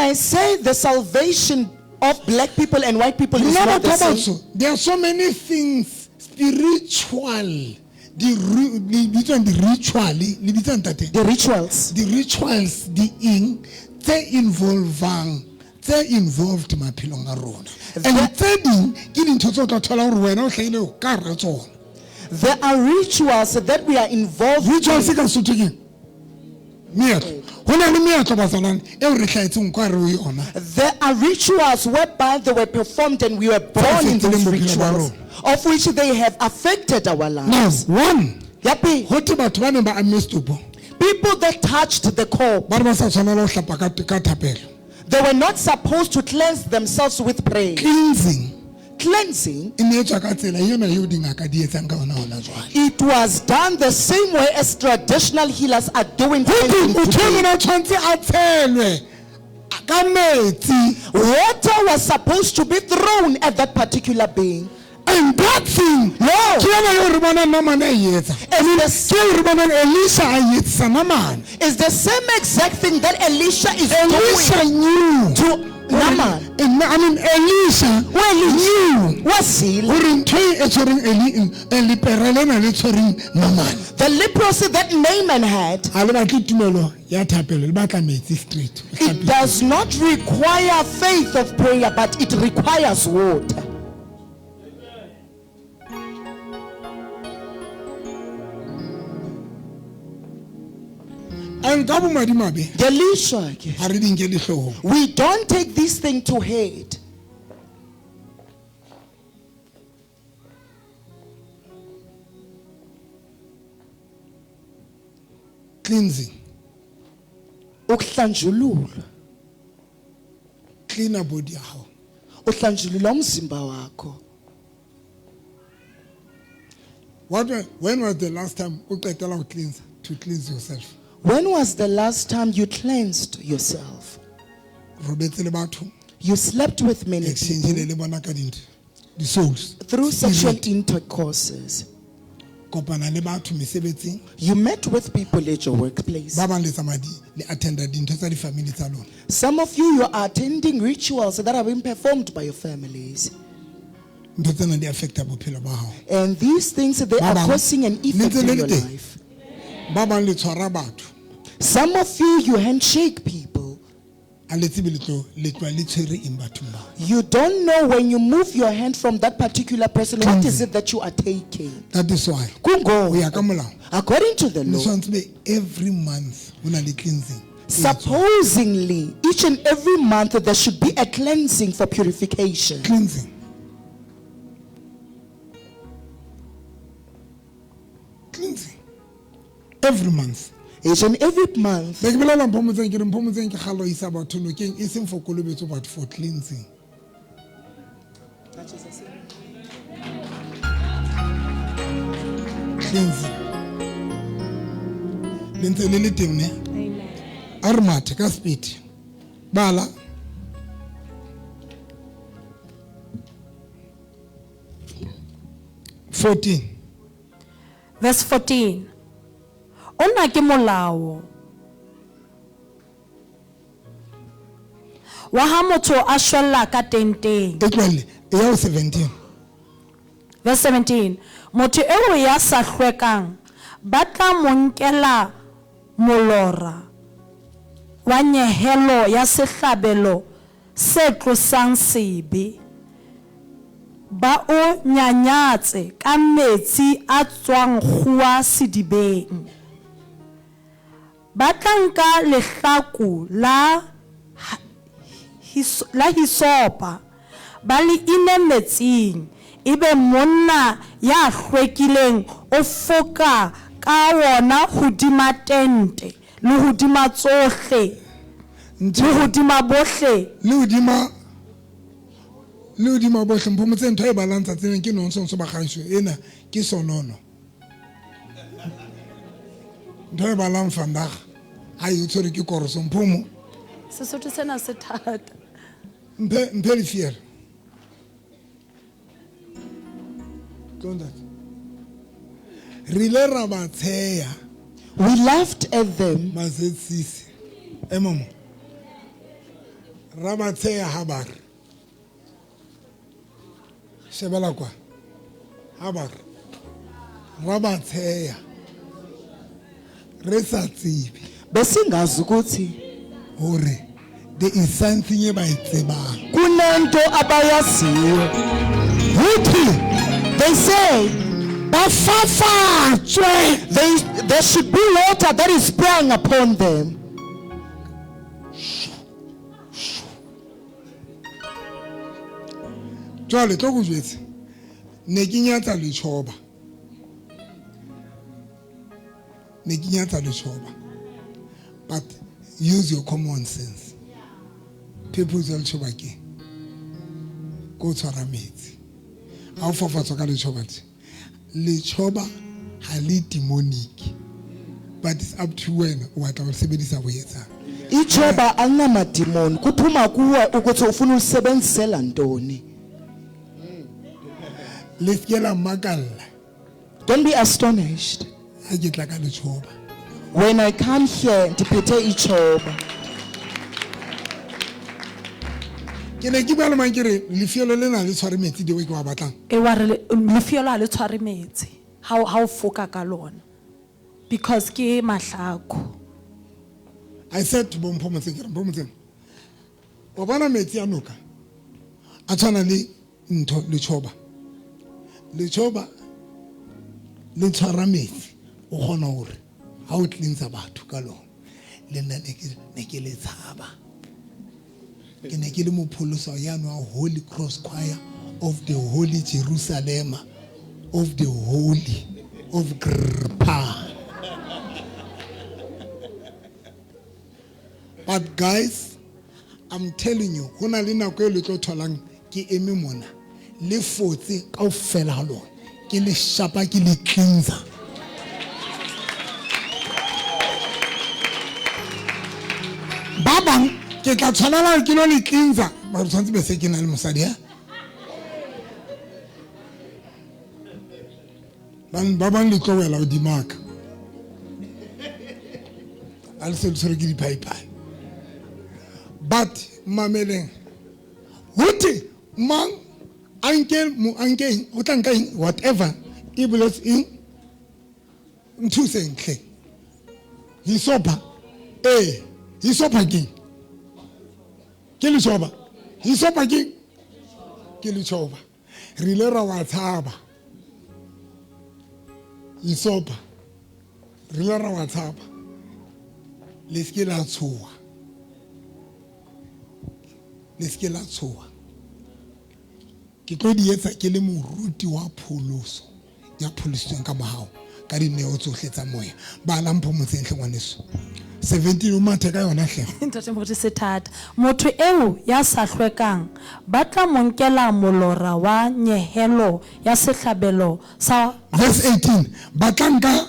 H: I say the salvation of black people and white people is not the same,
A: there are so many things spiritual
H: The rituals.
A: The rituals di eng tse involved maphelong a rona. And tse ding ke dintho tse o tla thola hore wena o hlahile o ka re tsona.
H: There are rituals that we are involved in.
A: Rituals ka Sotho ke meetlo. Ho na le meetlo bazalwane eo re hlahetseng kwa re o yona.
H: There are rituals whereby they were performed and we were born in those rituals, of which they have affected our lives.
A: Now, one. People
H: that touched the corpse, they were not supposed to cleanse themselves with prayer. Cleansing. It was done the same way as traditional healers are doing cleansing today. Water was supposed to be thrown at that particular being.
A: And that thing,
H: is the same exact thing that Elisha is doing to Naaman.
A: I mean, Elisha,
H: the leprosy that Naaman had, it does not require faith of prayer, but it requires water. We don't take this thing to head.
A: Cleansing. Clean a body. When was the last time to cleanse yourself?
H: When was the last time you cleansed yourself? You slept with many people through sexual intercourses. You met with people at your workplace. Some of you are attending rituals that are being performed by your families. And these things, they are causing an effect in your life. Some of you handshake people. You don't know when you move your hand from that particular person, what is it that you are taking?
A: That is why.
H: According to the law,
A: every month, cleansing.
H: Supposedly, each and every month there should be a cleansing for purification.
A: Cleansing. Cleansing. Every month.
H: Each and every month.
A: For cleansing. Cleansing. Amen. Armate ka speed. Bala.
O: Verse 14. Ona ke molao wa ha motho a shwella ka tenteng.
A: 17.
O: Verse 17. Motho eo ya sa hlwekang ba tla monkela molora wa nyehelo ya sehlabelo se tlosang sebe, ba o nyanyatse ka metsi a tswang kgua sedibeng. Ba tla nka lehlaku la hisopa ba le ine metsing, ebe monna ya hlwekileng o foka ka wona hodima tente le hodima tsohle le hodima bohle
A: le hodima bohle. Mpomotse ntho e balantsa tseneng ke nonsense ba kgaisho ena ke sonono. Ntho e balang vandag ai o tshwere ke koroso mphomo
O: Sesotho sena se thata.
A: Mpe le fier. Rile ra ba tsheya.
H: We laughed at them.
A: Mazetsisi. Emomo. Ra ba tsheya habar. Shebela kwa. Habar. ra ba tsheya re sa tsebe
H: besingazi ukuthi
A: hore there is something e ba e tsebang
H: kunento abayaziyo. They say there should be water that is sprung upon them.
A: jwale tlo go jwetse ne ke nyatsa letshoba but use your common sense. People tsa letshoba ke go tshwara metsi ha o fafatswa ka letshoba ha le demonic, but it's up to when o batla go sebedisa go etsa
H: Ichoba alinamadimoni kuphuma kuwe ukuthi ufuna ulisebenzisela ntoni. Don't be astonished when I come here ndiphethe ichoba.
A: ke ne ke bua le mang ke re lefielo le na le tshware metsi di we ke wa batlang
O: e wa re lefielo ha le tshware metsi ha o foka ka lona because ke mahlako.
A: I said to Bompho Motseng, o bona metsi a noka a tshwana le ntho letshoba le tshwara metsi o kgona hore ha o tlinsa batho ka lona le nna ne ke le tshaba ke ne ke le mopholosa yana wa Holy Cross Choir of the Holy Jerusalem of the Holy of Grpa. But guys, I'm telling you, hona le nako e le tlo tholang ke eme mona le fotse kaofela ha lona ke le shapa ke le cleanser. Babang ke tla tshwanela ke lo le cleanser ba tshwantse be se ke na le mosadi ha babang le tlo wela o dimaka al se tsere ke di pipe. But mameleng wote mang anke utanka whatever iblos in ntusenhle hisopa hisopa ke le soba hisopa ke le soba rile ra wa tshaba hisopa rile ra wa tshaba le ske la tshoa leske la tshoa ke tlo di etsa ke le moruti wa pholoso ya pholositsweng ka mohao ka dineo tsohle tsa moya ba la Mpho Motseng ngwaneso 17 o mathe ka yona hle
O: Ntate Moruti se thata motho eo ya sa hlwekang ba tla monkela molora wa nyehelo ya sehlabelo sa
A: verse 18 ba tlanka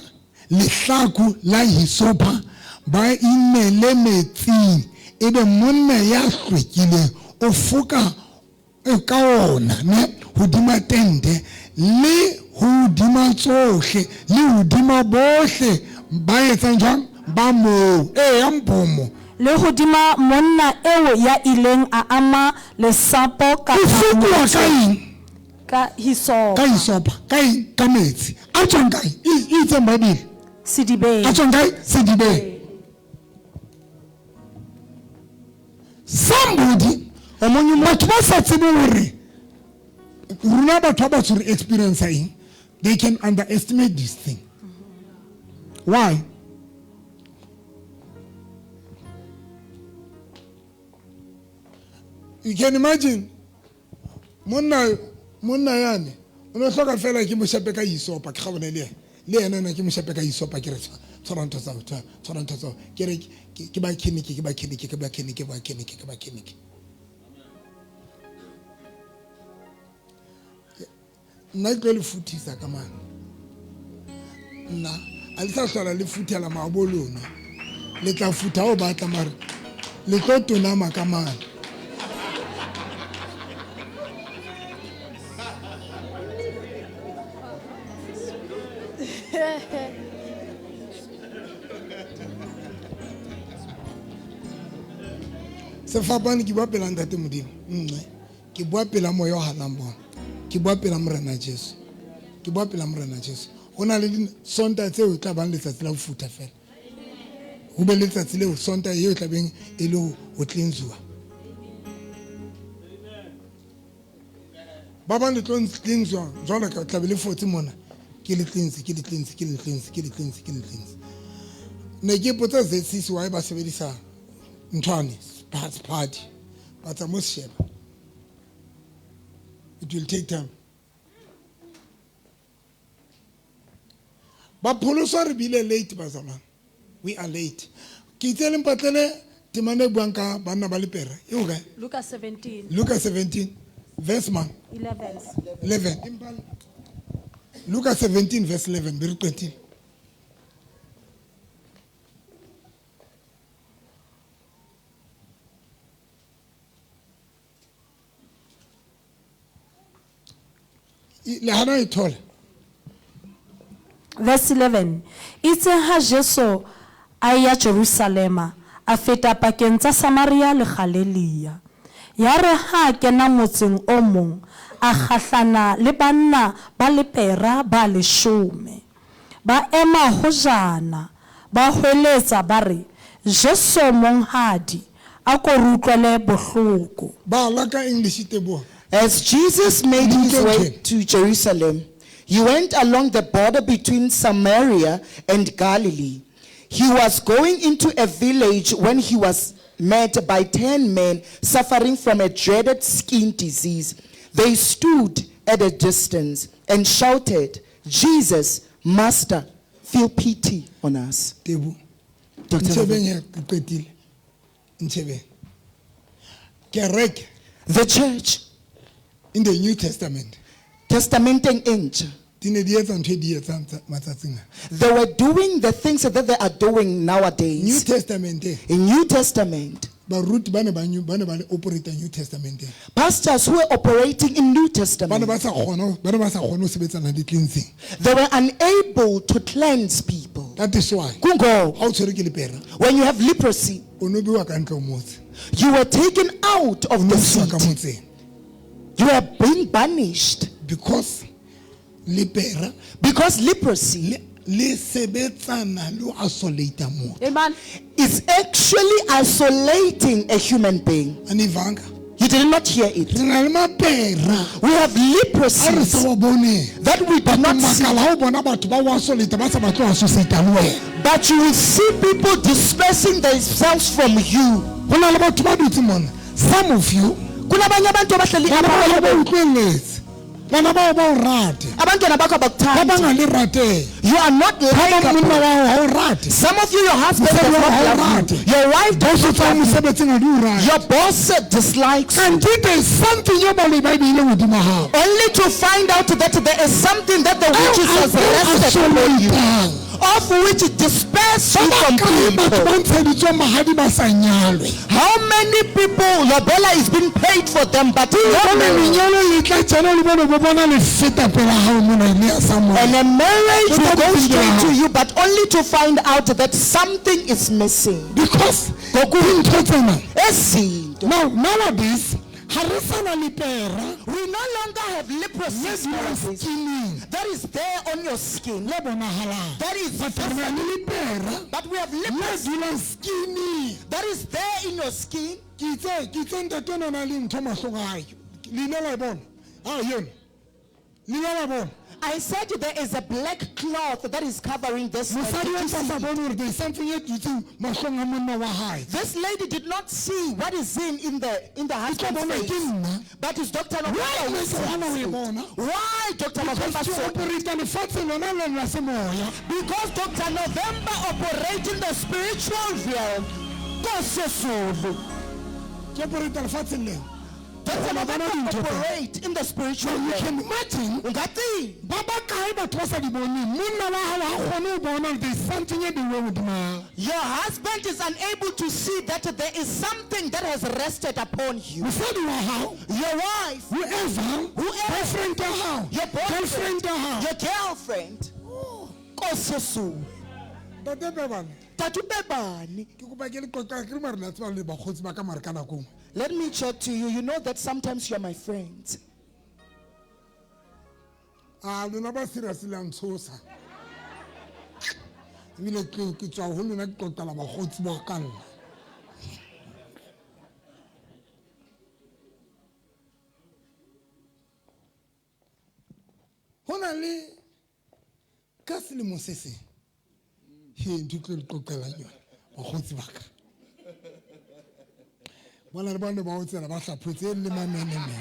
A: lehlaku la hisopa ba inele metsing ebe monna ya hlwekile o foka ka ona ne hodima tende le hodima tsohle le hodima bohle ba etsa jang ba mo ya mphomo
O: le hodima monna eo ya ileng a ama lesapo ka
A: hisopa ka metsi a tswang kae itse Bible
O: Sidibe
A: a tswang kae Sidibe. Somebody among batho ba sa tsebe hore runa batho ba tsore experience they can underestimate this thing. Why? You can imagine monna yane ono hloka fela ke mo shepe ka isopa ke gabone le yena na ke mo shepe ka isopa ke re tshwarantho tsa ke re ke ba clinic nna ke le futisa ka mana nna a le sa hlola le futela mabolona le tla futa o batla mare le tlo tonama ka mana se fapane ke bua pela ntate Modimo ke bua pela moya o hanang bona ke bua pela Morena Jesu go na le sonta tseo tla bang letsatsi la go futa fela go be letsatsi leo sonta eo tla beng e le go cleansiwa ba bang le tlo cleansiwa jwalo ka tla be le 40 mona ke le cleanse ne ke potsa zesisi wa ba sebedisa ntwane party but I must share. It will take time. But Poloso re bile late bazalwane. We are late. Ke tsele mpatlele temane buanka bana ba lepera. E o kae?
O: Lucas 17.
A: Lucas 17 verse 11. Lucas 17 verse 11 be re 20.
O: Verse 11. Itse ha Jesu a ya Jerusalema a feta pakeng tsa Samaria le Galilea. Ya re ha kena motseng o mong a kgahlana le banna ba lepera ba 10. Ba ema ho jana ba hweletsa ba re Jesu monghadi a ko re utlwele bohloko.
A: Ba la ka English tebo.
H: As Jesus made his way to Jerusalem, he went along the border between Samaria and Galilee. He was going into a village when he was met by 10 men suffering from a dreaded skin disease. They stood at a distance and shouted, "Jesus, Master, feel pity on us."
A: The church in the New Testament. They
H: were doing the things that they are doing nowadays.
A: New Testament.
H: In New Testament. Pastors who were operating in New Testament. They were unable to cleanse people.
A: That is why.
H: When you have leprosy, you were taken out of the city. You are being banished because leprosy is actually isolating a human being. You did not hear it. We have leprosy that we do not see. But you will see people dispersing themselves from you.
A: Some of you you are not like
H: some of you, your husband does not love you. Your wife does not love you. Your boss dislikes you. Only to find out that there is something that the witches has rested upon you, of which disperse you from people. How many people Lobela is being paid for them, but and a marriage will go straight to you, but only to find out that something is missing. Because
A: now nowadays we no
H: longer have leprosy that is there on your skin. That is but we have leprosy that is there in your skin. I said there is a black cloth that is covering this. This lady did not see what is in the husband's face. But it's Dr. November. Why Dr. November? Because Dr. November operates in the spiritual realm. Dr. November operate in the spiritual realm. You can imagine. Your husband is unable to see that there is something that has rested upon you. Your wife, whoever, your boyfriend, your girlfriend. Let me talk to you. You know that sometimes you're my friend.
A: ebile ke tswa ho lona ke qotela bakgotsi ba ka nna hona le ka selemo se seng ntho tlo le qoqelang yona bakgotsi ba ka bona le bane ba o tsela ba hlaphotse e le mamenemene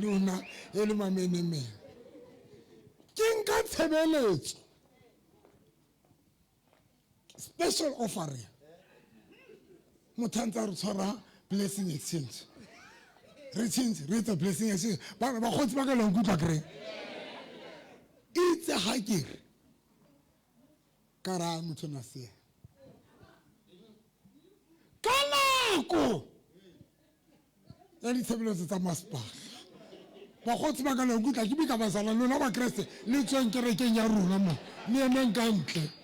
A: lona e le mamenemene ke nka tshebeletso special offering motho a ntse a re tshwara blessing exchange re change re etsa blessing exchange bakgotsi ba ka le nkutlwa kry itse ha ke re ka ra motho na se ka nako ya ditshebeletso tsa masepala bakgotsi ba ka le nkutlwa ke bika basala lona ba kreste le tsweng kerekeng ya rona mo le emeng ka ntle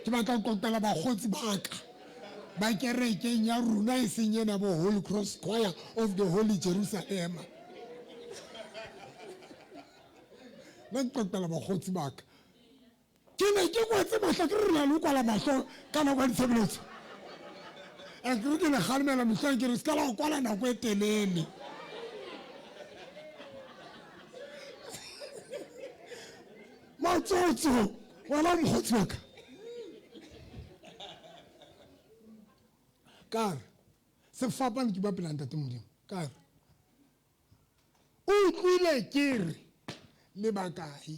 A: ke batla go qotela bakgotsi ba ka ba kerekeng ya rona e seng ena bo Holy Cross Choir of the Holy Jerusalem nna ke qotela bakgotsi ba ka ke ne ke kwetse mahla ke re na le kwala mahlo ka nako ya ditshebeletso a ke re ke le kgalemela mehleng ke re se ka la go kwala nako e telele matsotso wena mokgotsi wa ka ka re se fapane ke ba pela ntate Modimo ka re o utlwile ke re le bakae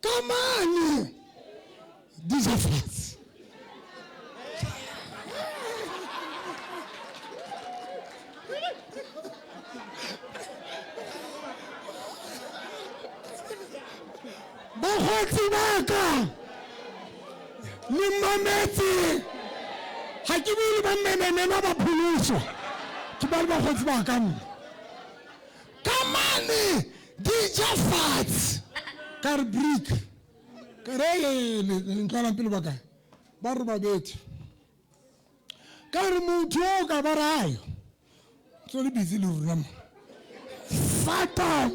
A: kamane di ja fatshe bakgotsi ba ka le mametse ha ke bile ba menena ba phuluswa ke ba le bakgotsi ba ka nna kamane di ja fatshe ka re brick ka re le ntwana pele ba kae ba re babedi ka re motho o ka ba rayo so le busy le rona mo fata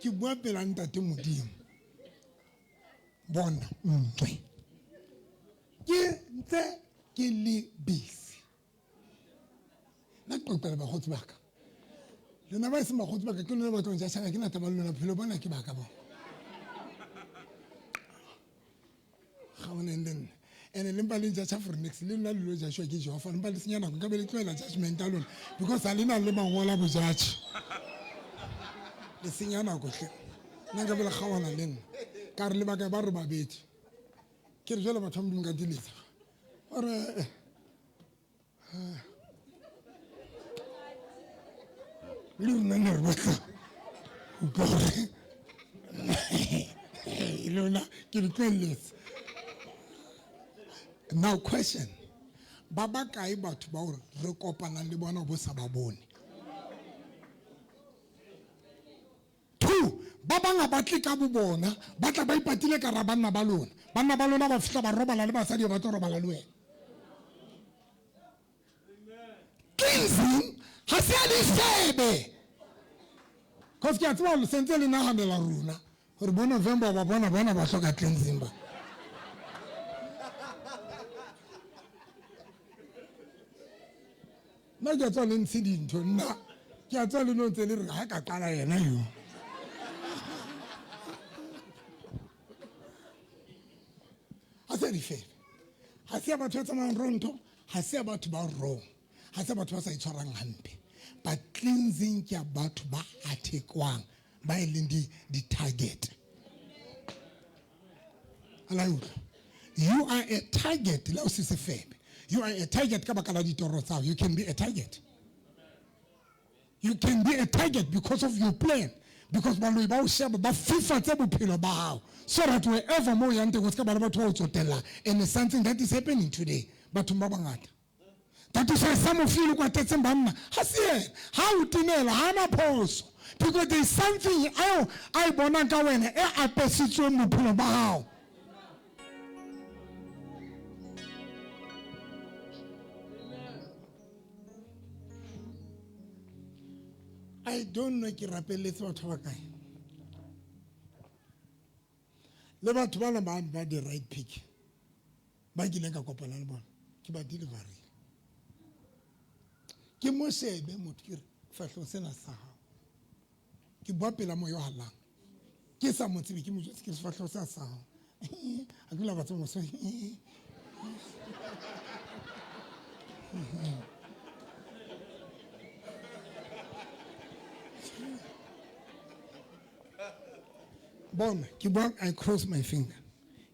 A: ke bua pela ntate Modimo bona ke ntse ke le busy na qoqela bakgotsi ba ka lena ba se bakgotsi ba ka ke lona ba tlo ntjha ke na taba lona phelo bona ke ba ka bona ga ona nden ene le mpa le ntjha for next le nna le lo ja shwa ke Jehova mpa le senya nako ka be le tloela judgment a lona because a lena le mangola bo judge le senya nako hle nna ka bela kgawana le nna ka re le baka ba re babedi ke re jela batho ba Modimo ka diletsa ore le nna ne re batla o gore lona ke le tleletse now question ba ba kae batho ba hore re kopana le bona bo sa ba bone ba banga ba tle ka bo bona ba tla ba ipatile ka ra banna ba lona ba fihla ba robala le basadi ba tlo robala le wena cleansing ha se a difebe cause ke a tseba le sentse le naganela rona gore bo November ba bona ba hloka cleansing ba nna ke a tswa le ntshe dintho nna ke a tswa le no ntse le re ga ka qala yena yo ha se difebe ha se batho ba tsamayang ronto ha se batho ba wrong ha se batho ba sa itshwarang hampe but cleansing ke batho ba athekwang ba e leng di target ala you are a target la o se febe you are a target ka baka la ditoro tsa you can be a target because of your plan because baloi ba o sheba ba fifa tse bophelo ba hao so that wherever mo yang teng o ska ba le batho ba o tsotella and something that is happening today batho ba bangata that is why some of you kwa tetseng banna ha se ha o tinela ha na phoso because there is something I bona ka wena e apesitswe mo bophelo ba hao I don't know ke rapeletse batho ba kae le batho ba le ba di right pick ba kileng ka kopana le bona ke ba delivery ke mo sebe motho ke fahlo sena sa hao ke bua pela mo yo halang ke sa mo tsebe ke mo ke fahlo sa hao a ke la batho mo so Bon, I cross my finger.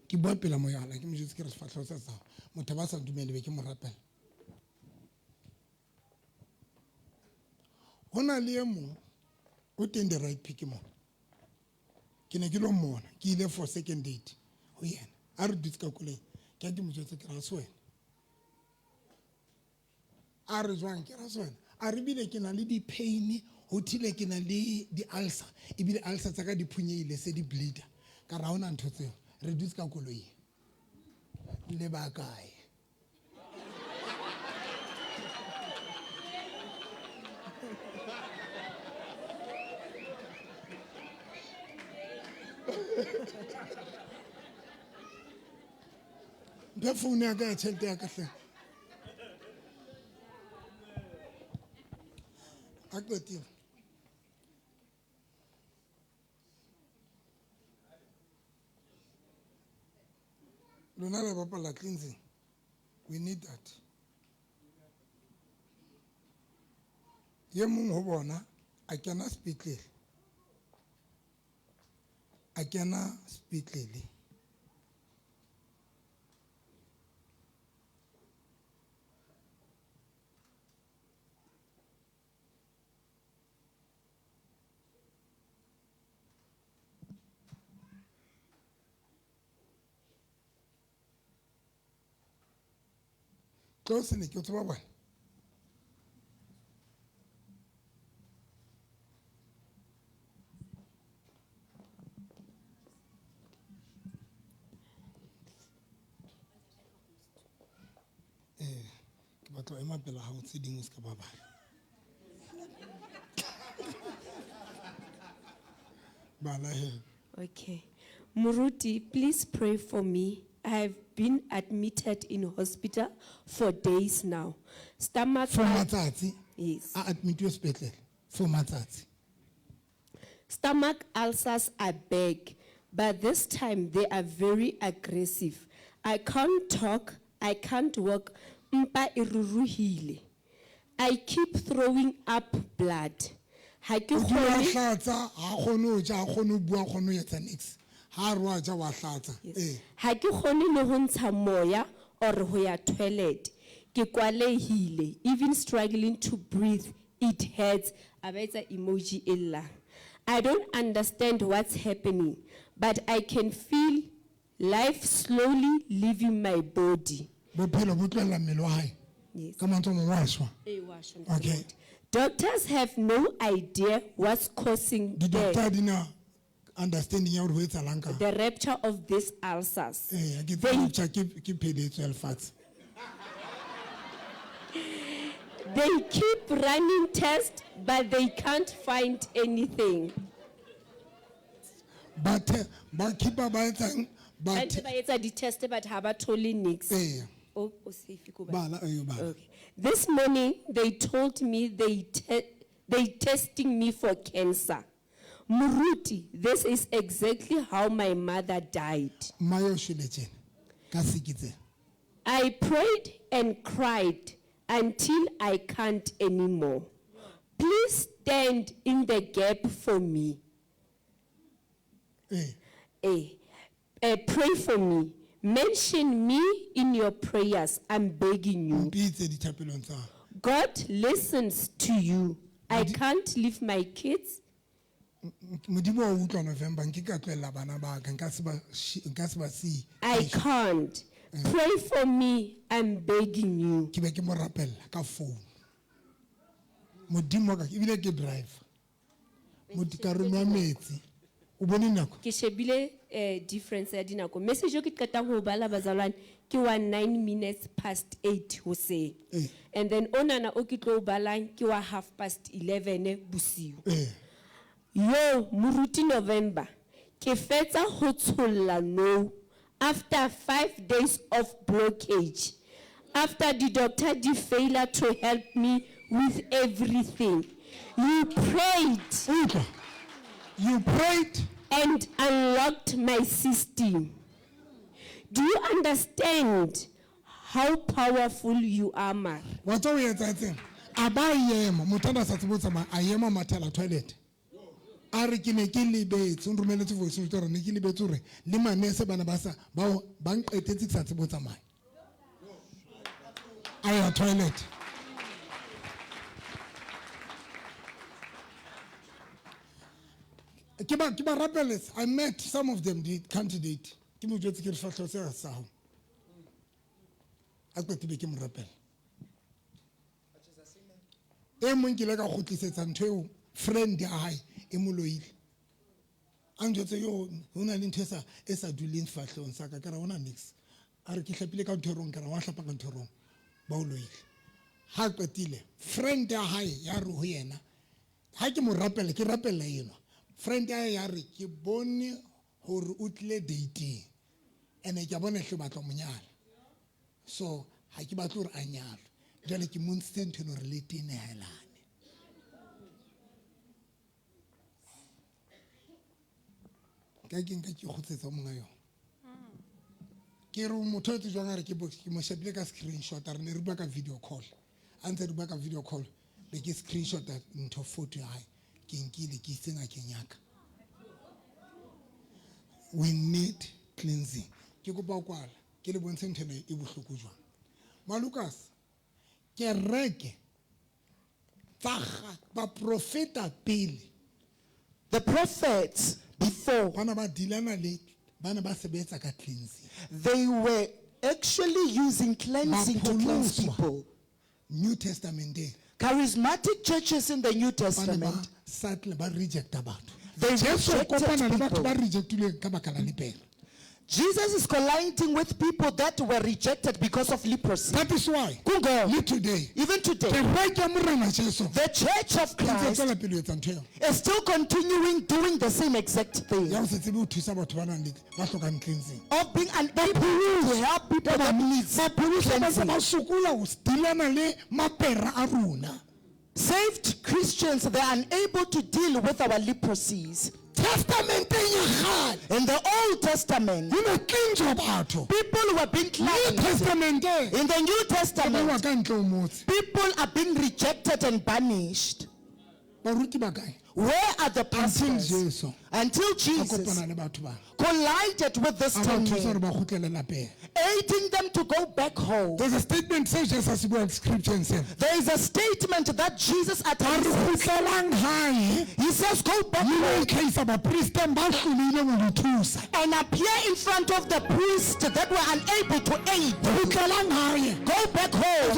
A: Ki bua pela mo yana, ke mo jetse ke re sefahleho sa sao. Motho ba sa dumele be ke mo rapela. Hona le mo o teng the right pick mo. Ke ne ke lo mmona, ke ile for second date. Ho yena. A re dutse ka koleng. Ke mo jetse ke ra swena. A re jwang ke ra swena. A re bile ke na le di pain ho thile ke na le di ulcer e bile ulcer tsa ka di phunyeile se di bleeder ka ra ona ntho tseo re dutse ka koloi le ba kae be phone ya ka tšhelete ya ka hle a qetile lona le bapala cleansing we need that ye mong ho bona a kena spetlele Close ni kyo ba ke batla ema pela ha o tse dingwe se ka ba bana
P: Okay. Muruti, please pray for me. I have been admitted in hospital for days now. Stomach.
A: For matsatsi?
P: Yes.
A: A admit you spetlele for matsatsi.
P: Stomach ulcers are back, but this time they are very aggressive. I can't talk, I can't walk. Mpa iruruhile. I keep throwing up blood. Ha ke kgone
A: hlatsa ha kgone ja kgone bua kgone etsa nix. Ha rwa ja wa hlatsa.
P: Ha ke kgone le ho ntsha moya or ho ya toilet. Ke kwalehile, even struggling to breathe. It hurts. Abaitsa emoji illa. I don't understand what's happening, but I can feel life slowly leaving my body. Yes.
A: Okay.
P: Doctors have no idea what's causing
A: the doctor didn't understand
P: the rupture of these ulcers. They keep running tests, but they can't find anything.
A: But keep about
P: but the test, but have a totally nix. Okay. This morning they told me they testing me for cancer. Muruti, this is exactly how my mother died. I prayed and cried until I can't anymore. Please stand in the gap for me. Pray for me. Mention me in your prayers. I'm begging you. God listens to you. I can't leave my kids. I can't. Pray for me. I'm begging you. Ke shebile difference ya dinako. Message o ke qetang ho bala bazalwane ke wa 9 minutes past 8 hoseng. And then onana o ke tlo balang ke wa 11:30 bosiu. Yo moruti November ke fetsa ho tsholla no after 5 days of blockage. After the doctor did failure to help me with everything. You prayed.
A: You prayed
P: and unlocked my system. Do you understand how powerful you are, Mar?
A: What are we saying? Abayema mutanda satsibutsa ma ayema matala toilet. Ari kine kilibetse unrumeletse voice note ne kilibetse ure le manese bana basa ba bang qetetse satsibutsa ma. Aya toilet. Kiba rebels. I met some of them, the candidate. Kimu jwetse ke rifatlo se sa ho. A kwete be ke mo rebel. E mong ke le ka khotlisetsa ntho friend ya hae e moloile. A njwetse yo hona le ntho e sa duleng fahlong sa ka ra hona nix. A re ke hlapile ka nthorong ka ra wa hlapa ka nthorong ba o loile. Ha kwetile friend ya hae ya re ho yena. Ha ke mo rebel ke rebel yena. Friend ya re ke bone hore o tle dating ene ke bona hle batla monyala so ha ke batla hore a nyala jale ke monste ntho no re le tinehelane ka ke khotsetsa monga yo ke re motho o tswang re ke mo shebile ka screenshot re ne re ba ka video call antse re ba ka video call be ke screenshot ntho photo ya hae. We need cleansing. Ke go ba kwala ke le bontshe ntene e bohloko jwa. Ma Lucas ke reke tsaga ba profeta pele.
H: The prophets before
A: bana ba dilana le bana ba sebetsa ka cleansing.
H: They were actually using cleansing to cleanse people.
A: New Testament day.
H: Charismatic churches in the New Testament.
A: They rejected people.
H: Jesus is colliding with people that were rejected because of leprosy.
A: That is why today,
H: even today, the church of Christ is still continuing doing the same exact thing of being unable to help people that need cleansing. Saved Christians, they are unable to deal with our leprosies. In the Old Testament, people were being cleansed. In the New Testament, people are being rejected and banished. Where are the pastors? Until Jesus collided with this time, aiding them to go back home.
A: There's a statement says Jesus scripture.
H: There is a statement that Jesus uttered. He says, go back home and appear in front of the priests that were unable to aid. Go back home.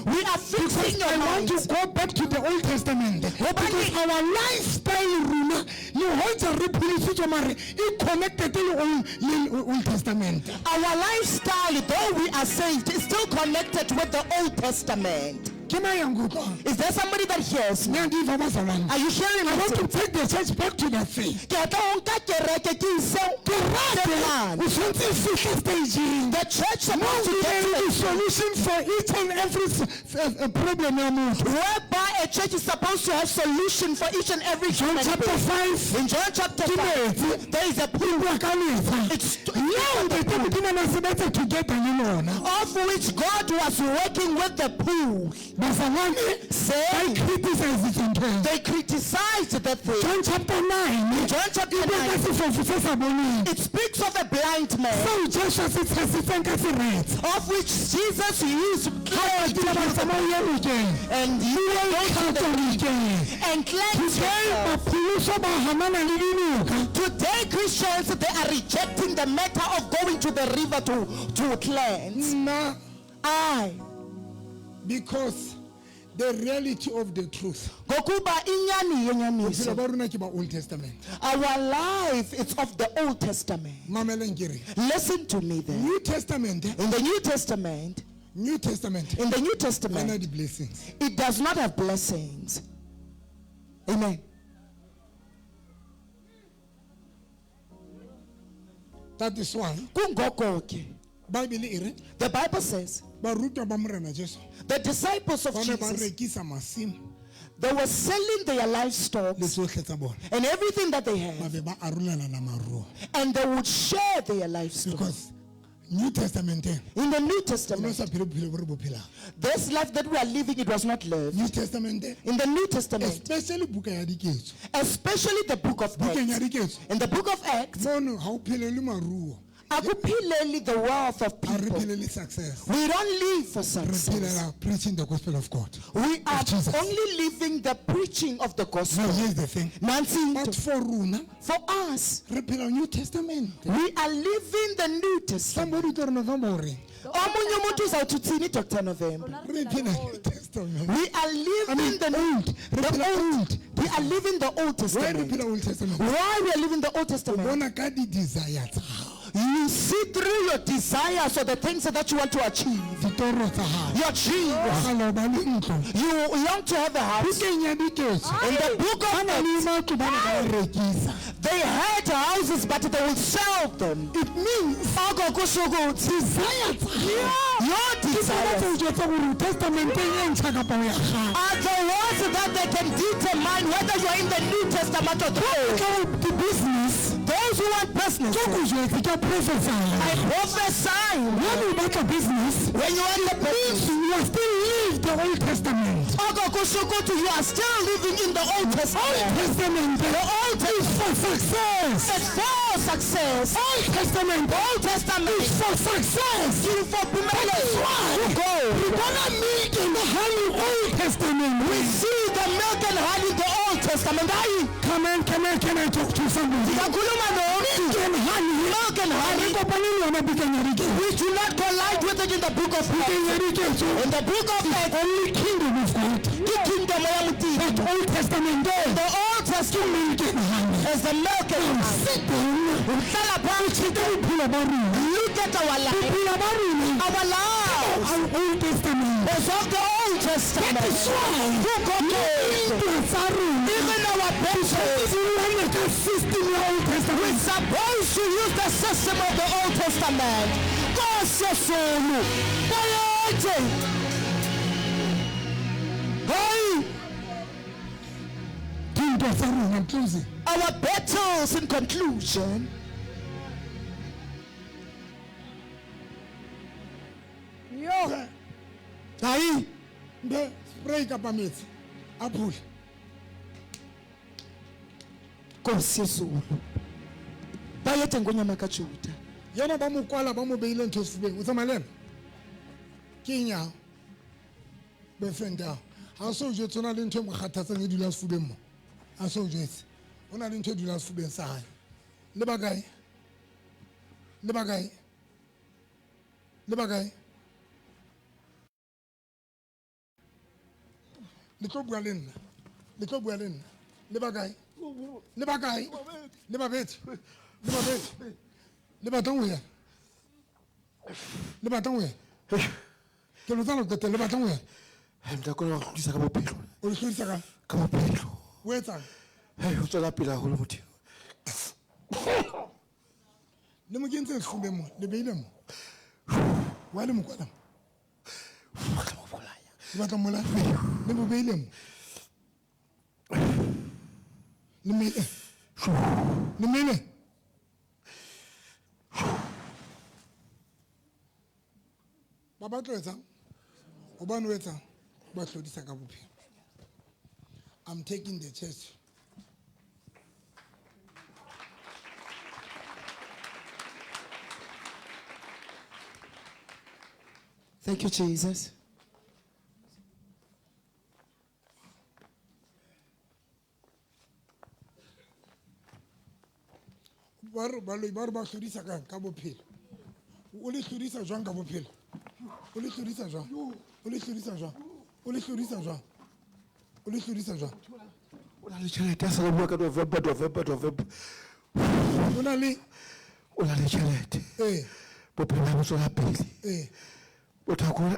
H: We are fixing your minds.
A: I want to go back to the Old Testament because our lifestyle is connected to the Old Testament.
H: Our lifestyle, though we are saved, is still connected with the Old Testament. Is there somebody that hears me? Are you hearing me?
A: I want to take the church back to the faith.
H: The church supposed to get a
A: solution for each and every problem.
H: Whereby a church is supposed to have solution for each and every
A: John chapter 5.
H: In John chapter 5, there is a pool. It's of which God was working with the pool. They criticized the thing.
A: John chapter 9.
H: John chapter 9. It speaks of a blind man. Of which Jesus used and you will go to the and cleanse yourself. Today Christians, they are rejecting the matter of going to the river to cleanse.
A: Because the reality of the truth.
H: Ngokuba inyani yenyaniso.
A: Bophelo ba rona ke ba Old Testament.
H: Our life is of the Old Testament.
A: Mameleng ke re.
H: Listen to me then.
A: New Testament.
H: In the New Testament.
A: New Testament.
H: In the New Testament.
A: The blessings.
H: It does not have blessings. Amen.
A: That is why.
H: The Bible says the disciples of Jesus, they were selling their livestock and everything that they had, and they would share their livestock.
A: Because New Testament,
H: in the New Testament, this life that we are living, it was not lived.
A: New Testament,
H: in the New Testament, especially the book of Acts. In the book of Acts, the wealth of people. We don't live for success.
A: Preaching the gospel of God.
H: We are only living the preaching of the gospel.
A: Now here's the thing.
H: But for us,
A: New Testament.
H: We are living the New Testament. Omunye umuntu uzawuthini Dr. November. We are living the old. We are living the Old Testament. Why we are living the Old Testament? You see through your desires or the things that you want to achieve. Your dreams. You long to have a house. In the book of Acts, they had houses, but they will sell them. It means your desires are the ones that they can determine whether you are in the New Testament or the Old. Those who want business, I prophesy. When you make a business, when you are in the business, you are still living the Old Testament. You are still living in the Old Testament. The Old Testament is for success. It's for success. Old Testament is for success. It's for that's why we're gonna meet in the Holy Old Testament. We see the milk and honey in the Old Testament. Come on, can I talk to somebody? Milk and honey. We do not collide with it in the book of Acts. In the book of Acts, only kingdom of God. The kingdom of the Old Testament. The Old Testament is the milk and honey. Look at our life. Our life. Our Old Testament is of the Old Testament. That is why even our pensions, we're supposed to use the system of the Old Testament. Our battles in conclusion.
A: Yo. Aí, the spray kapameti. Apul.
H: Nkosi Zulu. Bayethe ngonyama kaJuda.
A: Yena ba mo kwala ba mo beile ntho sefubeng. O tsamalela. Kenya. Be fenda. Ha so je tsona le ntho mo kgathatsang e dula sefubeng mo. Ha so je. Ona le ntho e dula sefubeng sa hae. Le bakae? Le bakae? Le bakae? Le tlo bua le nna. Le tlo bua le nna. Le bakae? Le bakae? Le babetse. Le babetse. Le batang ho ya. Le batang ho ya. Ke lo tsala ke le batang ho ya.
L: Nda ko go tlisa ka bophelo.
A: O le tlisa ka
L: bophelo.
A: O etsa.
L: O tsala pila go le motho.
A: Le mo kentse sefube mo, le beile mo. Wa le mo kwala. Le batla mo la. Le mo beile mo. Le mele. Le mele. Baba tloetsa. O ba no etsa. Ba hlodisa ka bophelo. I'm taking the church.
H: Thank you, Jesus.
A: Ba hlodisa ka bophelo. O le hlodisa jwang ka bophelo? O le hlodisa jwang? O le hlodisa jwang? O le hlodisa jwang? O le hlodisa jwang?
L: O na le tjhelete a sa bua ka November.
A: O na le
L: tjhelete. Bophelo bo tswela pele. O thakole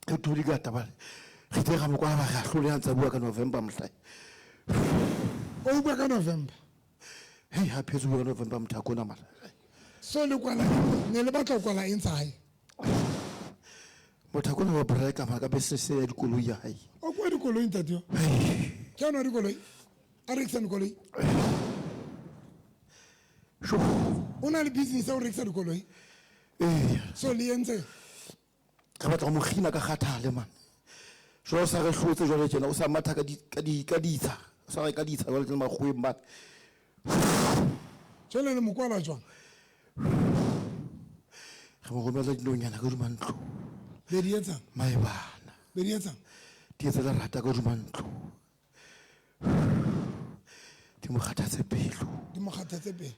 L: e todi ka taba. Re tla ga mo kwa ba ga hlole ntse bua ka November mhla.
A: O bua ka November.
L: Hey, happy to bua ka November mthakona mala.
A: So le kwala ne le batla kwala inside.
L: Mothakona wa breaka ma ka business ya dikoloi ya hae.
A: O kwa dikoloi ntatio. Ke ona dikoloi. A rekisa dikoloi. O na le business ya o rekisa dikoloi. So le entse.
L: Ka batla mo khina ka kgathale man. Jwale sa re hlotse jwale tjena o sa matha ka ditsha. Sa re ka ditsha jwale le magweng man.
A: Jwale le mokwala jwang.
L: Re mo romela dinonyana ka dumantlo.
A: Be di etsang?
L: Maebana.
A: Be di etsang?
L: Di etsa le rata ka dumantlo. Di mo kgathatse pelo.
A: Di mo kgathatse pelo.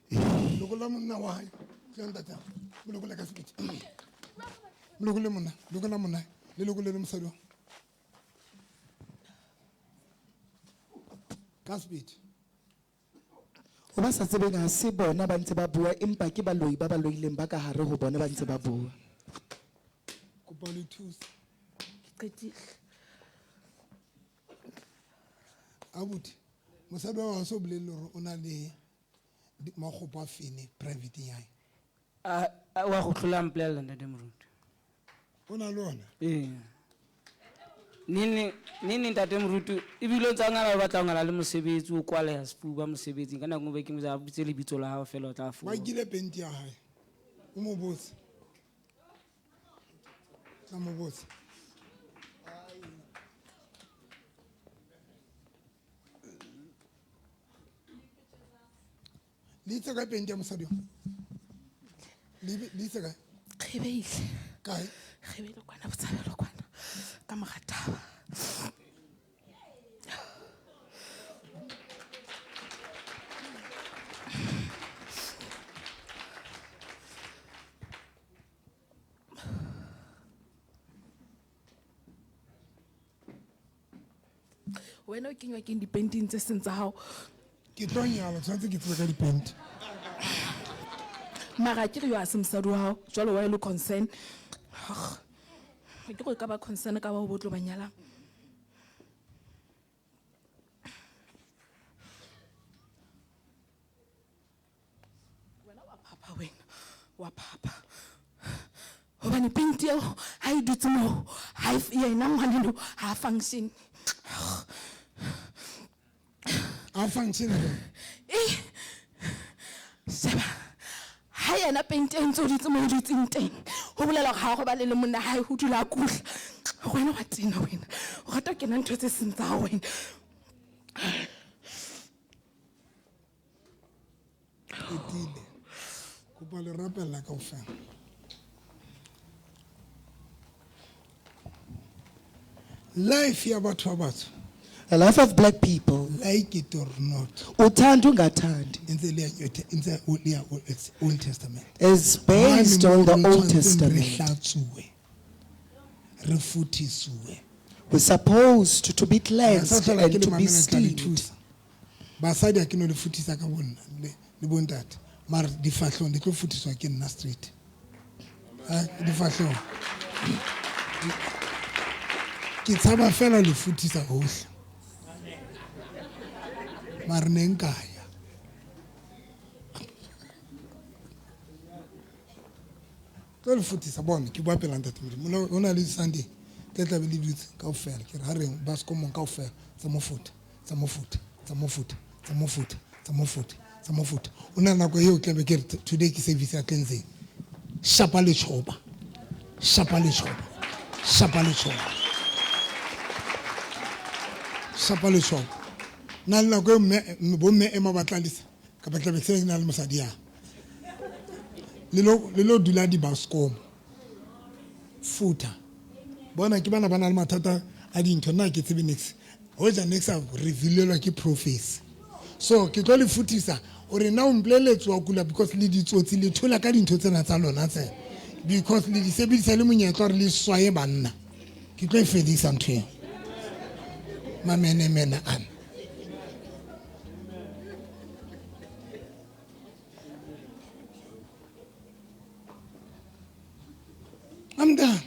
A: Loko la monna wa hae. Ke ntata. Mo loko la ka sepiti. Mo loko le monna, loko la monna. Le loko le mosadi wa. Ka sepiti.
H: O ba sa tsebeng ha se bona ba ntse ba bua empa ke baloi ba loileng ba ka hare ho bona ba ntse ba bua.
A: Kopa le thusa.
H: Qetile.
A: Abuti, mosadi wa hao so bolelle hore o na le makgopo a fene private ya hae.
I: Wa go tlola mplela ntate moruti.
A: O na le ona?
I: Nini ntate moruti e bile o tsangala ba batla ngala le mosebetsi o kwala ya sefuba mosebetsing kana go be ke mo tsa butse le bitso la hao fela o tla fo.
A: Ba gile penti ya hae. O mo botse. Ka mo botse. Litse ka penti ya mosadi. Litse ka.
K: Khebele.
A: Kae?
K: Khebele kwana botshabelo kwana. Ka mogataba. Wena o kenywa ke dipenteng tse seng tsa hao.
A: Ke tlo nyala tshwantse ke tsebe ka dipenti.
K: Mara ke re yo a se mosadi wa hao jwale wa ile concern. Ke go ka ba concern ka ba o botlo ba nyalang. Wena wa papa wena wa papa. Hobane penti eo ha e dutse mo ha e ena ngwaneno ha function.
A: A function.
K: Seba. Ha yena pente e ntse o ditse mo o ditseng teng. Ho bolela ga go ba le monna hae ho dula a kula. Wena wa tsena wena. O rata ke nna ntho tse seng tsa wena.
A: Etile. Kopa le rapella kaofela. Life ya batho ba batsho.
H: A life of black people.
A: Like it or not.
H: Uthanda ungathandi.
A: It's Old Testament.
H: Is based on the Old Testament. We're supposed to be cleansed and to be steamed.
A: Basadi a keno le futisa ka bonna le bontate. Mar difahlong di tlo futiswa ke nna street. Difahlong. Ke tsaba fela le futisa hohle. Mar ne nkaya. Tlo le futisa bona ke bua pela ntate modimo. Ona le Sunday ke tla be le dutse kaofela ke re ha reng ba se komong kaofela tsa mofuta tsa mofuta tsa mofuta tsa mofuta tsa mofuta tsa mofuta. Ona nako eo ke be ke re today ke service ya cleansing. Shapa le choba. Shapa le choba. Shapa le choba. Shapa le choba. Na le nako eo bomme ema batlalisa ka batla be se na le mosadi ya. Le lo dula di baskomo. Futa. Bona ke bana bana le mathata a dintho nna ke tsebe next. Ho ja next a revealelwa ke prophecy. So ke tlo le futisa ore na o mpleletswa kula because le ditsotsi le thola ka dintho tsena tsa lona tse. Because le di sebedisa le monyetla re le swaye banna. Ke ke tlo e fedisa ntho eo mamenemene ana I'm done.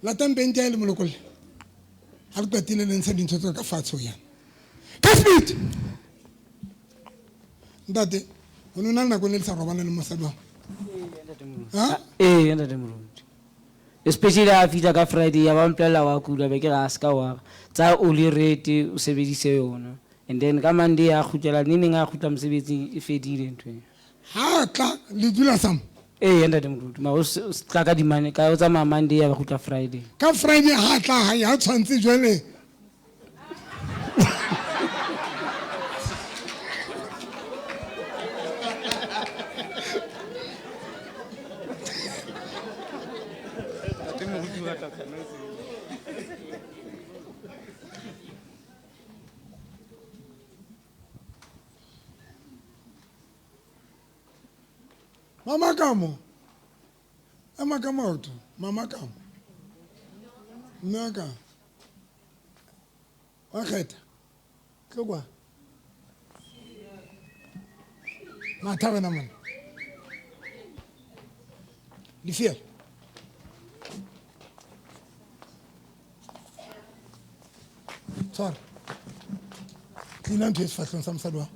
A: La tempente ya le molokole. Ha re qetile le ntsha dintho tse ka fatshe ho yana. Kasmit. Ntate, o ne o na le nako le sa robana le mosadi wa.
Q: Ntate Moruti. Especially ha fita ka Friday ya ba mplela wa kula be ke ga ska wa. Tsa o le rate o sebedise yona. And then ka Monday ya khutela nini nga khutla mosebetsi e fedile ntwe.
A: Ha tla le dula sam.
Q: Ntate Moruti ma o tla ka di mane ka o tsa ma Monday ya ba khutla Friday.
A: Ka Friday ha tla ha ya tshwantse jwale. Mama kamo. Mama kamo tu. Mama kamo. Naka. Waketa. Tlogwa. Mathabe na mona. Lifia. Tsara. Tlina ntho e sefahlong sa mosadi wa.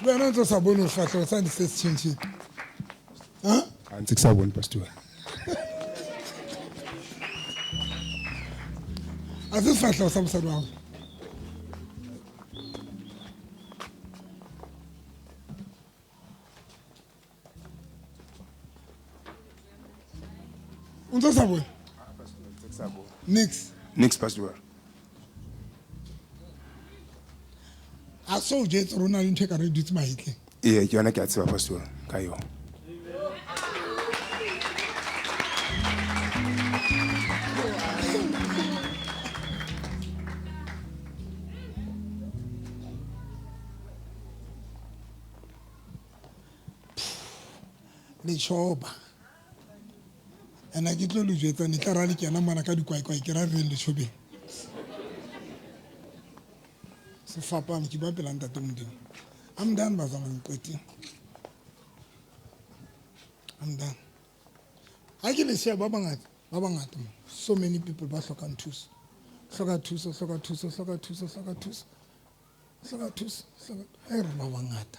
A: Wena ntse sa bone sefahlong sa di se tshintshi. Ha?
R: A ntse ke sa bone pastor.
A: A se sefahlong sa mosadi wa. Ntse sa bone.
R: Nix pastor.
A: A so jetse rona le ntho ka re ditse mahitle.
R: Ke yona ke a tseba pastor ka yona.
A: Le choba. Ena ke tlo le jetsa ne tla ra le kena mana ka dikwaikwa ke ra re le chobeng. Sefapano ke ba pela ntate Modimo. I'm done bazama nqeti. I'm done. Ha ke le sia ba bangata mo. So many people ba hloka thuso. Hloka thuso. Hai re ba bangata.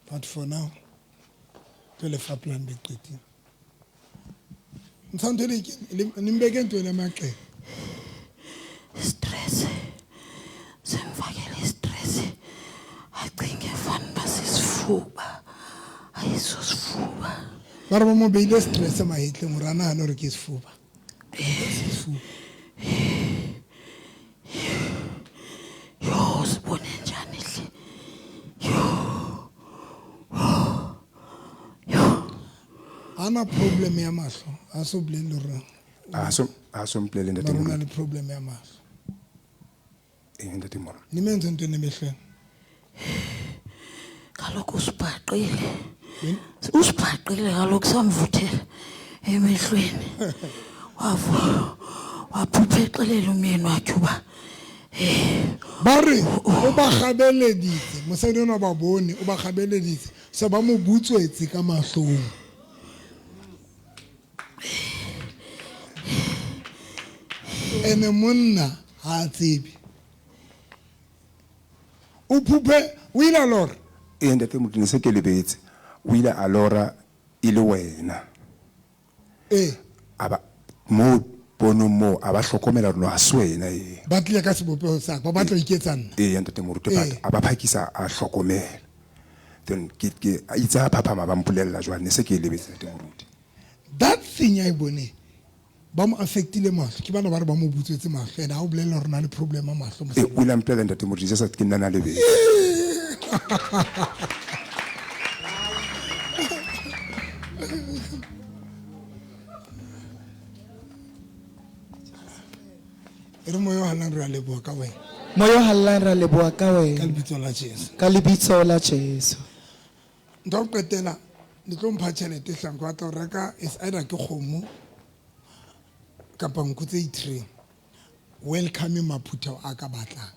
A: But for now, le fa plan be qeti. Ntsanto le nimbeke ntwe le maqe.
E: Stress. Semfakele stress. Acinge fan basisifuba. Ayisosifuba.
A: Bara ba mo beile stress mahitle morana ha no re ke sifuba.
E: Yo sibone njani hle.
A: Ana problem ya mahlo a so blele rona.
R: A so mplele ntate
A: Moruti.
R: Moruti.
A: Ana problem ya mahlo.
R: Ntate Moruti.
A: Ni menze into nemehlweni.
E: Kaloku usibhaqile kaloku samvuthela emehlweni. Waphupha exelela umyeni wakhe uba
A: Bari o ba gabeleditse mosadi ona ba bone o ba gabeleditse so ba mo butswetse ka mahlong. Ene monna ha tsebe. O phuphe o ile lora.
R: Ntate Moruti ne se ke lebetse. O ile a lora ile wena. Aba mo bono mo aba hlokomela rona a swena
A: Ba tlile ka sebopeho sa ba batla iketsana.
R: Ntate Moruti but aba phakisa a hlokomela. Then ke itsa papa ma ba mpolella jwang ne se ke lebetse Ntate Moruti.
A: That thing I bone ba mo affectile mahlo ke bana ba re ba mo butswetse mahlo ena ha o bolela rona le problem a mahlo mo.
R: O ile mplela Ntate Moruti se sa ke nna na lebetse.
A: Re mo yo halang re a leboha ka wena.
H: Moyo hallang ra leboha ka
A: Ka
H: wena.
A: lebitso la Jesu.
H: Ka lebitso la Jesu.
A: Ntho ya ho qetela le tlo mpha tjhelete hlang ke batla ho reka is either ke kgomo kapa nku tse i3 welcome maphutha a ka batlang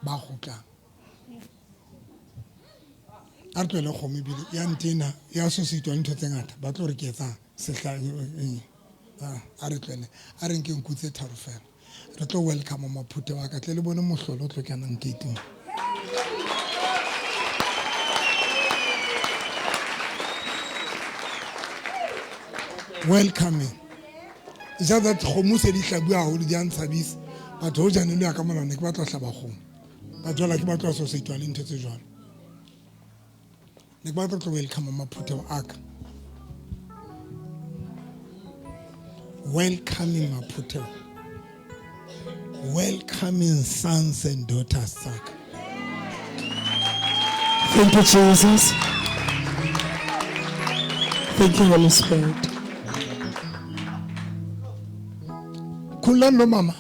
A: ba kgutlang a re tlohele kgomo ebile ya ntena ya sositwa le ntho tse ngata ba tlo re ke etsang a re tlohele a re nke nku tse tharo fela re tlo welcome maphutha wa ka tle le bone mohlolo o tlo kenang gating. Welcoming. It's just that kgomo se di hlabua haholo di a ntshabisa batho ho jane le ya ka molao ne ke batla ho hlaba kgomo batho jwale ke batla ho sosetwa le ntho tse jwalo ne ke batla ho tlo welcome maphutha a ka welcoming maphutha welcoming sons and daughters tsa ka.
H: Thank you, Jesus. Thank you, Holy Spirit.
A: Kulan lo mama.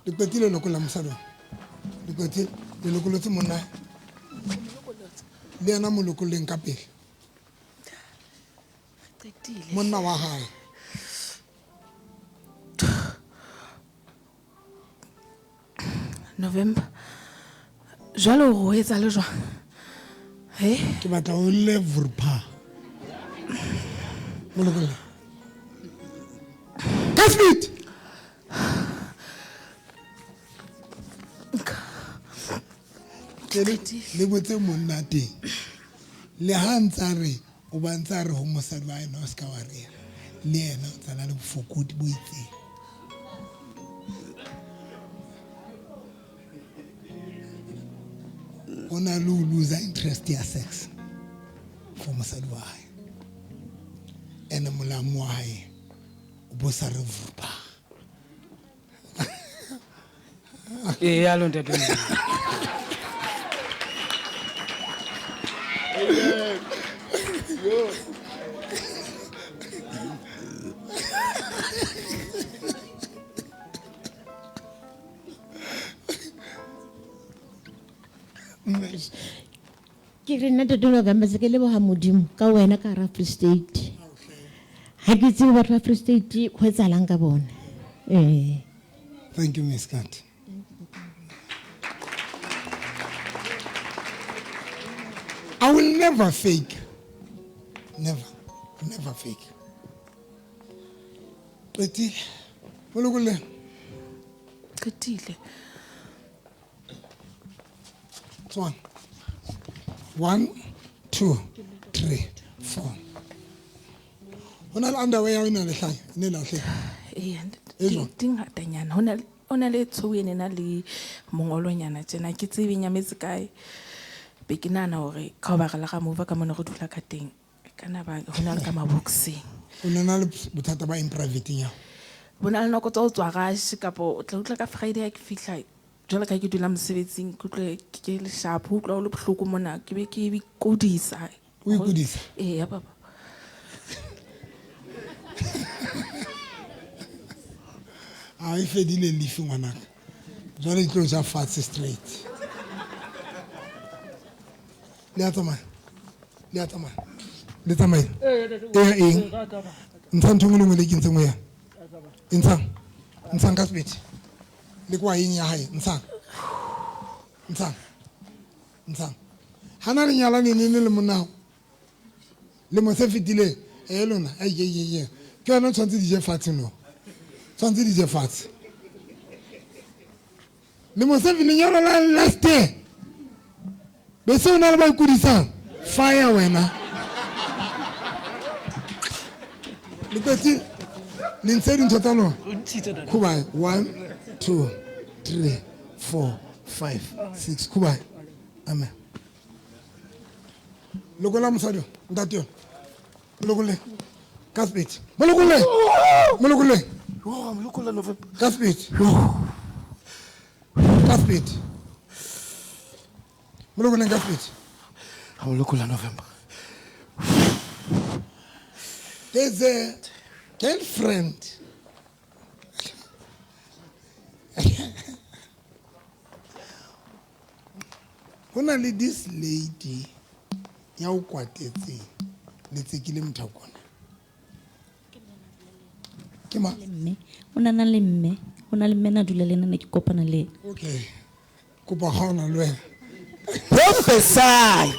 A: Le petile lo kula mosado. Le petile le lo kulotse monna. Le ana mo lo kuleng ka pele. Monna wa hae.
K: November. Jalo ho etsa le jwang? He?
A: Ke batla o le vurpa. Mo lo kuleng. Kasbit. Le botse monna teng. Le ha ntsa re o ba ntsa re ho mosadi wa ena o ska wa re. Le ena o tsala le bofokodi bo itseng. Ona lo lose interest ya sex for mosadi wa hae. Ene molamu wa hae o bo sa re vupa.
Q: Ya lo ntate.
S: Ke re nna Ntate November se ke leboha Modimo ka wena ka hara Free State. Ha ke tsebe batho ba Free State ho etsahalang ka bona.
A: Thank you, Miss Kat. I will never fake. Never fake. Betty, molokole.
K: Qetile.
A: 1, 2, 3, 4. Hona le underwear ya ina le hlaya, ne la hle.
K: Di ngatanyana hona le tshwene na le mongolonyana tjena ke tsebe nyametse kae be ke nana hore ka ba ga la ga move ka mona go dula ka teng kana ba hona le ka maboxing
A: o nna le bothata ba in private nya
K: bona le nako tso tswa ga shi kapo o tla utla ka Friday ya ke fihla jwale ka ke dula mosebetsing ke tle ke le sharp ho tla le bohloko mona ke be ke bi kodisa
A: o ikodisa
K: ya baba
A: a ifedile lifi ngwanaka jwale tlo ja fatshe straight le tsamaya eng ntsha ntho ngwe le ke ntse ngwe ya ntshang ka sebete le kwa eng ya hae ntshang hana le nyala ne le monao le mo se fitile lona ye ke yona tshwantse di je fatshe no tshwantse di je fatshe le mo se fitile nyala la last day be se ona le ba ikudisang fire wena le petse le ntse dintho tsa lona kubai 1 2 3 4 5 6 kubai amen lokola mosadi ntate yona molokole ka spete molokole ka spete molokole ka spete
L: Lokola November.
A: There's a girlfriend Go na le this lady ya o kwatetseng le tsekile Mthakona. Ke ma?
G: O na le mme. O na le mme na dula le nna ke kopana le.
A: Okay. Kopa gaona le wena.
H: Prophesy.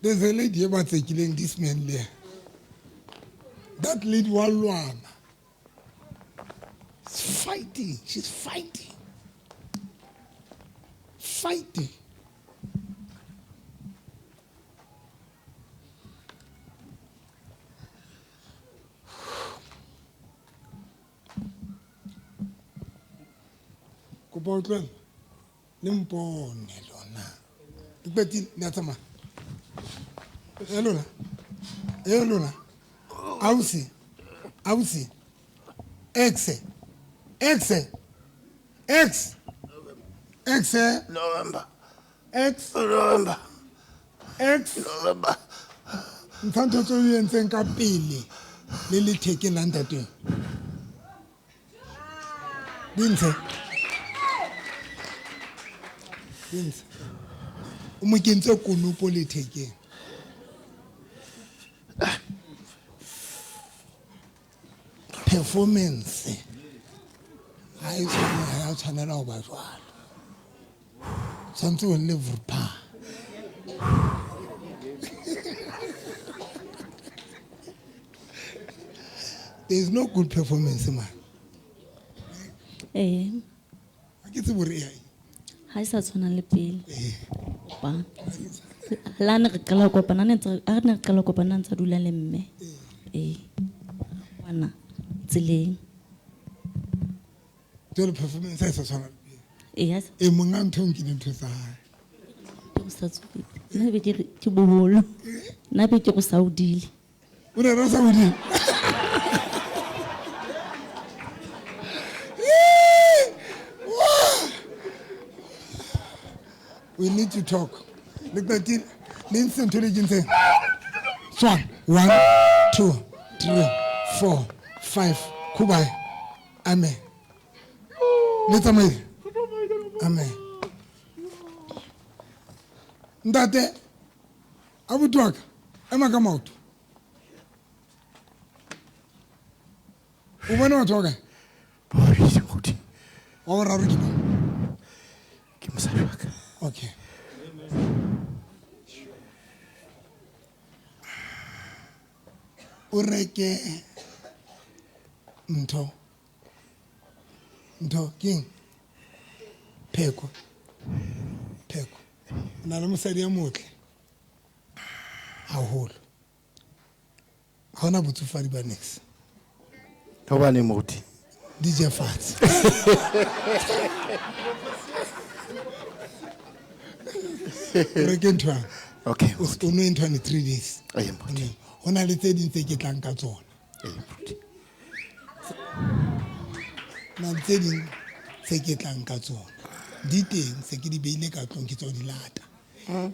A: There's a lady about killing this man there. That lady Walwana. She's fighting. She's fighting. Fighting. Kubotlwen. Nimpone lona. Ibeti natsama. Hello. Hello. Ausi. X. November. Mfanto tso yentseng ka pele le le thekeng la ntate. Dinse. O mo kentse konopo le thekeng. Performance. I tshwanela go ba jwalo. Tshwantse o le vrpa. There is no good performance, man. Ke tse bore ai.
G: Ha isa tshwana le pele. Ba. La ne re kala kopana ne re kala kopana ntse dula le mme. Wana tseleng.
A: Tole performance sa tshwana.
G: Yes.
A: E monga ntho ke dintho tsa hae.
G: Go sa tswe. Na be ke boholo. Na be ke go Saudile.
A: O re ra Saudile. We need to talk. Look at it. Listen to the Swan. 1, 2, 3, 4, 5. Kubai. Amen. Let's amen. Amen. Ndate. Abutwaka. Ema come out. Ubona wa toka.
L: Bobisi mkhoti.
A: Wa ra ruki.
L: Ke mosadi wa ka.
A: Okay. O reke ntho king pheko na le mosadi ya motle haholo hona botsufadi ba next
L: Ho ba ne moti
A: DJ Fats reke ntho
L: okay
A: o no in 23 days hona le tse ding tse ke tlang ka tsona na tse ding tse ke tlang ka tsona di teng se ke di beile ka tlong ke tso di lata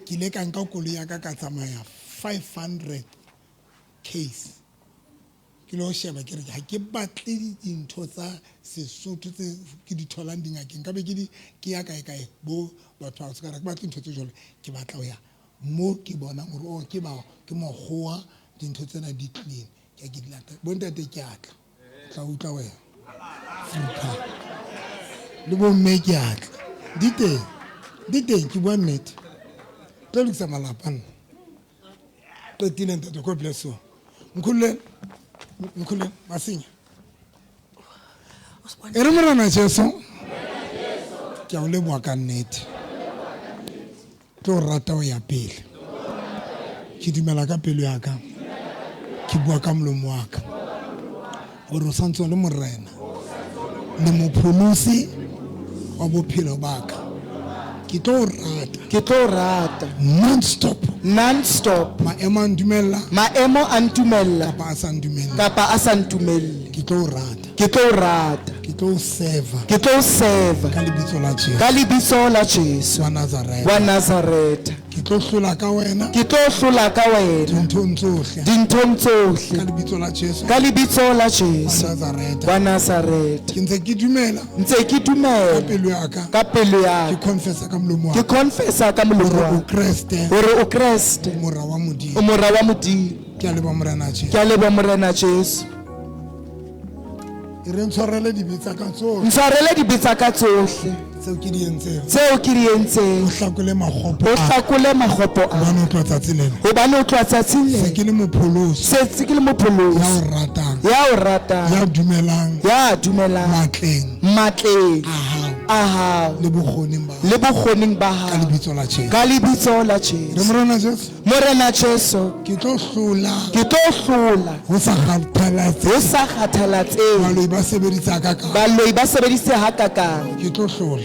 A: ke le ka nka kolo ya ka tsamaya 500 case ke lo sheba ke re ha ke batle dintho tsa Sesotho tse ke di tholang dingakeng ka be ke ya kae bo batho ba tsaka ke batle dintho tse jole ke batla ho ya mo ke bona gore ke mogoa dintho tsena di clean ke di lata bo ntate ke atla tla utla wena fuka le bo mme ke atla di teng ke bua nnete tlo lukisa malapa nna totile ntate God bless you Mkhule masinya ere morana Jesu ke a o leboha ka nnete tlo rata o ya pele ke dumela ka pelo ya ka ke bua ka molomo wa ka gore o santse le morena le mopholosi wa bophelo ba ka ke tlo rata non-stop maemo a ntumella kapa a sa ntumelle ke tlo rata tlo o serva
H: ke tlo o serva
A: ka lebitso la Jesu
H: ka lebitso la Jesu
A: wa Nazareth
H: wa Nazareth
A: ke tlo hlola ka wena
H: ke tlo hlola ka wena
A: dinthong tsohle
H: dinthong tsohle
A: ka lebitso la Jesu
H: ka lebitso la Jesu
A: wa Nazareth
H: wa Nazareth
A: ke ntse ke dumela
H: ntse ke dumela
A: ka pelo ya ka
H: ka pelo ya
A: ke confessa ka molomo wa
H: ke confessa ka molomo
A: hore o
H: wa
A: Kriste
H: hore o Kriste
A: mora wa modimo
H: o mora wa modimo
A: ke a leba morena Jesu
H: ke a leba morena Jesu
A: e re ntshwarele dibetsa ka tsohle
H: ntshwarele dibetsa ka tsohle
A: tseo ke di entseng
H: tseo ke di entseng
A: o hlakole makgopo
H: o hlakole makgopo a
A: hobane o tloha tsatsing lena
H: hobane o tloha tsatsing lena
A: se ke le mopholosi
H: se ke le mopholosi
A: ya o ratang
H: ya o ratang
A: ya dumelang
H: matleng a hao
A: le bokgoning
H: ba hao
A: ka lebitso la Jesu
H: ka lebitso la Jesu
A: morena Jesu
H: morena Jesu
A: ke tlo hlola
H: ho sa kgathalatsehe
A: baloi ba sebeditse
H: hakakang
A: ke tlo hlola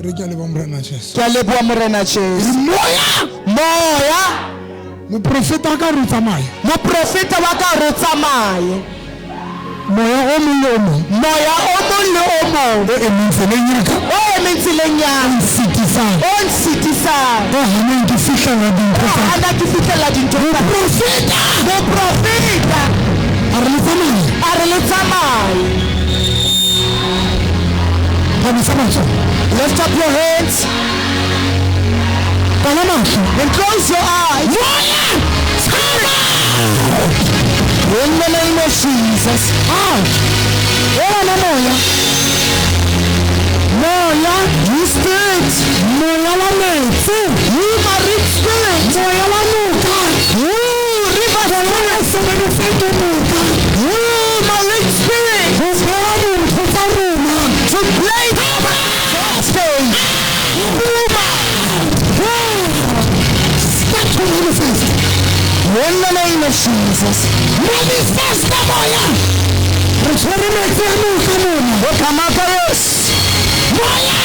A: re ke a leba morena Jesu
H: ke a leboha morena Jesu moya
A: moprofeta wa ka re tsamaye moya o mong le o mong o emeng tseleng ya ka o nsitisang o hanang ke fihlella dintho
H: moprofeta
A: a re le tsamaye
H: lift up your hands and close your eyes. In the name of Jesus. Moya, you spirit. Moya la metsi. You marine spirit. Moya la muka. You river spirit. You marine spirit. To play fasting. In the name of Jesus. Manifest the Moya. Moya.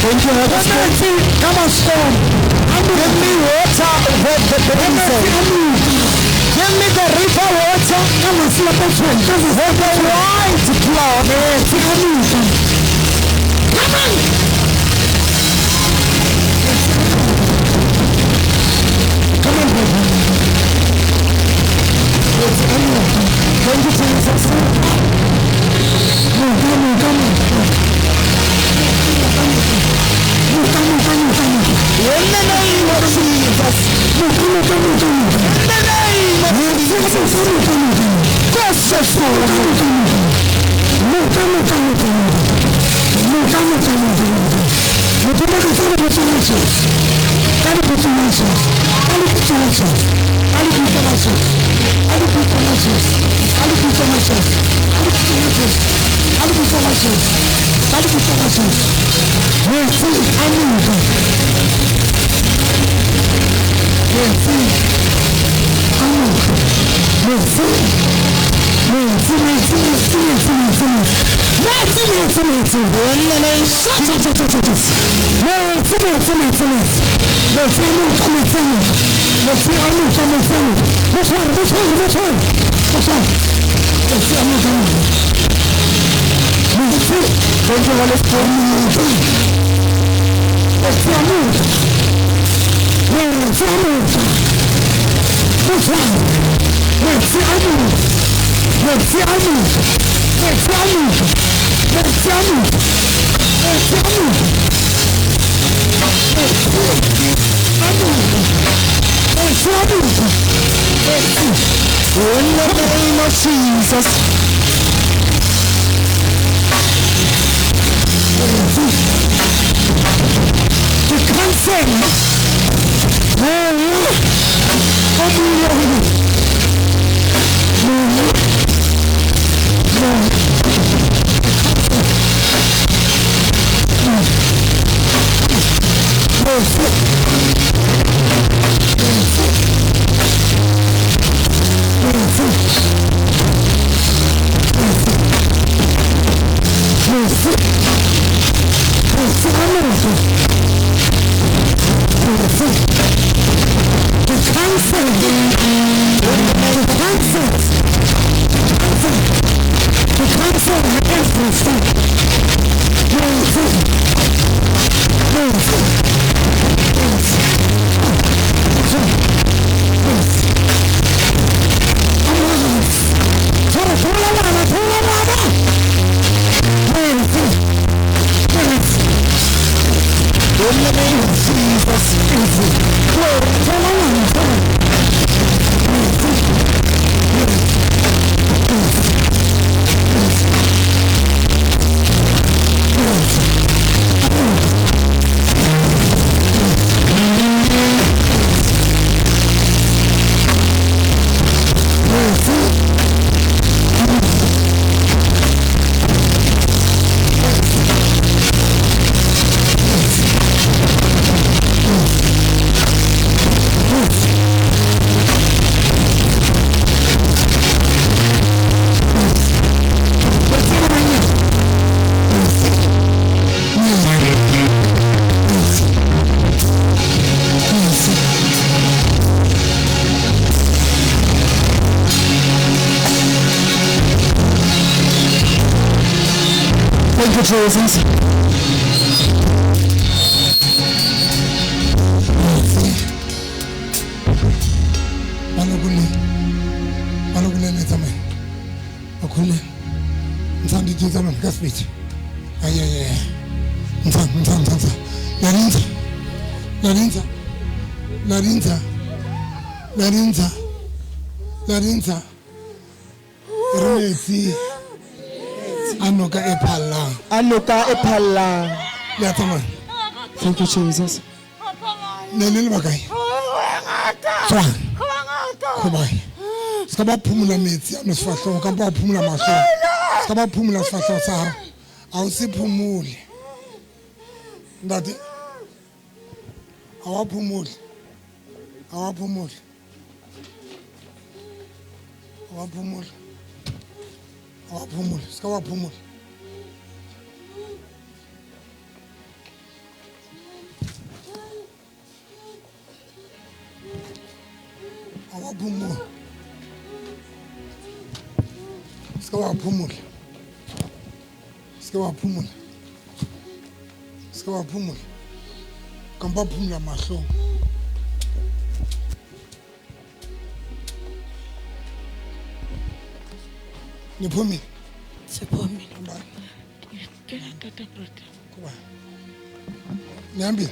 H: Thank you, Holy Spirit. Come on, storm. Give me water with the basin. Give me the river water. Come on, slip of with the white cloud. Come on. Come on, brother. Thank you, Jesus. Come on. In the name of Jesus. In the name of Jesus. In the name of Jesus. To cancel. you, Jesus.
A: Balokule le tsamaye. Bakhule. Ntsandi tsa tsamaye ka speech. Aye. Ntsa. Larinza. Remeti. Anoka ephala. Ya tsamaye.
H: Thank you, Jesus.
A: Nelele bakai. Tswa. Kubai. Ska ba phumula metsi a no sefahleho ka ba phumula mahlo. Ska ba phumula sefahleho sa hao. A o se phumule. Ndati. Awa phumule. Ska wa phumula. Ska wa phumula. Kamba phumula mahlo. Ni phumi.
K: Sephumi.
A: Ke tata brother. Kuba. Nyambi.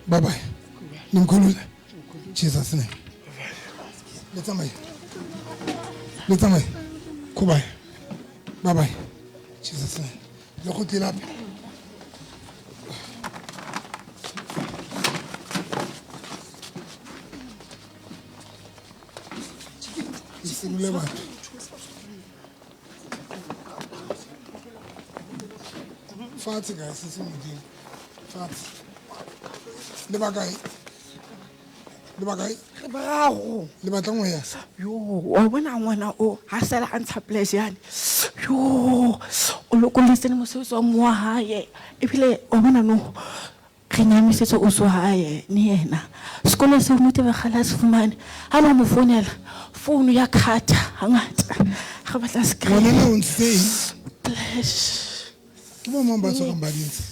A: Bye bye. Nimkhulule. Jesus name. Let's Kuba. Bye bye. Jesus name. Lokho lapha. Isilule batho. Fatshe guys, isimudini. Fatshe. Le bakai.
K: Bravo.
A: Le batla ngo ya.
K: Yo, wa bona ngwana o ha sala a ntsha place yani. Yo, o lokoletse le mosebetsi wa mo hae. Ebile o bona no re nyamisetso o so hae ni yena. Sekolo se mo tebe khala se fumane. Ha ba mo fonela. Phone ya khata hangata. Ga batla screen.
A: Wona no ntse.
K: Bless.
A: Ke mo mamba so ka mbadintse.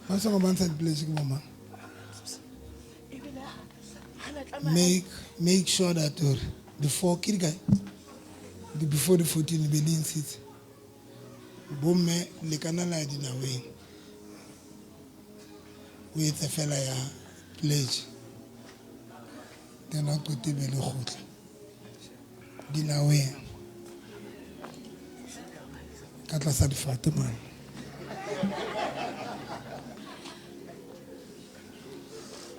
A: Ba so ka bantsha place ke mo mama. Make sure that before the 14 billion seats, bomme le kanala dinaweng with a fella ya pledge. Then I go to bele khotla dinaweng ka tlasa difate man.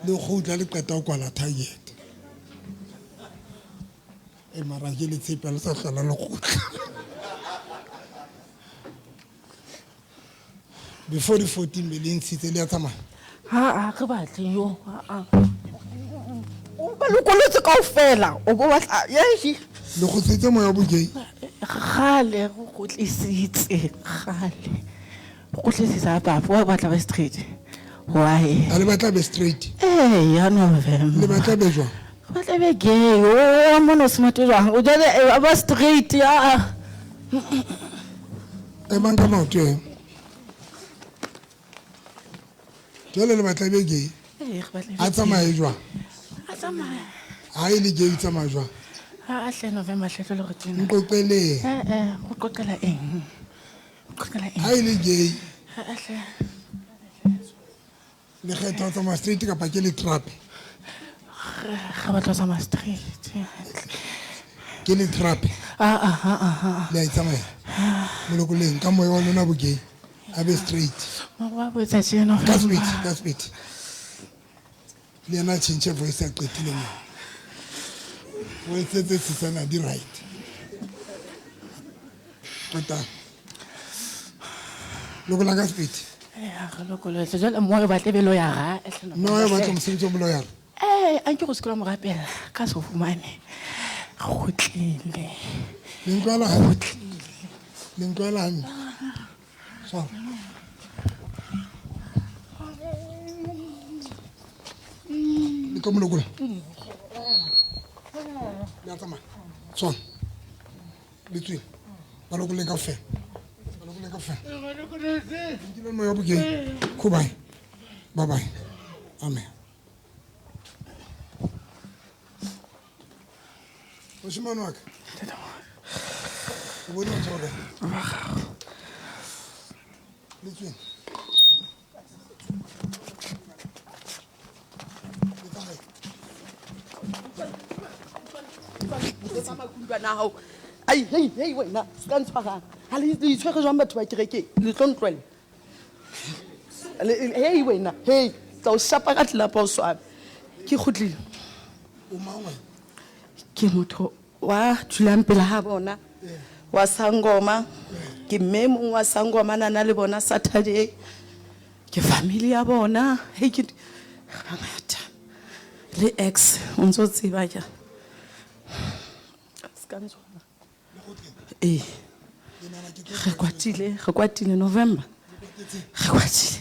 A: Le khotla le qeta o kwala target. E mara ke le tshepe le sa hlola le khotla. Before the 14 million seats le ya tsamaya.
K: Ha re batle yo. O ba lokoletse kaofela o bo batla yehi
A: le go tsetse mo ya bogei
K: gale go tlisitse gale go tlisitsa papa wa batla ba straight why
A: a le batla be straight
K: ya November
A: le batla be jwa
K: batla be gay o mono smart jwa o jale ba straight ya
A: e manga maotwe jale le batla be gay a tsamaye jwa Ai le gay tsamaya jwa
K: a hle November hle le go tsena
A: nqoqele
K: go qoqela eng
A: ai le gay
K: hle
A: le kgetho tsamaya straight ka pa ke le trap
K: ga batla tsamaya straight
A: ke le trap le tsamaya molokoleng ka moya wa lona bo gay a be straight
K: wa bo tsa tseno
A: ka speed le yana change voice a qetile mo o etsetse tsana di right ata lokola ka speed
K: ga lokola se jala mo ba tebelo ya ga
A: no ya batla mosebetsi o bolo ya
K: a ke go sekola mo rapela ka so fumane go tlile
A: Lengkwala so Come on, go. Yatama. Son. Between. Balokule ka fe. Balokule Goodbye. Bye-bye. Amen. Moshimane wa ka. O bone motho wa ka? Le tsweng.
T: Ai, hei, wena, ska ntshwarang. Ha le itshwere jwang batho ba kerekeng? Le tlo ntlohela. Hei wena, hei, tla o shapa ka tlelapa o swabe. Ke kgutlile.
A: O mang wena?
T: Ke motho wa dulang pela ha bona, wa Sangoma. Ke mme mong wa Sangoma nana le bona Saturday. Ke family ya bona. Hei ke ngata. Le ex, o ntso tseba ja. Ska ntshwara. Eh. Re kwatile November. Re kwatile.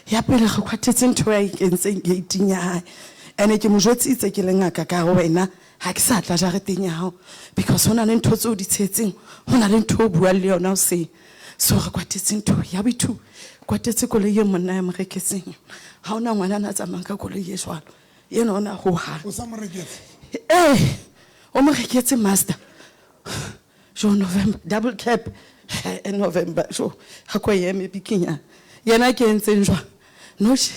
T: Ya pele re kwatetse ntho ya ikentseng gating ya hae. Ene ke mo jwetsitse ke le ngaka ka wena ha ke sa tla jareteng ya hao because hona le ntho tseo di tshetseng, hona le ntho o bua le yona o se. So re kwatetse ntho ya boithu. Kwatetse koloi e monna ya mo reketseng. Ha ona ngwana na tsamang ka koloi e jwalo. Yena ona ho ha.
A: O sa mo reketse?
T: O mo reketse master. Jo November double cap in November jo ha kwa yeme bikinya yena ke entseng jwa noshi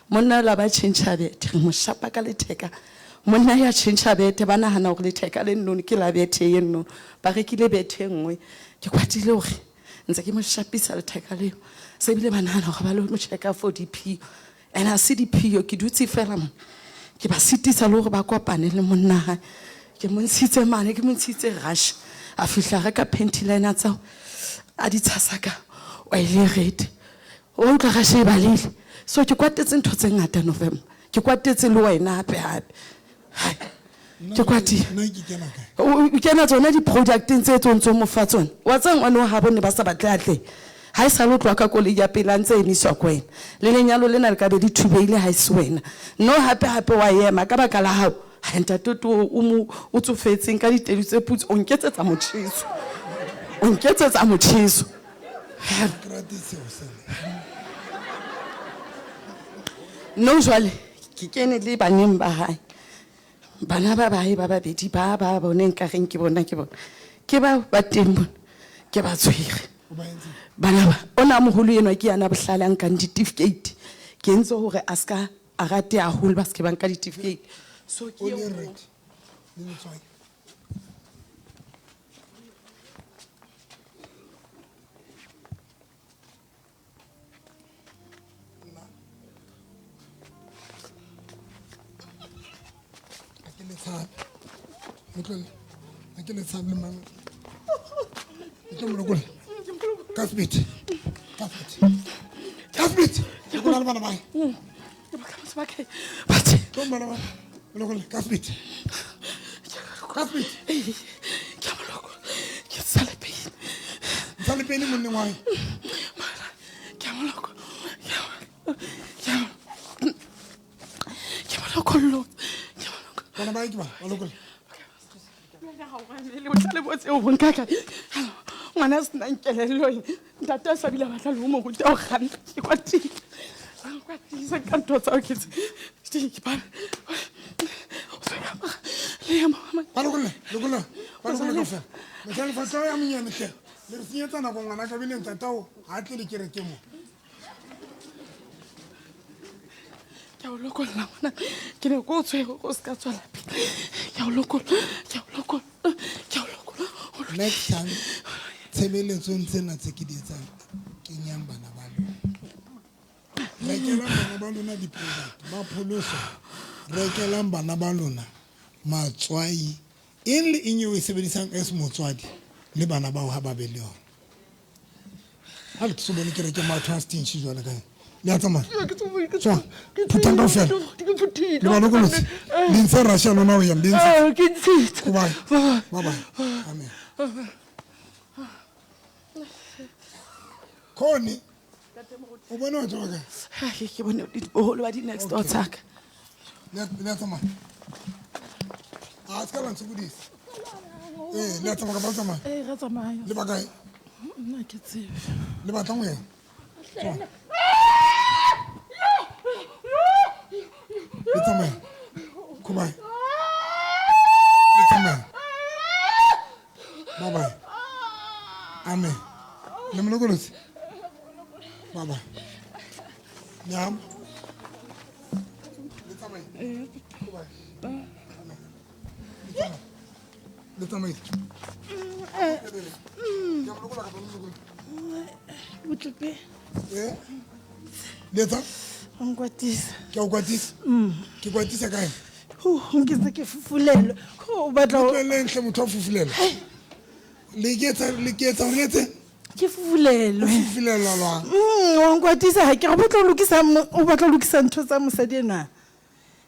T: monna la ba tšhentšha bete mo shapa ka letheka monna ya tšhentšha bete bana hana go letheka le nno ke la bete ye nno ba rekile bete engwe ke kwatile hore ntse ke mo shapisa letheka leo se bile bana hana go ba le mo checka for DP and a CDP yo ke dutse fela mo ke ba sitisa le hore ba kopane le monna ha ke mo ntshitse mane ke mo ntshitse rush a fihla re ka panty liner tsa a di tshasaka o ile red o tla ga she balile so ke kwatetse ntho tse ngata November ke kwatetse le wena hape ke kwati o kena tsona di product tse tsontso mo fatsona wa tsang wana ha bone ba sa batlatle ha isa lo tloa ka koloi ya pela ntse emiswa kwena le lenyalo lena le ka be di thubeile ha ise wena no hape wa yema ka baka la hao henta toto o tsofetseng ka ditelu tse putse o nketsetsa motjhiso no jwale ke kene le baneng ba hae bana ba bae ba babedi ba boneng ka reng ke bona ke ba teng ke ba tshwere bana ba ona moholo enwa ke yana bohlale ang kan certificate ke entse hore a ska a rate a hole ba ske bang ka certificate so ke ngwana se nang kelello ntate sa bila batla le mo ruta o kganna ke kwatile kwatisa ka ntho tsa o ke ke ba le mama
A: ka fa metsale fa tsa ya mnyane ke le re senyetsa na go ngwana ka bile ntatao ha tle le kereke mo
T: ke o lokolla ngwana ke ne go tswe go ska tswala pele ke o lokolla
A: next time tshebeletso ntsena tse ke di etsang ke nyang bana ba lona rekelang bana ba lona di-product ba pholoso rekelang bana ba lona matswai eng le eng eo e sebedisang as motswadi le bana bao ha ba be le yona ha le tso bone ke reke matho a stinch jwale ka le a tsamaya tswa phutang ka ofela le bana ko lotse le ntse rasha lona o yang le ntse bye amen Koni o bona o tsoga
T: ke bone o lo di next door tsaka
A: le tsama a ska ba ntse budisi le tsama ka ba tsama
T: re tsamaya
A: le ba kae
K: Nna ke tsebe.
A: Le batlang ho ya? Le tsamaye. Khubane. Le tsamaye. Bye-bye. Amen. Le mlokolotsi. Bye-bye. Nyam. Le tsamaye. Khubane. Le tsamaye.
K: Botlope.
A: Letsa?
K: O nkwatisa.
A: Ke o kwatisa? Ke kwatisa kae?
K: Nkitse ke fufulelo. O batla ho
A: le nhle motho a fufulelo. Le ke etsa hore etse?
K: Ke fufulelo.
A: Fufulelo lwa.
K: O nkwatisa ha ke re o batla ho lokisa ntho tsa mosadi ena.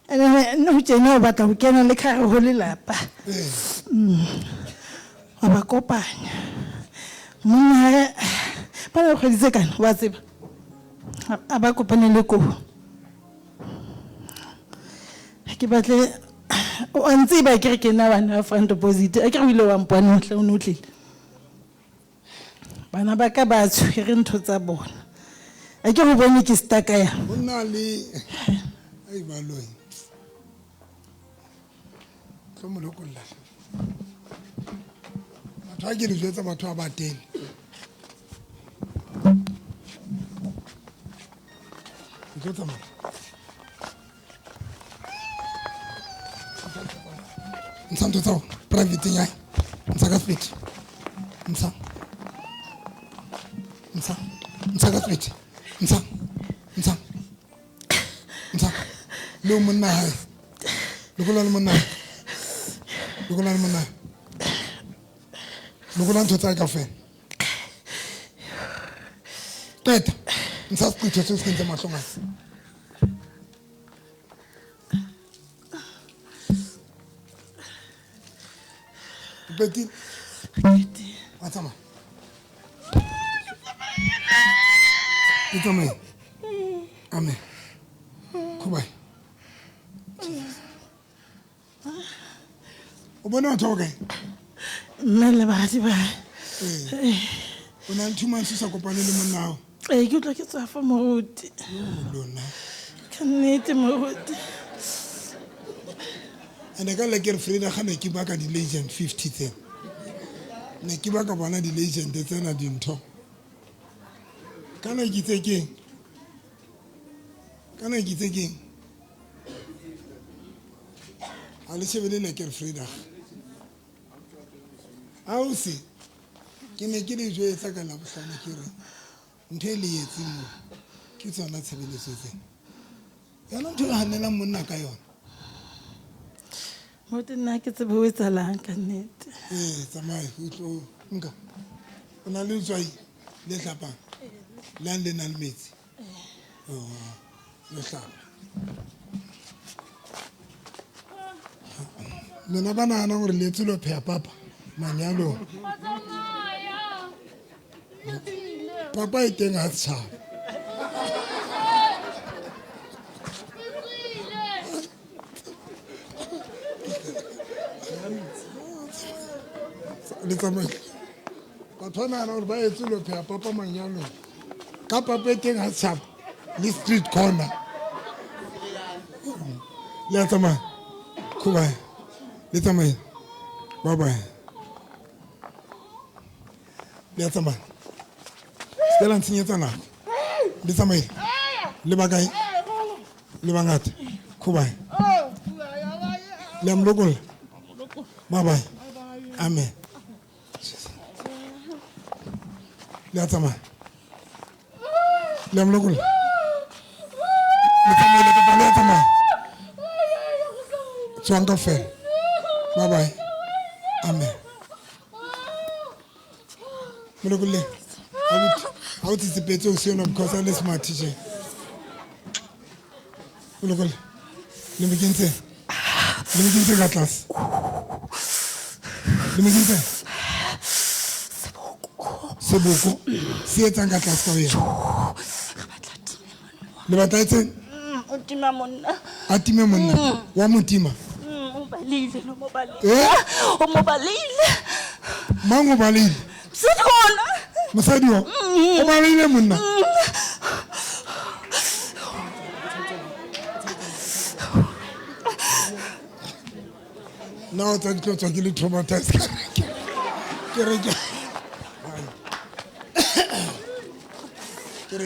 K: Ene ho tjena o batla ho kena le khare ho lelapa. Wa ba kopanya. Monna ba re kgweditse kana wa tseba. A ba kopane le ko. Ke batle o ntse ba ke re ke na bana front opposite a ke re ile wa mpona o no tlile. Bana ba ka ba tshwere ntho tsa bona. A ke go bone ke staka ya.
A: Monna le ai baloi. Tlomo lokolla. Batho a ke le jwetsa batho a ba teng. Ke tsamaya. Ntsanto tsao private nya. Ntsa speed. Ntsa speed. Ntsa. Lo monna hai. Lokola le monna. Lokola ntho tsa ka fe. Teta. Ntsa speed tso skentse mahlonga. Betty. Attends. Attends. Amen. Kubai. O bona o thoka.
K: Nna ba di ba.
A: O na le 2 months sa kopane le monna hao.
K: Ke tla ke tsa fa moruti.
A: Lona.
K: Kannete moruti.
A: Ane ka le ke re Frida gane ke ba ka di legend 50 tse. Ne ke ba ka bona di legend tsena dintho. Kana ke tseke. Ale shebele le ke re Frida. Ausi. Ke ne ke le jwetsa ka la bohlano ke re nthe le yetse mo. Ke tsona tshebeletso tse. Yana ntho ha nela monna ka yona.
K: Mo tena ke tsebe ho etsalang ka nnete.
A: Tsamaya o tlo nka. O na le tswai le hlapang. Le le na le metsi. Le hlapa. Lona ba nahana hore le tselo pheha papa manyalo. Papa e teng ha tshaba. Le tsamaye. Batho ba nahana hore ba etse lo pheha papa manyalo. Ka papa e teng ha tshaba. Le street corner. Le tsamaye. Kubai. Le tsamaye. Bye-bye. Le tsamaye. Stella ntsenyetsa nako. Le tsamaye. Le ba kae? Le bangata. Kubai. Le amlokola. Bye-bye. Amen. Le tsamaye. Le amlokola. Le tsamaye. Tswanga fela. Bye-bye. Amen. Molokole. How to the better option of because I'm a smart teacher. Molokole. Let me get that class. Let me get that. Seboko. Si etanga class ka wena. Le batla
K: Utima monna.
A: Atime monna. Wa mutima.
K: Mobalile lo mobalile. O mobalile.
A: Mango balile.
K: Sikhona.
A: mosadi o o baleile monna now tsa tlo tswa ke le traumatized ke re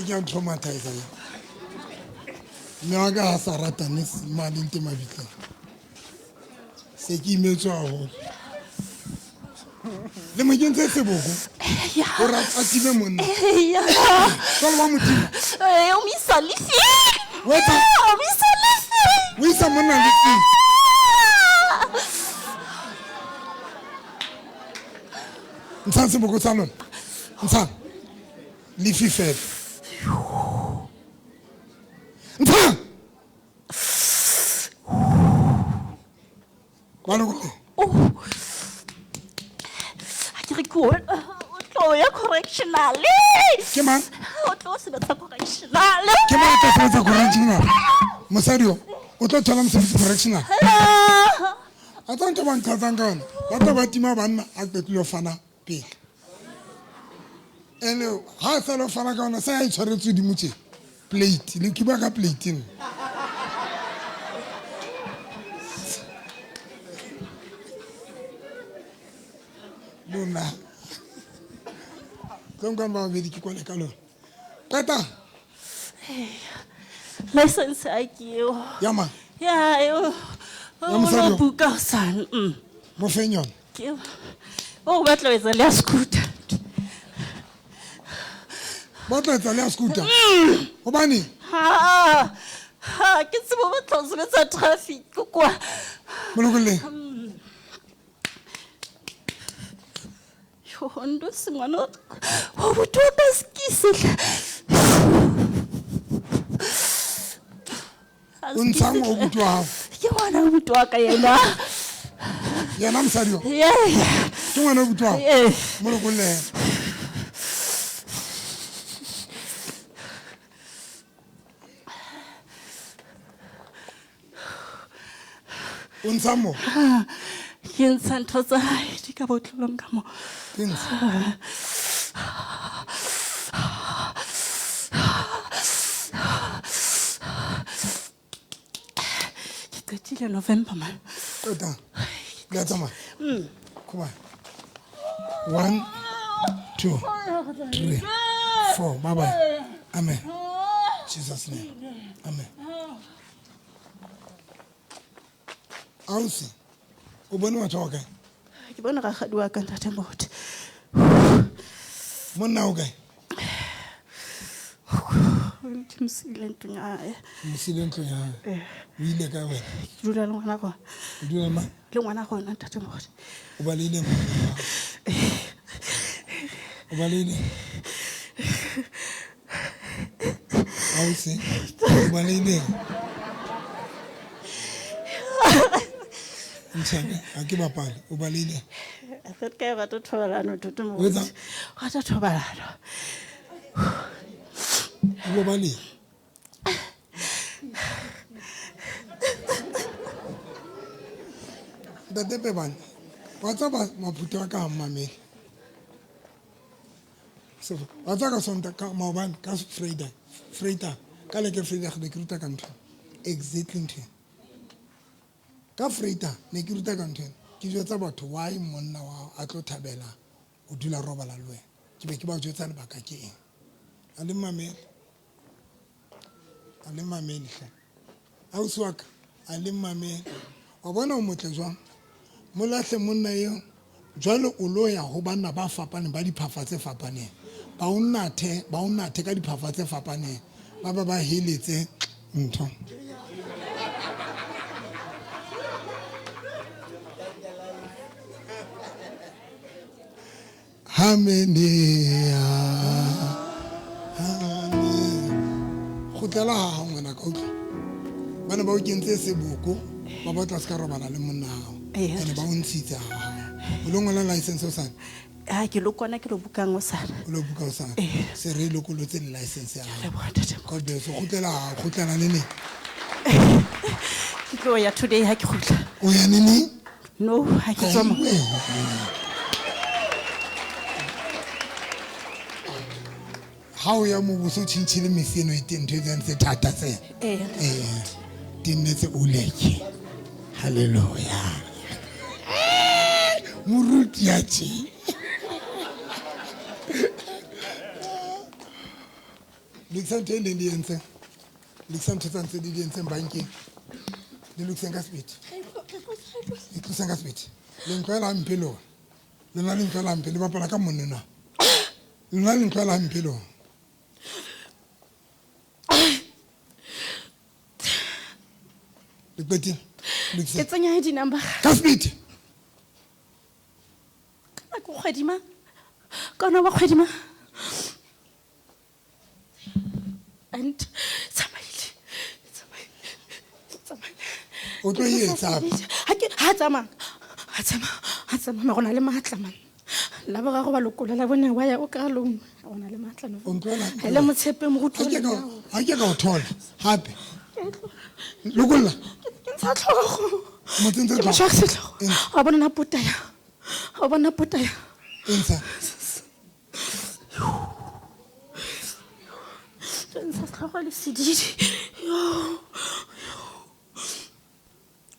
A: ke traumatized mme wa ka ga sa ratane malente mabitleng se ke imetswe haholo le mo kentse seboko o atime monna jwale wa motima
O: o misa lefi
A: o isa monna lefi ntshang seboko sa lona ntshang lefi fela ntshang balokole
O: o tlo ya correctional
A: ke mang
O: o tlo sebetsa correctional
A: ke mang o tlo sebetsa correctional mosadi o tlo thola mosebetsi correctional a tsa ntho ba nqatsang ka ona ba tla ba tima banna a qetlile ho fana pele ene ha a sa lo fana ka ona se a itshwaretse hodimo tje plate le ke bua ka plateng lona tlonkwane ba babedi ke kwale ka lona qeta
O: license a ke eo
A: ya mang
O: ya eo
A: Ya mosadi o?
O: buka san
A: mo feng yona
O: ke o batla ho etsa le ya scooter
A: ba tla etsa le ya scooter hobane
O: ha ke tsebo batla ho sebetsa traffic kwa
A: molokolle
O: ndo sengwana wa botho wa baskisela
A: o ntshang o botho wa hao
O: ke ngwana o botho wa ka yena
A: mosadi o ke ngwana o botho wa hao molokolle o ntshang mo
O: ke ntsha ntho tsa hae di ka botlolong ka mo
A: ke ntsha
O: ke qetile November man
A: qeta le a tsamaya come on 1 2 3 4 bye bye amen Jesus name amen ausi o bone batho wa kae
O: ke bona rakgadi wa ka ntate motho
A: monna o kae
O: ke mosile ntlong ya hae
A: mosile ntlong ya hae o ile kae wena
O: ke dula le ngwana gona
A: o dula le mang
O: le ngwana gona ntate motho
A: o baleile o baleile ausi o baleile Ntshabe a ke bapale o baleile
O: a thought ka ba to thobalano ntate
A: O etsa?
O: motho ga ta thobalano
A: o baleile ntate Pebane wa tsaba maphuto a ka mmamele wa tsaka sonta ka maobane ka Freitag ka le ke Freitag le ke ruta ka ntho exactly ntho ka Freitag ne ke ruta ka ntho ke jwetsa batho why monna wa a tlo thabela o dula robala le wena ke be ke ba jwetsa lebaka ke eng a le mamele hle ausi wa ka a le mamele wa bona o motle jwang mo lahle monna eo jwale o lo ya ho banna ba fapaneng ba diphafa tse fapaneng ba o nathe ka diphafa tse fapaneng ba ba heletse ntho Hamenea khutlela ha ngwana ka utlwa bana ba o kentse seboko ba batla ska robala le monna hao ene ba o ntshitse ha o lo ngola license o sana
O: ha ke lo kwana ke lo bukang o sana
A: o lo buka o sana se re lo kolotse le license ya ka be so khutlela le ne
O: ke tlo ya today ha ke khutla
A: o ya nini
O: no ha ke tsoma
A: ha o ya mo boso tshintshile meseno e teng ntho e tseng se thata tsena di nnetse o leke halleluja moruti ya tje lekisa ntho e leng di entseng lekisa ntho tsa ntse di entseng bankeng le lokiseng ka speed le tloseng ka speed le ntlwaela mpe lona lona le ntlwaela mpe le bapala ka monena lona le ntlwaela mpe lona le qetile
O: ke tsenya di-number
A: ka speed
O: ka nako kgwedi mang ka ona wa kgwedi mang and tsamaile
A: o tlo e etsa
O: ha tsamaya ma go na le maatla man la boraro ba lokola la bone wa ya o ka lone go na le maatla no
A: o
O: le motshepe mo go
A: tlhola ha ke ka o thola hape lokolla
O: ke ntsha tlhogo
A: motsentse
O: ke moshaka setlhogo wa bona na potaya wa bona potaya
A: ensa
O: ntsha tlhogo le sedidi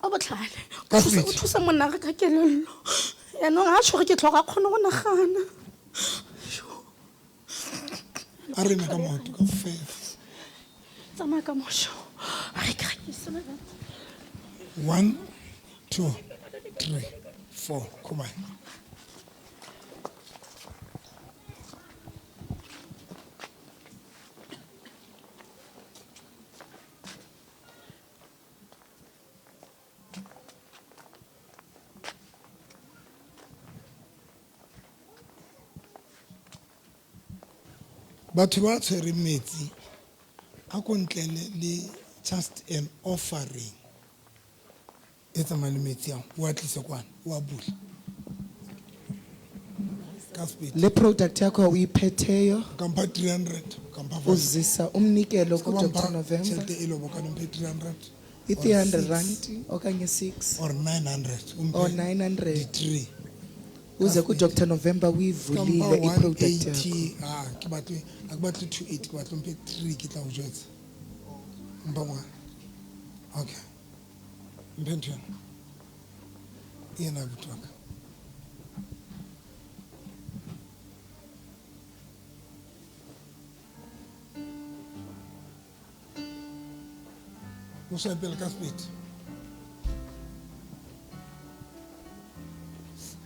O: o botlhale o thusa monare ka kelello yaanong ga tshwore ke tlhoga kgone go nagana
A: a rena ka maoto ka fela
O: tsamaya ka mošo a re kerekise
A: 1 2 3 4 come on batho ba tshwereng metsi a ko ntlele le just an offering e tsamaya le metsi ao o a tlise kwana o a bula ka speed
H: le product yakho uyiphetheyo
A: kampa 300 kampa
H: uzisa umnikelo ku-Dr. November
A: tšhelete e lobo ka mphe 300
H: i-300 rand okanye 6
A: or 900
H: or 900
A: di-3
H: uze ku-Dr. November uyivulile i-product yakho
A: ke batle 280 ke batle mphe 3 ke tla o jwetsa mpa ngwana okay mphe ntho yona ena butwaka o sa pele ka speed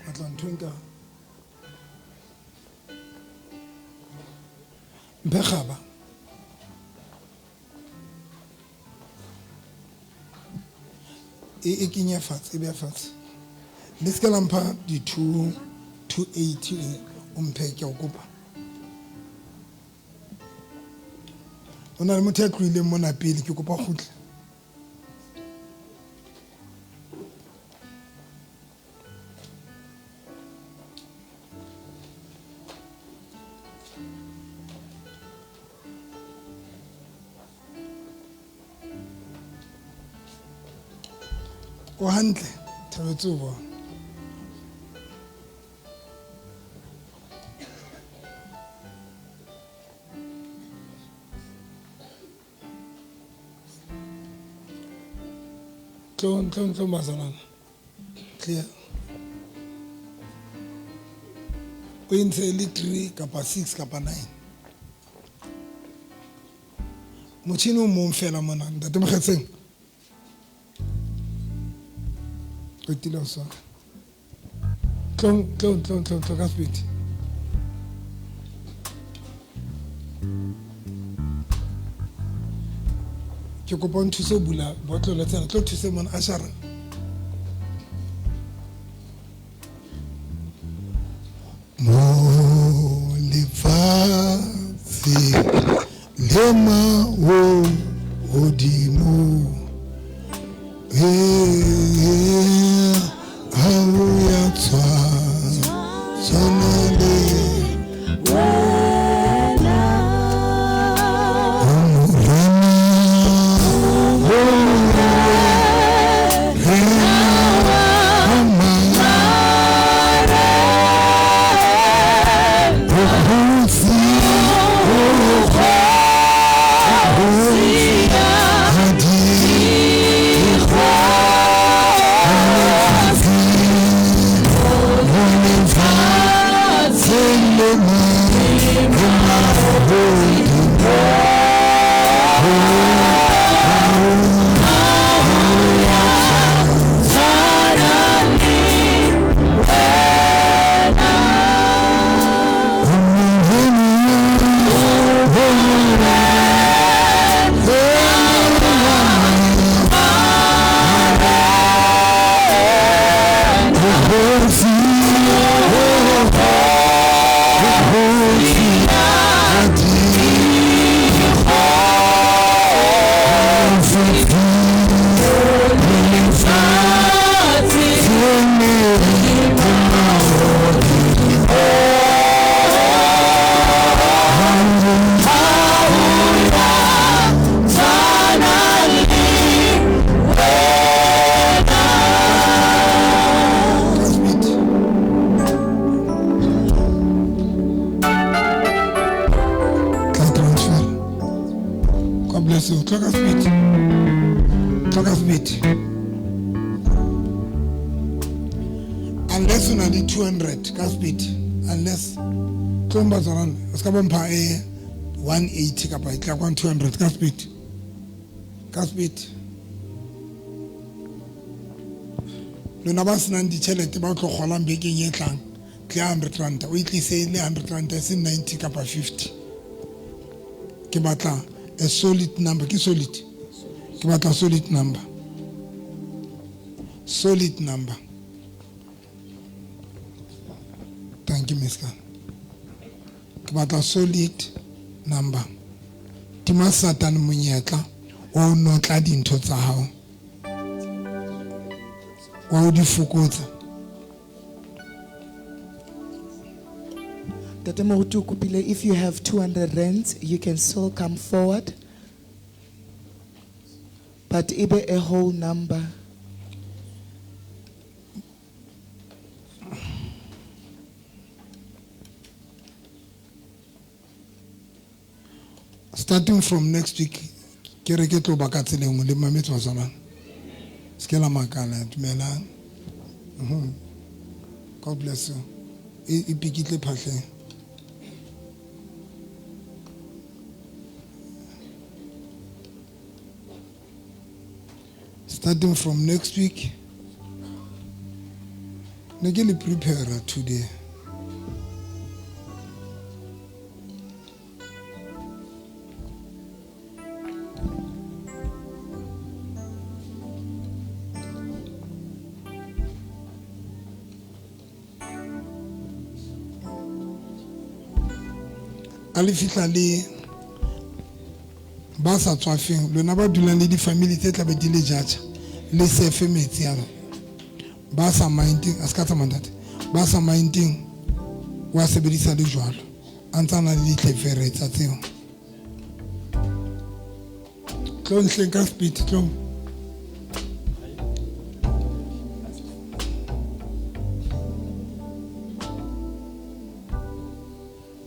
A: batla ntho nka mphe kgaba e kenya fatshe e beya fatshe le se ke la mpha di-280 o mphe ke a o kopa o na le motho ya tloileng mona pele ke kopa kgutle o hantle thabetse o bona tlo mazanana clear o entse le 3 kapa 6 kapa 9 motšhini o mong fela mona ntate Mokgetseng qetile o sona tlo ka speed ke kopa o nthuse ho bula botlolo tsena tlo thuse mona Ashara mo lefatshe le mawo hodimo talk a speed. Talk a speed. Unless you need 200, ka speed. Unless Tomba Zaran, Skabampa 180 kapa itla 200 ka speed. Ka speed. Lona ba sena di tšhelete ba tlo golang bekeng e tlang. Ke 100 rand. O itlise le 100 rand se 90 kapa 50. Ke batla a solid number. Ke solid. Ke batla solid number. Solid number. Thank you, Miss Khan. Ke batla solid number. Tima Satan monyetla o no tla dintho tsa hao. Wa di fokotsa.
H: Tate Moruti Kupile, if you have 200 rands, you can still come forward. But ibe a whole number.
A: Starting from next week, kere ke tlo baka tseleng le mametso wa tsona. Skela makala dumela. God bless you. Ipikitle phatleng. Starting from next week, negeli prepare today. Ali fitla le ba sa tswafeng lona ba dulang le di family tse tla be di le jaja le se fe metsi yana ba sa minding aska tsa mandate ba sa minding wa sebedisa le jwalo antsana le ditlefere tsa tseo tlo nhleng ka speed tlo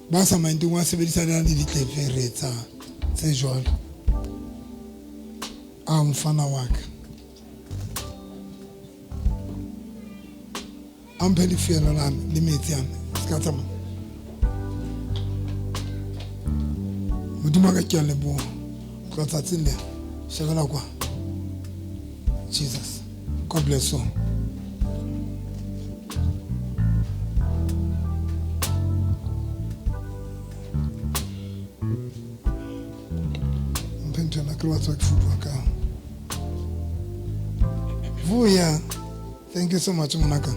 A: ba sa minding wa sebedisa le ditlefere tsa tse jwalo a mfana waka ampeli fielo la le metsi yana ska tsama modimo ka ke le bo go tsatsing le shebela kwa Jesus God bless you. Thank you so much, Monaka.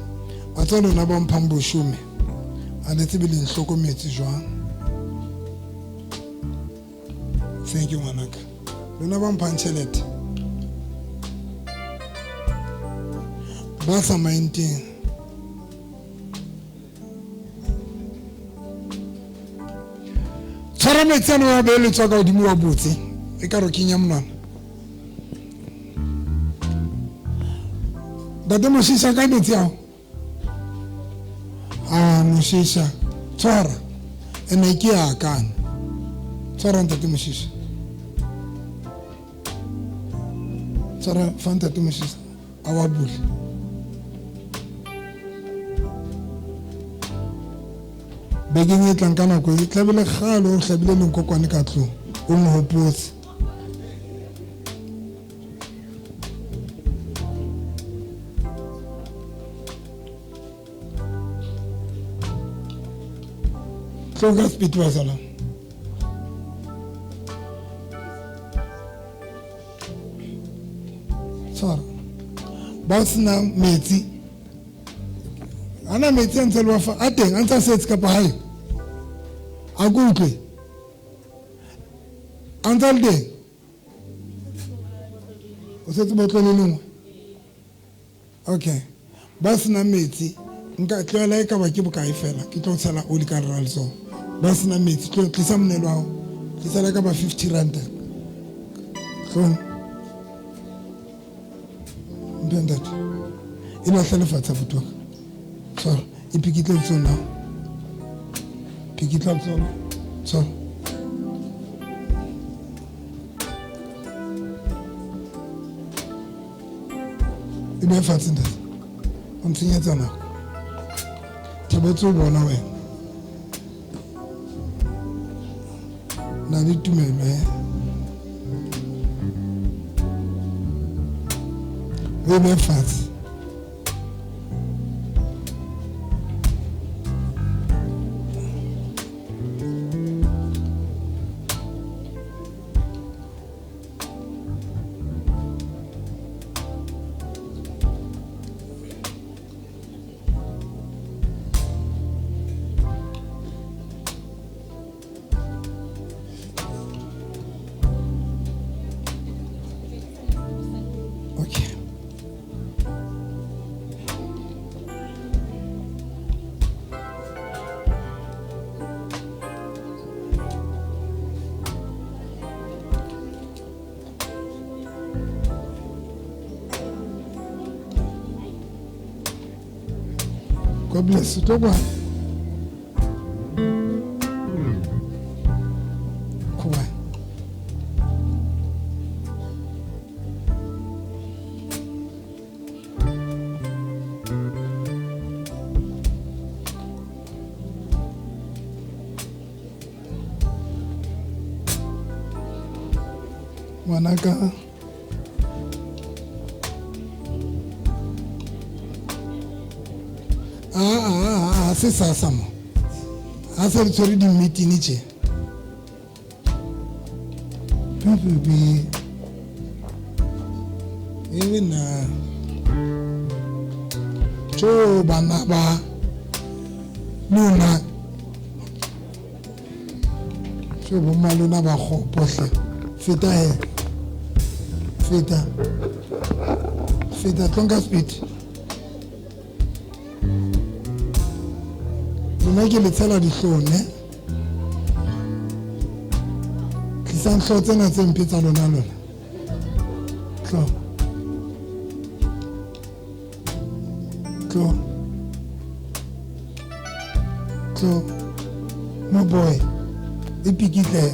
A: I told you about Pambo Shumi. And it's been in Shokometi Joan. Thank you, Monaka. You know about Panchelet. Basa 19. Tara metsano wa bele tsaka o dimu wa botse. E ka ro kinya mona. Dade mosisa ka metsi ao. Mosisa. Tsara. Ene ke a kana. Tsara ntate mosisa. Tsara fanta te mosisa. Awa bule. Begin it lang kana ko itlabele khalo hlabile le nkokwane ka tlo o mo hopotse tloga speed wa sala tsara basna metsi ana metsi ntse le wa fa ateng ntse setse ka pa hae a kutlwe antalde o setse botlole lengwe okay ba sena metsi nka tloela e ka ba ke bokae fela ke tlo tsala oli ka ralso ba sena metsi tlo tlisa monelo ao tlisa le ka ba 50 rand tlong mpendat ina hlale fatsa futuka so ipikitle tsona pikitla tsona so e be fatshe ntate o ntsenyetsa nako thabetse o bona wena na le tumelo e be fatshe God bless you. Come on. Manaka. Se sa samo a se re tshwere di-meeting tje bebe ebe na tso bana ba lona tso bomma lona ba gopohle feta he feta tlonka speed lona ke le tshela dihlone tlisang hlooho tsena tse mpe tsa lona tlo mo boy e pikitlehe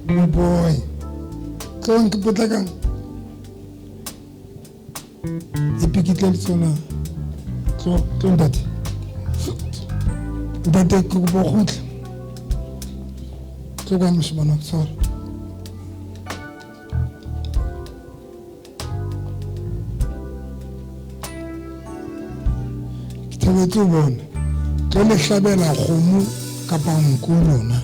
A: mo boy tlo nke potlakang e pikitle le tsona tlo ntate ke kopa o kgutle tlo kwano moshemane sorry ke thabetse o bone tlo le hlabela kgomo kapa nku lona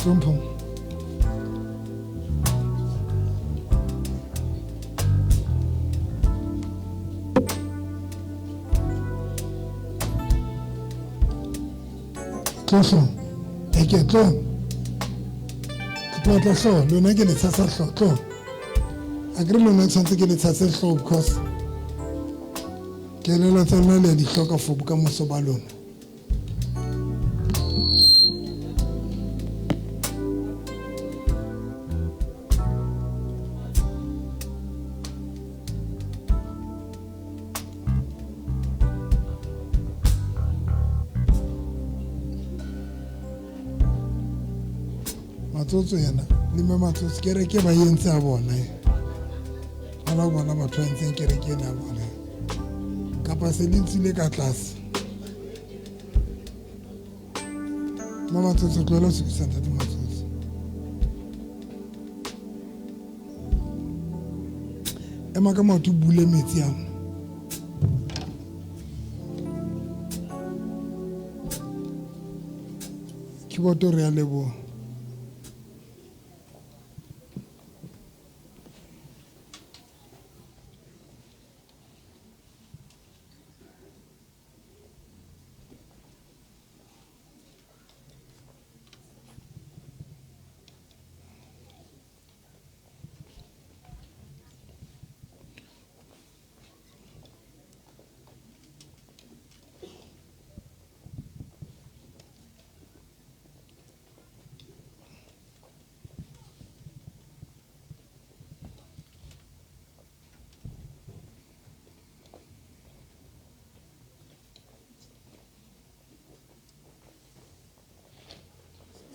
A: Tumpong. Tlo eke tlo ke potla hlo lona ke le tshasa hlo tlo a ke lona tshwantse ke le tshase hlo because ke le la tsona le di hloka for ka moso ba lona matsotso yana le me matsotso kereke ba entse a bona ga la bona batho ba ntseng kereke ena a bona kapa se le ntsile ka tlase mo matsotso tlohela o sekisa ntate matsotso ema ka maoto bule metsi ano ke boto re a leboha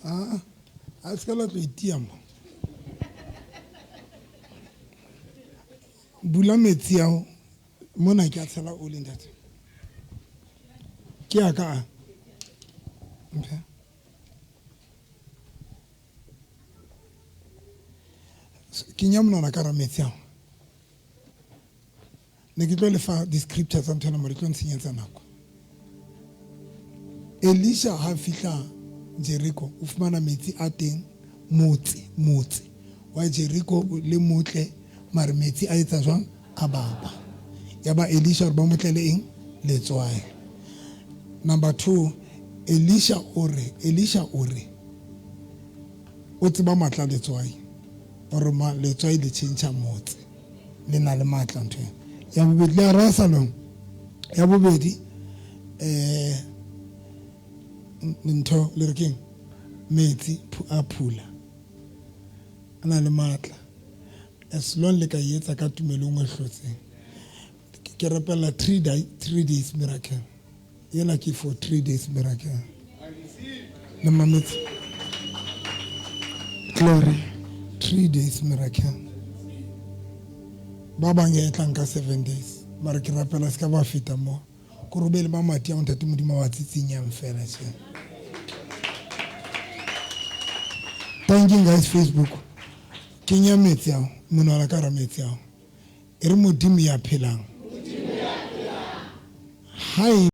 A: a se ka la tlo itia mo bula metsi ao mona ke a tshela oli ntate ke a ka okay. Ke nya monana ka ra metsi ao ne ke tlo le fa di-scripture tsa mthana mare tlo ntshenyetsa nako Elisha ha fihla Jericho o fumana metsi a teng motse wa Jericho le motle mare metsi a etsa jwang a baba ya ba Elisha ba motlele eng letswai. Number 2 Elisha ore o tseba matla letswai ore ma letswai le tšhentšha motse le na le matla ntho ya bobedi le ra salong ya bobedi ntho le re keng metsi a phula ana le matla as long le ka etsa ka tumelong e hlotseng ke rapela 3 days miracle yena ke for 3 days miracle le mametsi glory 3 days miracle ba bang e tlang ka 7 days mara ke rapela ska ba feta mo ko robele ba mati a ntate modimo wa tsitsinyang fela tse. Thank you guys Facebook kenya metsi ao monala ka ra metsi ao e re modimo ya phelang hai